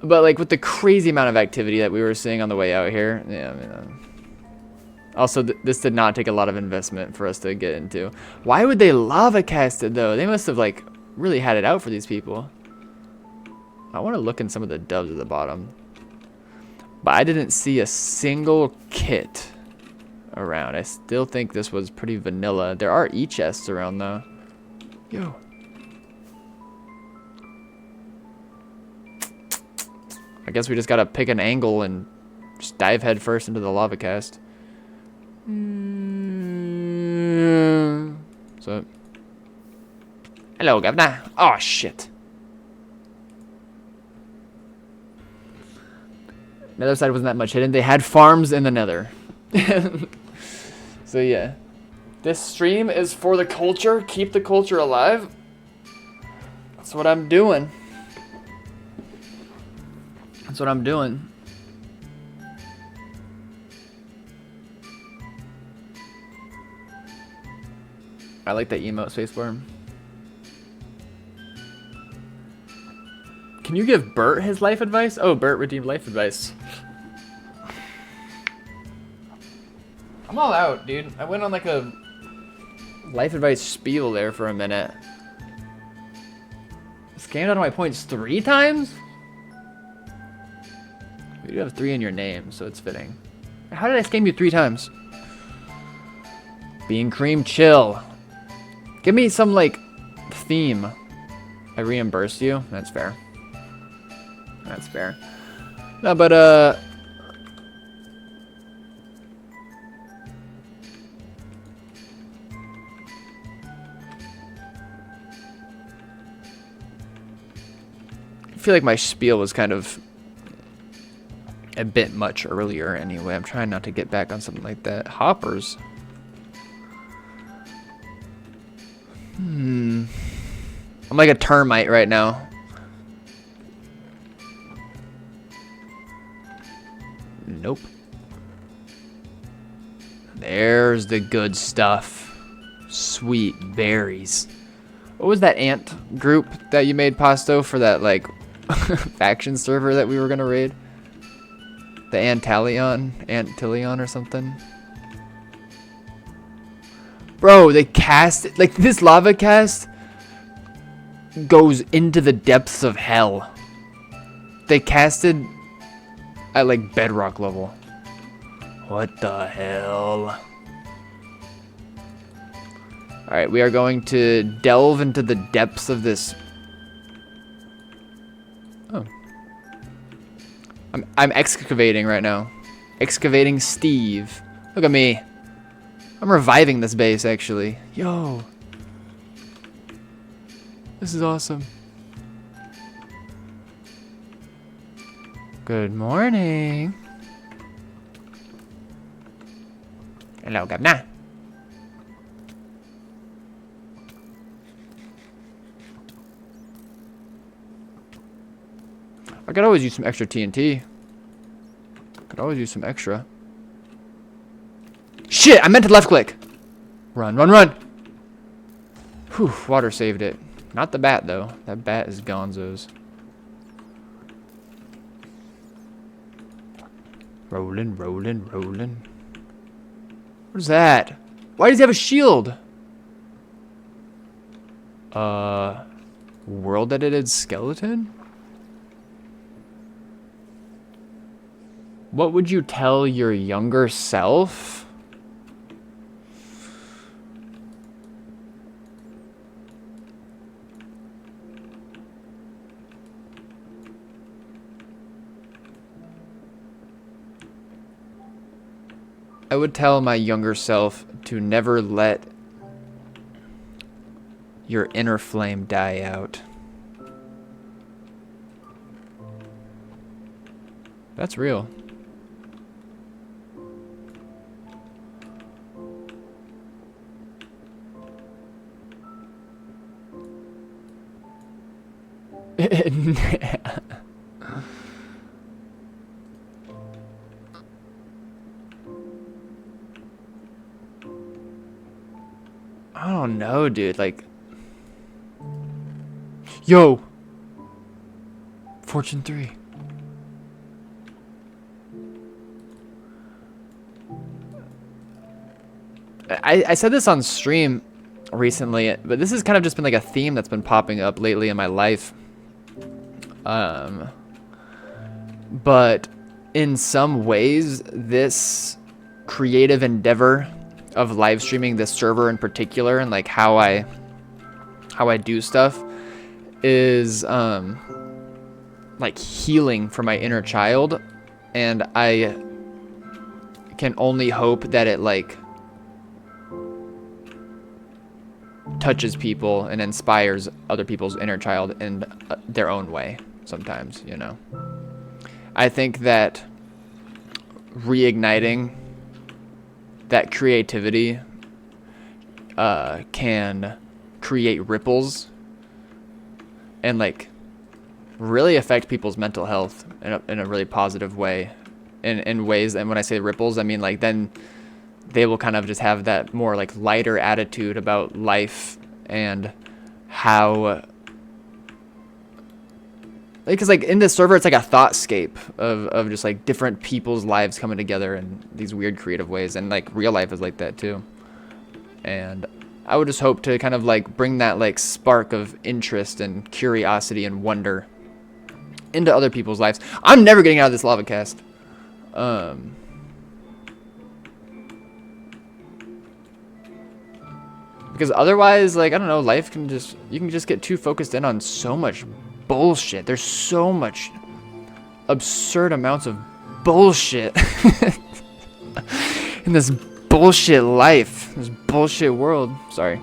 But like with the crazy amount of activity that we were seeing on the way out here. Yeah, I mean, also, this did not take a lot of investment for us to get into. Why would they lava cast it though? They must have like really had it out for these people. I want to look in some of the dubs at the bottom. But I didn't see a single kit around. I still think this was pretty vanilla. There are e-chests around though. Yo. I guess we just gotta pick an angle and just dive head first into the lava cast. So. Hello, Governor. Oh, shit. Nether side wasn't that much hidden. They had farms in the nether. So, yeah. This stream is for the culture. Keep the culture alive. That's what I'm doing. That's what I'm doing. I like that emote, Spaceworm. Can you give Bert his life advice? Oh, Bert redeemed life advice. I'm all out, dude. I went on like a life advice spiel there for a minute. Scammed out of my points 3 times? You do have 3 in your name, so it's fitting. How did I scam you 3 times? Bean Cream, chill. Give me some, like, theme. I reimbursed you? That's fair. That's fair. No, but, I feel like my spiel was kind of a bit much earlier anyway. I'm trying not to get back on something like that. Hoppers. I'm like a termite right now. Nope. There's the good stuff. Sweet berries. What was that ant group that you made, Pasto, for that like faction server that we were gonna raid? The Antilion or something? Bro, they cast, like, this lava cast goes into the depths of hell. They casted at, like, bedrock level. What the hell? Alright, we are going to delve into the depths of this. Oh. I'm excavating right now. Excavating Steve. Look at me. I'm reviving this base, actually. Yo. This is awesome. Good morning. Hello, Governor. I could always use some extra TNT. Could always use some extra. Shit, I meant to left click. Run, run, run. Whew, water saved it. Not the bat, though. That bat is gonzo's. Rolling, rolling, rolling. What is that? Why does he have a shield? World edited skeleton? What would you tell your younger self? I would tell my younger self to never let your inner flame die out. That's real. I don't know, dude. Like, yo, Fortune 3. I said this on stream recently, but this has kind of just been like a theme that's been popping up lately in my life. But in some ways, this creative endeavor of live streaming this server in particular, and like how I do stuff, is like healing for my inner child, and I can only hope that it like touches people and inspires other people's inner child in their own way sometimes, you know. I think that reigniting that creativity can create ripples and like really affect people's mental health in a really positive way, in ways. And when I say ripples, I mean like then they will kind of just have that more like lighter attitude about life and how, because like in this server it's like a thoughtscape of just like different people's lives coming together in these weird creative ways, and like real life is like that too. And I would just hope to kind of like bring that like spark of interest and curiosity and wonder into other people's lives. I'm never getting out of this lava cast. Because otherwise, like, I don't know, life can just, you can just get too focused in on so much bullshit. There's so much absurd amounts of bullshit in this bullshit life, this bullshit world. Sorry.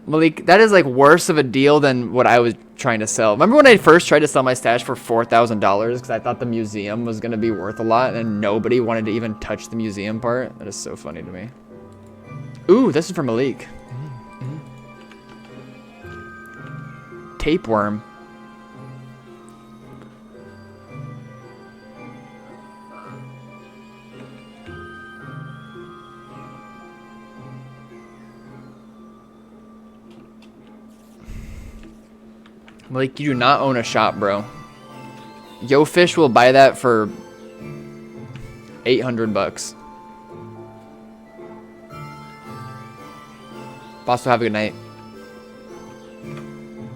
Malik, that is like worse of a deal than what I was trying to sell. Remember when I first tried to sell my stash for $4,000 because I thought the museum was going to be worth a lot and nobody wanted to even touch the museum part? That is so funny to me. Ooh, this is for Malik. Tapeworm. Malik, you do not own a shop, bro. Yo Fish will buy that for 800 bucks. Boss, have a good night.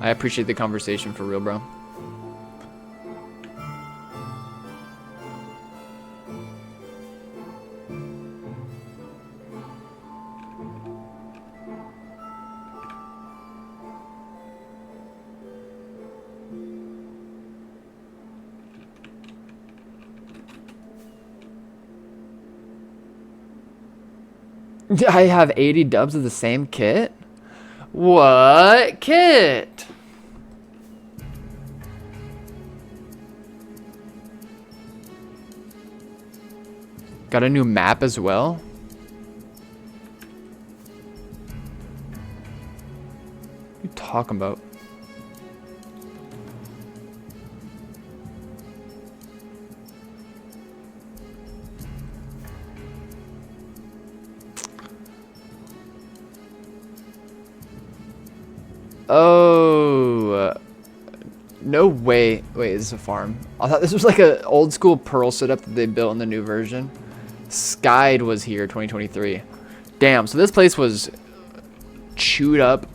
I appreciate the conversation for real, bro. I have 80 dubs of the same kit? What kit? Got a new map as well? What are you talking about? Oh, no way. Wait, is this a farm? I thought this was like an old school Pearl setup that they built in the new version. Skyd was here 2023. Damn, so this place was chewed up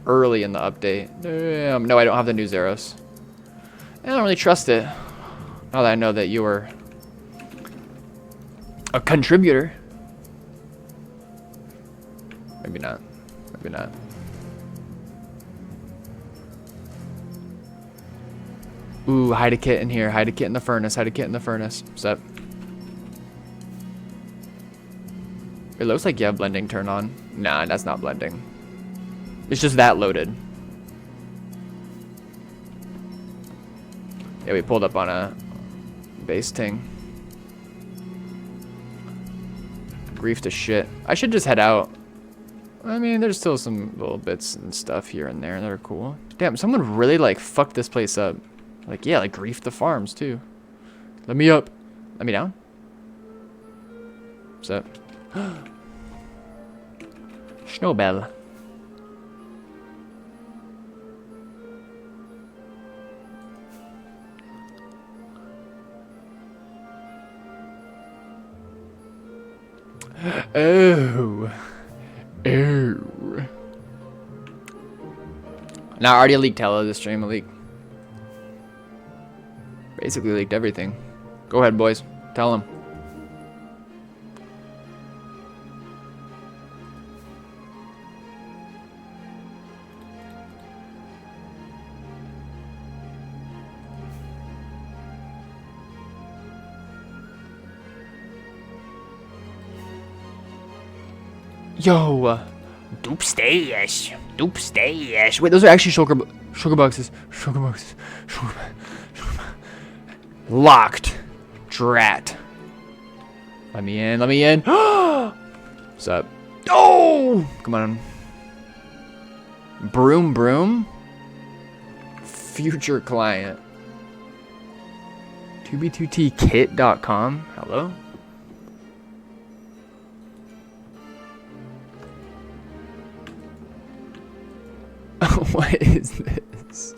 early in the update. Damn, no, I don't have the new Zeros. I don't really trust it. Now that I know that you were a contributor. Maybe not. Maybe not. Ooh, hide a kit in here. Hide a kit in the furnace. Hide a kit in the furnace. What's up? It looks like you have blending turned on. Nah, that's not blending. It's just that loaded. Yeah, we pulled up on a base ting. Grief to shit. I should just head out. I mean, there's still some little bits and stuff here and there that are cool. Damn, someone really like fucked this place up. Like, yeah, like grief the farms too. Let me up. Let me down. What's up? Snowbell. Oh. Oh. Now I already leaked hella of this stream. I leaked. Basically leaked everything. Go ahead, boys. Tell them. Yo, doopstash, doopstash. Wait, those are actually sugar boxes. Sugar boxes. Locked. Drat. Let me in. Let me in. What's up? Oh, come on. Broom, broom. Future client. 2b2tkit.com. Hello. What is this?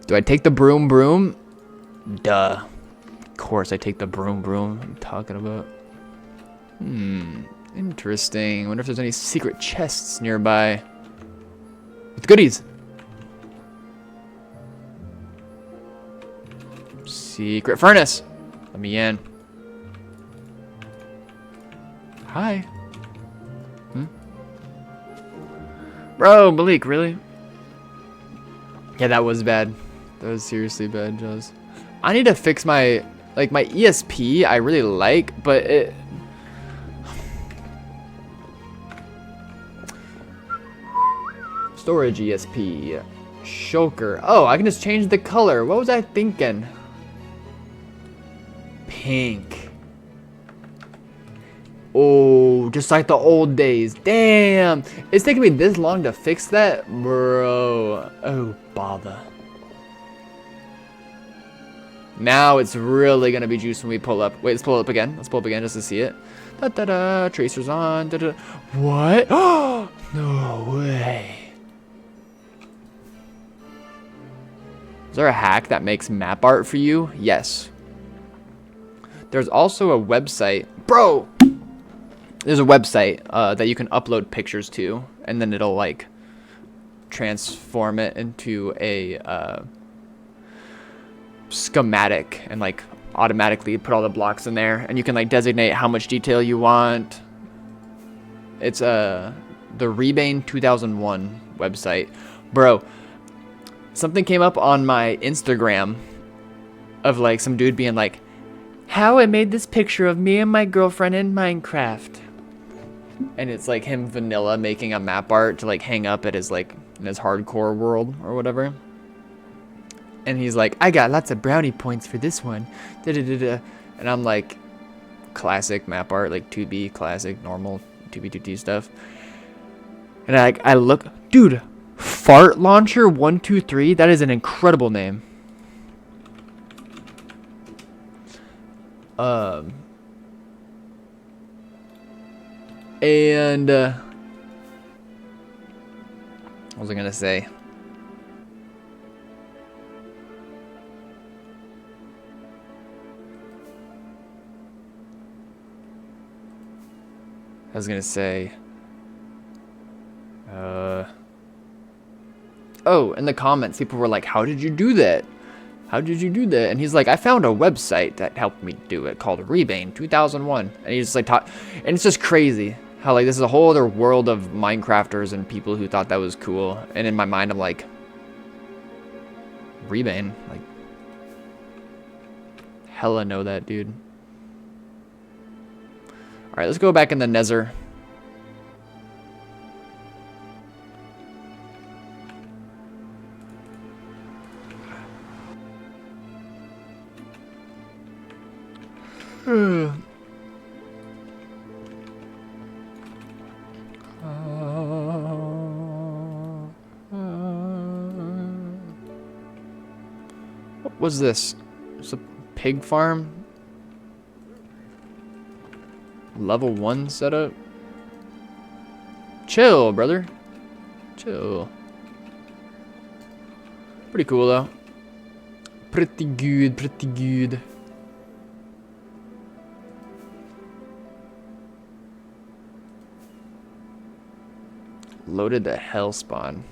Do I take the broom broom? Duh. Of course I take the broom broom. I'm talking about. Interesting. Wonder if there's any secret chests nearby. With goodies. Secret furnace. Let me in. Hi. Bro, Malik, really? Yeah, that was bad. That was seriously bad, Jaws. I need to fix my, like, my ESP I really like, but it... Storage ESP. Shulker. Oh, I can just change the color. What was I thinking? Pink. Oh, just like the old days. Damn. It's taking me this long to fix that? Bro. Oh, bother. Now it's really going to be juice when we pull up. Wait, let's pull up again. Let's pull up again just to see it. Da-da-da. Tracers on. Da-da. What? Oh, no way. Is there a hack that makes map art for you? Yes. There's also a website. Bro! There's a website that you can upload pictures to, and then it'll like transform it into a schematic and like automatically put all the blocks in there, and you can like designate how much detail you want. It's the Rebane 2001 website. Bro, something came up on my Instagram of like some dude being like, how I made this picture of me and my girlfriend in Minecraft. And it's like him vanilla making a map art to like hang up at his like in his hardcore world or whatever. And he's like, I got lots of brownie points for this one. Da -da -da -da. And I'm like, classic map art, like 2B classic normal 2B2T stuff. And I look, dude, Fart Launcher 123. That is an incredible name. And what was I gonna say? I was gonna say, oh, in the comments, people were like, how did you do that? How did you do that? And he's like, I found a website that helped me do it called Rebane 2001. And he's like, and it's just crazy how like this is a whole other world of Minecrafters and people who thought that was cool. And in my mind, I'm like, Rebane, like, hella know that, dude. All right, let's go back in the Nether. What was this? It's a pig farm? Level 1 setup? Chill, brother. Chill. Pretty cool, though. Pretty good, pretty good. Loaded the hell spawn.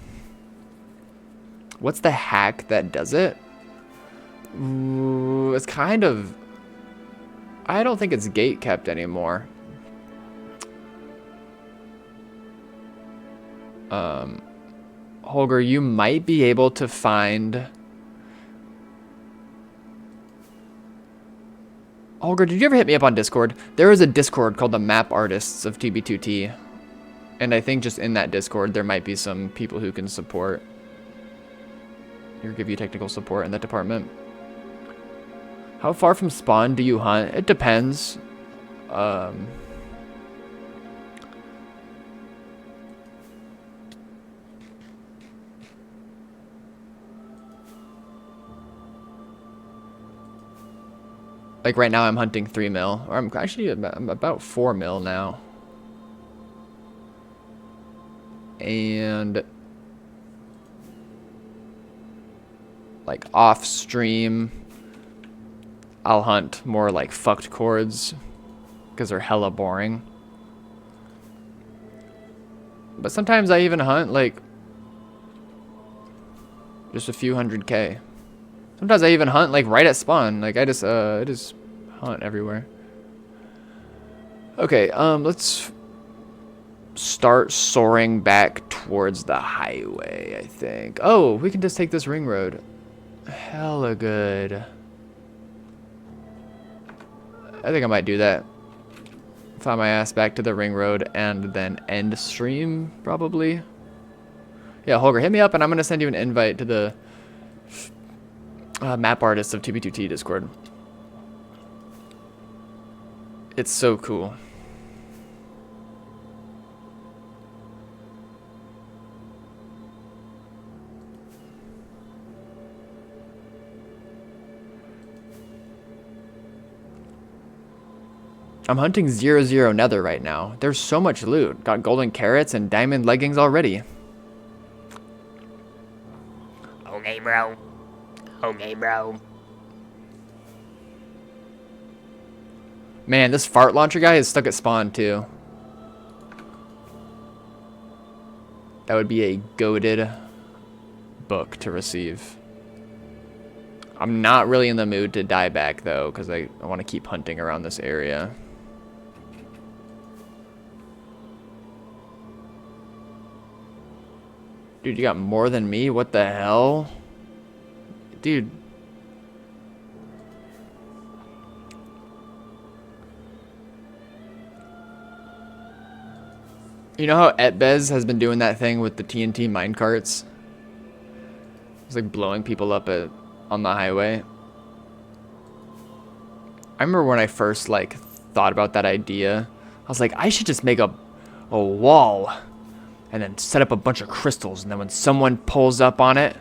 What's the hack that does it? Ooh, it's kind of... I don't think it's gate kept anymore. Holger, you might be able to find... Holger, did you ever hit me up on Discord? There is a Discord called the Map Artists of TB2T. And I think just in that Discord, there might be some people who can support. Or give you technical support in that department. How far from spawn do you hunt? It depends. Like right now I'm hunting 3 mil. Or I'm actually I'm about 4 mil now. And like off stream, I'll hunt more like fucked chords because they're hella boring. But sometimes I even hunt like just a few 100K. Sometimes I even hunt like right at spawn. Like I just hunt everywhere. Okay, let's start soaring back towards the highway, I think. Oh, we can just take this ring road. Hella good. I think I might do that. Fly my ass back to the ring road and then end stream, probably. Yeah, Holger, hit me up and I'm going to send you an invite to the Map Artists of TB2T Discord. It's so cool. I'm hunting 0-0 nether right now. There's so much loot. Got golden carrots and diamond leggings already. Okay, bro. Okay, bro. Man, this fart launcher guy is stuck at spawn too. That would be a goated book to receive. I'm not really in the mood to die back though, because I want to keep hunting around this area. Dude, you got more than me? What the hell? Dude. You know how Etbez has been doing that thing with the TNT minecarts? It's like blowing people up on the highway. I remember when I first like thought about that idea, I was like, I should just make a wall and then set up a bunch of crystals, and then when someone pulls up on it,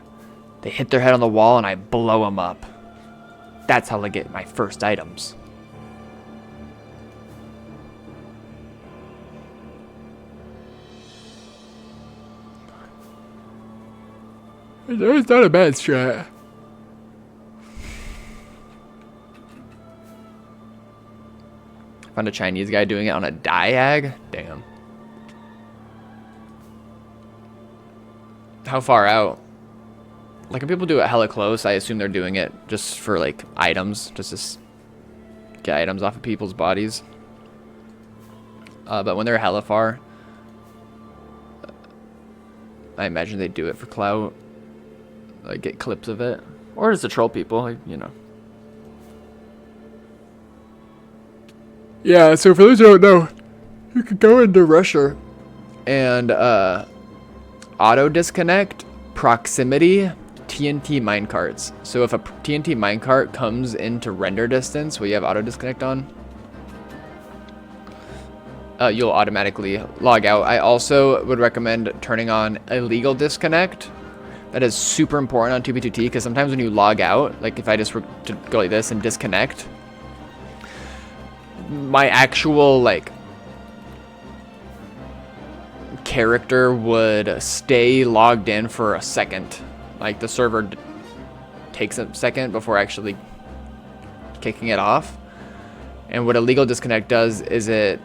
they hit their head on the wall and I blow them up. That's how I get my first items. It's not a bad strat. Found a Chinese guy doing it on a diag? Damn. How far out? Like, if people do it hella close, I assume they're doing it just for, like, items. Just to get items off of people's bodies. But when they're hella far, I imagine they do it for clout. Like, get clips of it. Or just to troll people, like, you know. Yeah, so for those who don't know, you could go into Russia and auto disconnect proximity TNT minecarts. So if a TNT minecart comes into render distance where you have auto disconnect on, you'll automatically log out. I also would recommend turning on illegal disconnect. That is super important on 2B2T because sometimes when you log out, like if I just were to go like this and disconnect, my actual like character would stay logged in for a second. Like the server takes a second before actually kicking it off. And what illegal disconnect does is it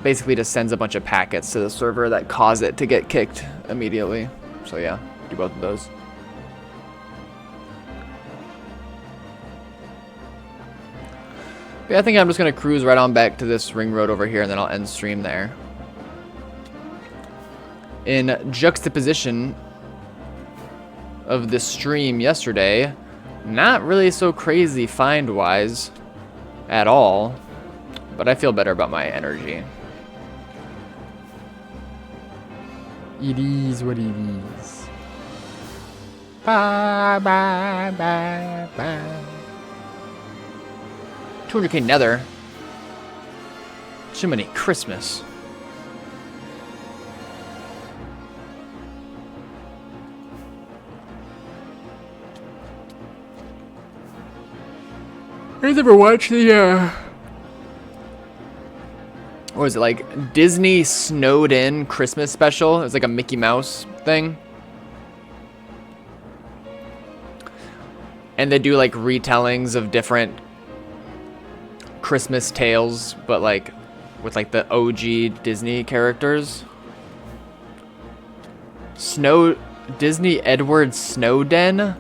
basically just sends a bunch of packets to the server that cause it to get kicked immediately. So yeah, do both of those. Yeah, I think I'm just gonna cruise right on back to this ring road over here and then I'll end stream there. In juxtaposition of this stream yesterday, not really so crazy find-wise at all, but I feel better about my energy. It is what it is. Bye, bye, bye, bye. 200k nether. Jiminy Christmas. You guys ever watch the, what was it, like, Disney Snowed In Christmas special? It was like a Mickey Mouse thing. And they do, like, retellings of different Christmas tales, but, like, with, like, the OG Disney characters. Disney Edward Snowden?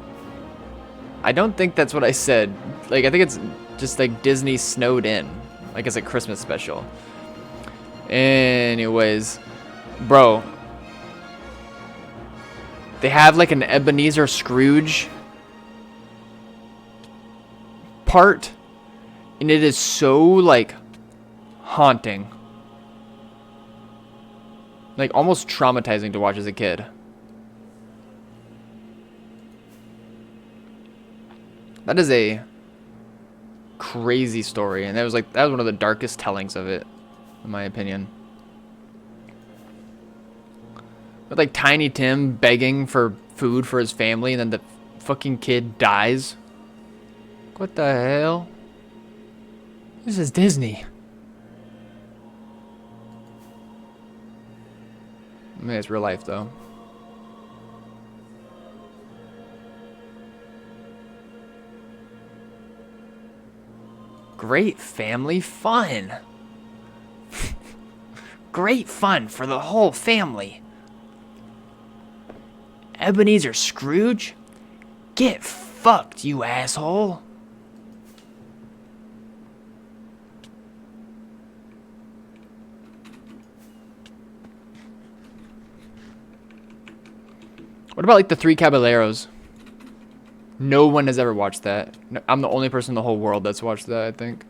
I don't think that's what I said. Like, I think it's just like Disney Snowed In. Like, it's a Christmas special. Anyways, bro. They have like an Ebenezer Scrooge part. And it is so, like, haunting. Like, almost traumatizing to watch as a kid. That is a crazy story, and that was one of the darkest tellings of it, in my opinion. With like Tiny Tim begging for food for his family, and then the fucking kid dies. What the hell? This is Disney. I mean, it's real life though. Great family fun. Great fun for the whole family. Ebenezer Scrooge? Get fucked, you asshole. What about like the Three Caballeros? No one has ever watched that. No, I'm the only person in the whole world that's watched that, I think.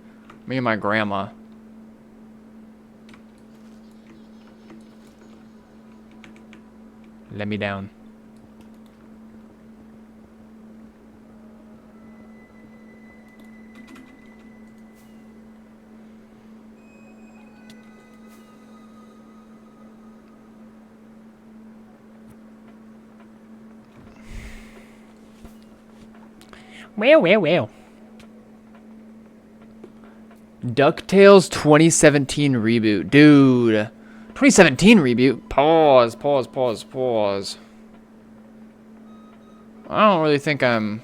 Me and my grandma. Let me down. Well. DuckTales 2017 reboot. Dude. 2017 reboot? Pause. I don't really think I'm...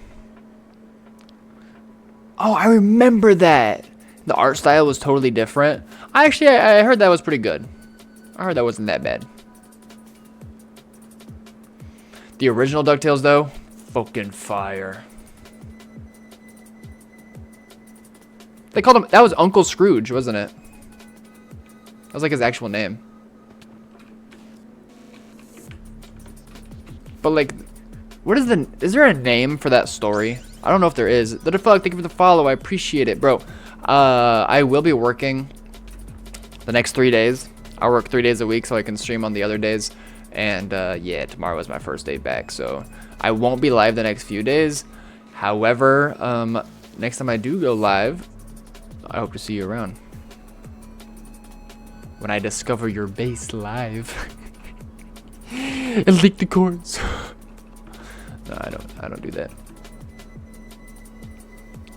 Oh, I remember that. The art style was totally different. I heard that was pretty good. I heard that wasn't that bad. The original DuckTales, though, fucking fire. They called him... That was Uncle Scrooge, wasn't it? That was like his actual name. But like... What is the... Is there a name for that story? I don't know if there is. The fuck, thank you for the follow. I appreciate it, bro. I will be working the next 3 days. I work 3 days a week so I can stream on the other days. And yeah, tomorrow is my first day back. So I won't be live the next few days. However, next time I do go live... I hope to see you around. When I discover your base live. And leak the chords. No, I don't do that.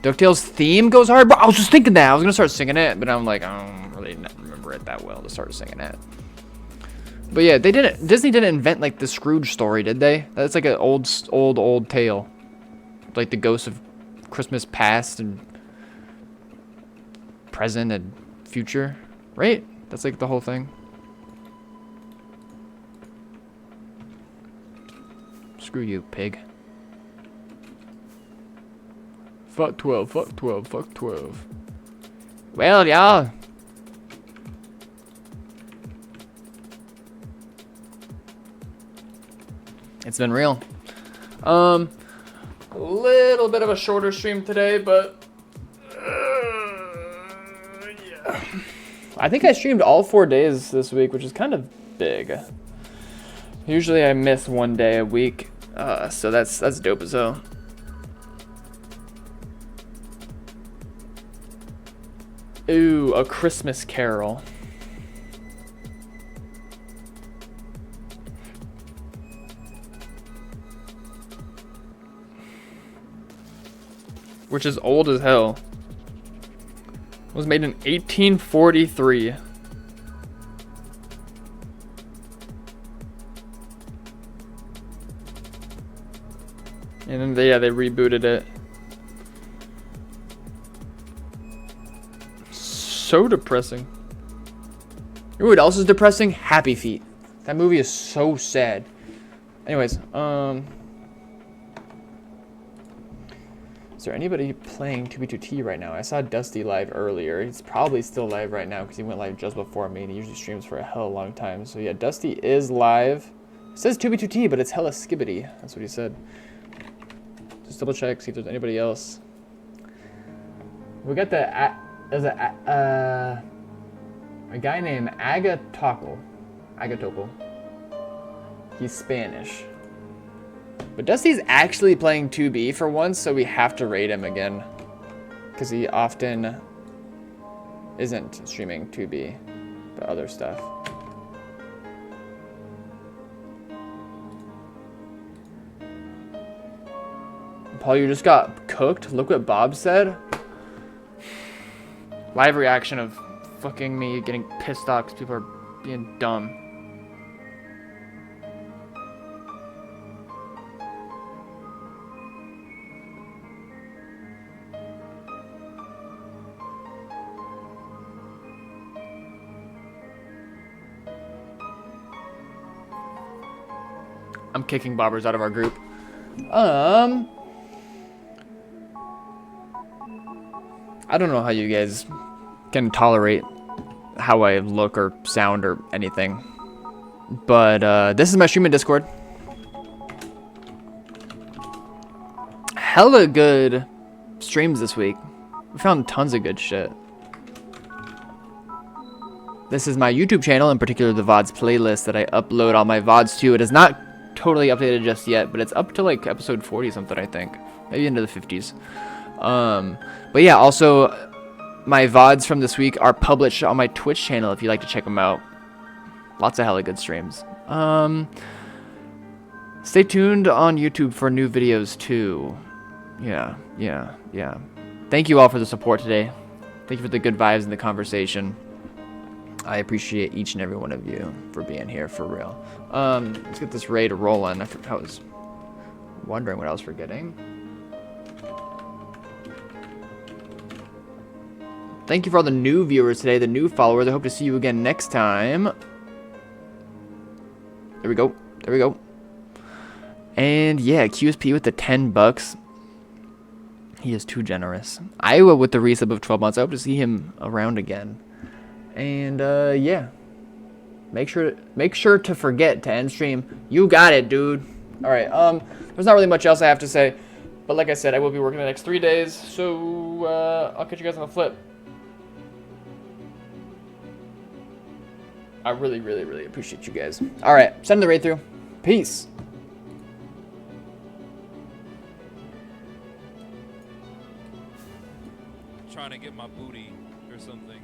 DuckTales theme goes hard? Bro, I was just thinking that. I was gonna start singing it, but I'm like, I don't really remember it that well to start singing it. But yeah, Disney didn't invent like the Scrooge story, did they? That's like an old tale. Like the ghosts of Christmas past and present and future, right? That's like the whole thing. Screw you, pig. Fuck 12, fuck 12, fuck 12. Well, y'all. It's been real. A little bit of a shorter stream today, but yeah. I think I streamed all 4 days this week, which is kind of big. Usually I miss 1 day a week, so that's dope as hell. Ooh, A Christmas Carol. Which is old as hell. It was made in 1843. And then they rebooted it. So depressing. You know what else is depressing? Happy Feet. That movie is so sad. Anyways, is there anybody playing 2B2T right now? I saw Dusty live earlier. He's probably still live right now because he went live just before me and he usually streams for a hell of a long time. So yeah, Dusty is live. It says 2B2T, but it's hella skibbity. That's what he said. Just double check, see if there's anybody else. We got there's a guy named Agatockel. He's Spanish. But Dusty's actually playing 2B for once, so we have to raid him again. Because he often isn't streaming 2B, but other stuff. Paul, you just got cooked? Look what Bob said. Live reaction of fucking me getting pissed off because people are being dumb. I'm kicking bobbers out of our group. I don't know how you guys can tolerate how I look or sound or anything. But this is my stream in Discord. Hella good streams this week. We found tons of good shit. This is my YouTube channel, in particular the VODs playlist that I upload all my VODs to. It is not totally updated just yet, but it's up to like episode 40 something, I think. Maybe into the 50s. But yeah, also my VODs from this week are published on my Twitch channel if you'd like to check them out. Lots of hella good streams. Stay tuned on YouTube for new videos too. Yeah. Thank you all for the support today. Thank you for the good vibes and the conversation. I appreciate each and every one of you for being here, for real. Let's get this raid rolling. I was wondering what I was forgetting. Thank you for all the new viewers today, the new followers. I hope to see you again next time. There we go. There we go. And yeah, QSP with the 10 bucks. He is too generous. Iowa with the resub of 12 months. I hope to see him around again. And yeah. Make sure to forget to end stream. You got it, dude. All right. There's not really much else I have to say, but like I said, I will be working the next 3 days. So I'll catch you guys on the flip. I really, really, really appreciate you guys. All right, send the raid through. Peace. Trying to get my booty or something.